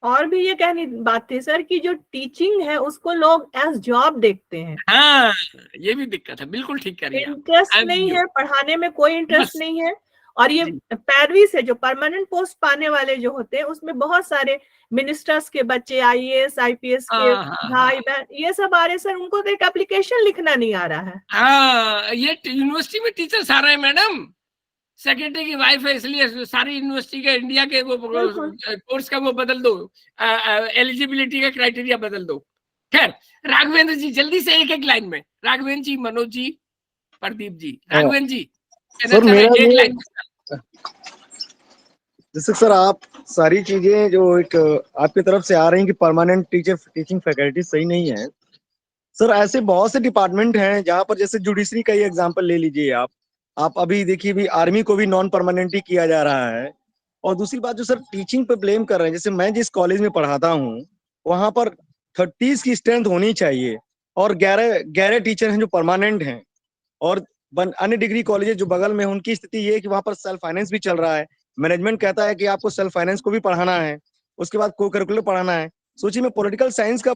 और भी ये कहनी बात थी सर कि जो टीचिंग है उसको लोग एज जॉब देखते हैं। हाँ, ये भी दिक्कत है, बिल्कुल ठीक कह रही हैं। इंटरेस्ट नहीं है पढ़ाने में, कोई इंटरेस्ट नहीं है। और ये पैरवी से जो परमानेंट पोस्ट पाने वाले जो होते हैं उसमें बहुत सारे मिनिस्टर्स के बच्चे, IAS IPS के भाई बहन, ये सब आ रहे सर, उनको तो एक एप्लीकेशन लिखना नहीं आ रहा है। हाँ, ये यूनिवर्सिटी में टीचर्स आ रहे हैं मैडम, सेक्रेटरी की वाइफ है इसलिए सारी यूनिवर्सिटी के इंडिया के वो कोर्स का वो बदल दो, एलिजिबिलिटी का क्राइटेरिया बदल दो। खैर, राघवेंद्र जी जल्दी से एक लाइन में, राघवेंद्र जी, मनोज जी, प्रदीप जी, राघवेंद्र जी। सर जैसे सर आप सारी चीजें जो एक आपकी तरफ से आ रही हैं कि परमानेंट टीचिंग फैकल्टी सही नहीं है। सर ऐसे बहुत से डिपार्टमेंट हैं जहां पर जैसे जुडिशरी का ही एग्जांपल ले लीजिए आप अभी देखिए भी आर्मी को भी नॉन परमानेंट ही किया जा रहा है। और दूसरी बात जो सर टीचिंग पे ब्लेम कर रहे हैं, जैसे मैं जिस कॉलेज में पढ़ाता हूँ वहां पर 30 की स्ट्रेंथ होनी चाहिए और 11 टीचर हैं जो परमानेंट हैं। और अन्य डिग्री कॉलेज जो बगल में हैं, उनकी स्थिति ये है कि वहां पर सेल्फ फाइनेंस भी चल रहा है। मैनेजमेंट कहता है कि आपको सेल्फ फाइनेंस को भी पढ़ाना है, उसके बाद को करिकुलर पढ़ाना है। सोचिए मैं पॉलिटिकल साइंस का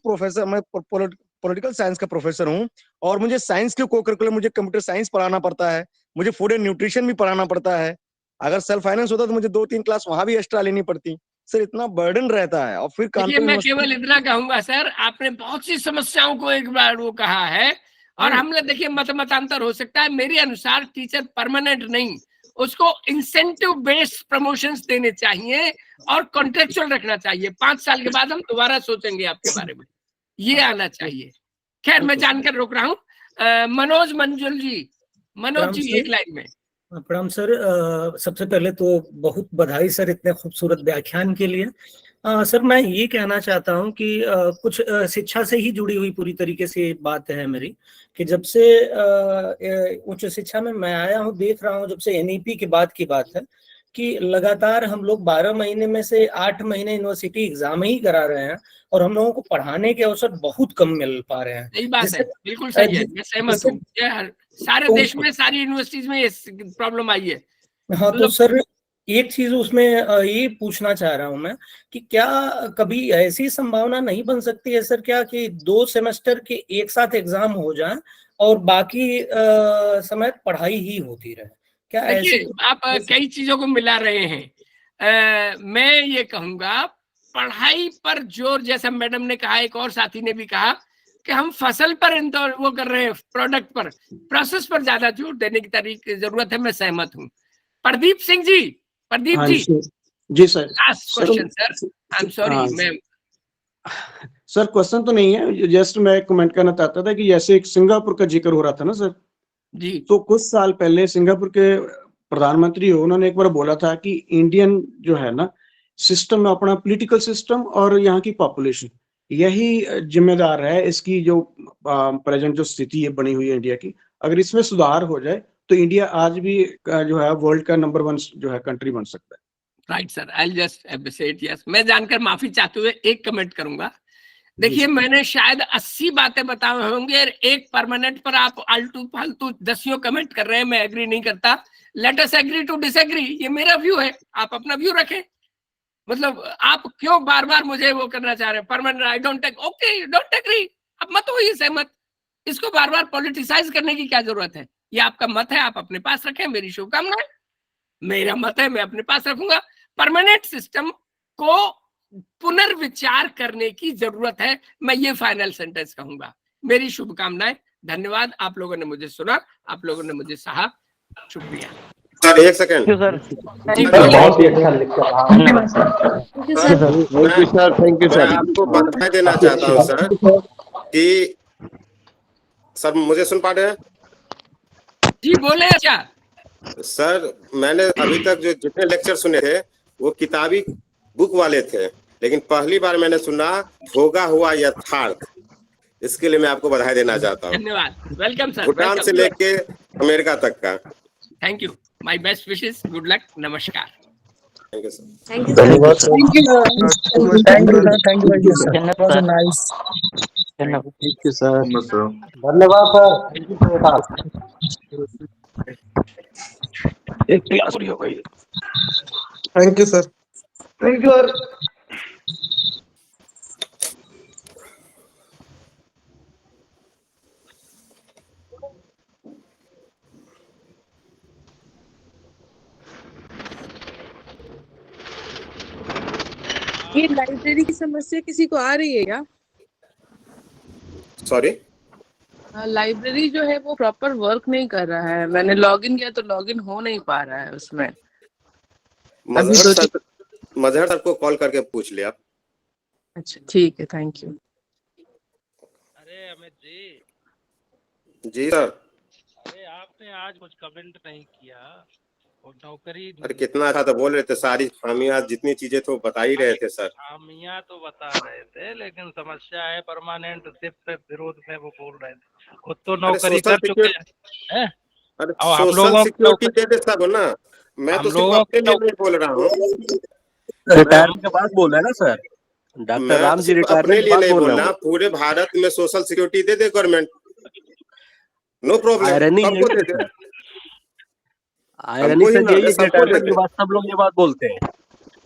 प्रोफेसर हूँ और मुझे साइंस के को करिकुलर, मुझे कंप्यूटर साइंस पढ़ाना पड़ता है, मुझे फूड एंड न्यूट्रिशन भी पढ़ाना पड़ता है। अगर सेल्फ फाइनेंस होता तो मुझे 2-3 क्लास वहां भी एक्स्ट्रा लेनी पड़ती। सर इतना बर्डन रहता है। और फिर देखिए कानपुर मैं यूनिवर्सिटी केवल इतना कहूंगा सर, आपने बहुत सी समस्याओं को एक बार वो कहा है और हमने देखिए मतांतर हो सकता है। मेरे अनुसार टीचर परमानेंट नहीं, उसको इंसेंटिव बेस्ड प्रमोशंस देने चाहिए और कॉन्ट्रेक्चुअल रखना चाहिए। 5 साल के बाद हम दोबारा सोचेंगे आपके बारे में, ये आना चाहिए। खैर मैं जानकर रोक रहा हूँ। मनोज मंजुल जी, मनोज जी एक लाइन में। प्रणाम सर। सबसे पहले तो बहुत बधाई सर इतने खूबसूरत व्याख्यान के लिए। सर मैं ये कहना चाहता हूँ कि कुछ शिक्षा से ही जुड़ी हुई पूरी तरीके से बात है मेरी, कि जब से उच्च शिक्षा में मैं आया हूँ देख रहा हूँ, जब से एनईपी के बाद की बात है कि लगातार हम लोग 12 महीने में से 8 महीने यूनिवर्सिटी एग्जाम ही करा रहे हैं और हम लोगों को पढ़ाने के अवसर बहुत कम मिल पा रहे हैं। सही बात है, बिल्कुल सही है, मैं सहमत हूँ। सारे देश में सारी यूनिवर्सिटीज में ये प्रॉब्लम आई है। हाँ तो सर एक चीज उसमें ये पूछना चाह रहा हूं मैं कि क्या कभी ऐसी संभावना नहीं बन सकती है सर क्या कि 2 सेमेस्टर के एक साथ एग्जाम हो जाए और बाकी समय पढ़ाई ही होती रहे? क्या ऐसी आप कई चीजों को मिला रहे हैं। मैं ये कहूंगा पढ़ाई पर जोर, जैसा मैडम ने कहा, एक और साथी ने भी कहा कि हम फसल पर वो कर रहे हैं, प्रोडक्ट पर, प्रोसेस पर ज्यादा जोर देने की तरीके जरूरत है। मैं सहमत हूँ। प्रदीप सिंह जी, प्रदीप जी। जी sir. Last question sir, I am sorry ma'am. Sir question तो नहीं है, जस्ट मैं कमेंट करना चाहता था कि जैसे एक सिंगापुर का जिक्र हो रहा था ना सर जी, तो कुछ साल पहले सिंगापुर के प्रधानमंत्री हो, उन्होंने एक बार बोला था कि इंडियन जो है ना सिस्टम में अपना पॉलिटिकल सिस्टम और यहाँ की पॉपुलेशन यही जिम्मेदार है इसकी जो प्रेजेंट जो स्थिति है बनी हुई है इंडिया की। अगर इसमें सुधार हो जाए तो इंडिया आज भी जो है वर्ल्ड का नंबर 1 जो है कंट्री बन सकता है। Right sir, I just appreciate. Yes, मैं जानकर माफी चाहते हुए एक कमेंट करूंगा। देखिए मैंने शायद 80 बातें बताए होंगे, एक परमानेंट पर आप आलतू फालतू 10 कमेंट कर रहे हैं। मैं एग्री नहीं करता। Let us agree to disagree, ये मेरा व्यू है, आप अपना व्यू रखें। मतलब आप क्यों बार बार मुझे वो करना चाह रहे हैं? Permanent I don't okay, don't agree, अब मत होइए सहमत। इसको बार बार पॉलिटिसाइज करने की क्या जरूरत है? ये आपका मत है, आप अपने पास रखें। मेरी शुभकामनाएं। मेरा मत है, मैं अपने पास रखूंगा। परमानेंट सिस्टम को पुनर्विचार करने की जरूरत है, मैं ये फाइनल सेंटेंस कहूंगा। मेरी शुभकामनाएं। धन्यवाद, आप लोगों ने मुझे सुना, आप लोगों ने मुझे सहा। शुक्रिया सर। एक सेकंड सर, बहुत ही अच्छा लिखा था। धन्यवाद sir. Thank you sir. Thank you sir. मैं आपको बधाई देना चाहता हूँ सर कि सर मुझे सुन पा रहे हैं? जी बोले। अच्छा सर, मैंने अभी तक जो जितने लेक्चर सुने थे वो किताबी बुक वाले थे, लेकिन पहली बार मैंने सुना भोगा हुआ यथार्थ। इसके लिए मैं आपको बधाई देना चाहता हूँ। धन्यवाद, वेलकम सर। भूटान से लेके अमेरिका तक का। Thank you, my best wishes, good luck, नमस्कार। Thank you sir. Thank you sir. Thank you sir. Nice. Thank you sir. धन्यवाद सर। एक क्लास पूरी हो गई। Thank you sir. Thank you sir. ये लाइब्रेरी की समस्या किसी को आ रही है क्या? सॉरी, लाइब्रेरी जो है वो प्रॉपर वर्क नहीं कर रहा है। मैंने लॉगिन किया तो लॉगिन हो नहीं पा रहा है उसमें। मजहर सर को कॉल करके पूछ लिया। अच्छा ठीक है, थैंक यू। अरे अमित जी। जी सर। अरे आपने आज कुछ कमेंट नहीं किया। और नौकरी अरे कितना अच्छा तो बोल रहे थे, सारी खामियां जितनी चीजें तो बता ही रहे थे सर। खामियां तो बता रहे थे, लेकिन समस्या है परमानेंट शिफ्ट विरोध में वो बोल रहे थे। खुद तो अरे नौकरी सोशल कर चुके सिक्योरिटी, हैं। अरे और हम सोशल लोगों की सिक्योरिटी नौकरी, दे दे सब ना, मैं तो हम सिर्फ लोगों अपने की लिए नहीं नौकरी, बोल रहा हूँ, हम रिटायरमेंट के बाद बोल रहे हैं ना सर, डॉक्टर मैं राम तो जी सिर्फ अपने रिटायरमेंट के लिए बाद नहीं बोल बोल रहे हैं रहा, वो। पूरे भारत में सोशल सिक्योरिटी दे दे गवर्नमेंट, नो प्रॉब्लम, आयरनी सबको यही दे है दे, सर, आयरनी हमको ही सर ना यही दे है कि सबको ले रिटायरमेंट के दे। बाद सब लोग ये बात बोलते हैं।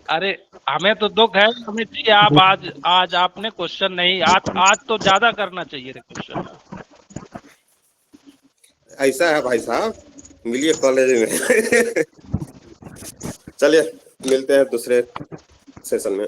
अरे हमें तो दुख है अमित जी, आप आज आपने क्वेश्चन नहीं, आज तो ज्यादा करना चाहिए था क्वेश्चन। ऐसा है भाई साहब, मिलिए कॉलेज में चलिए मिलते हैं दूसरे सेशन में।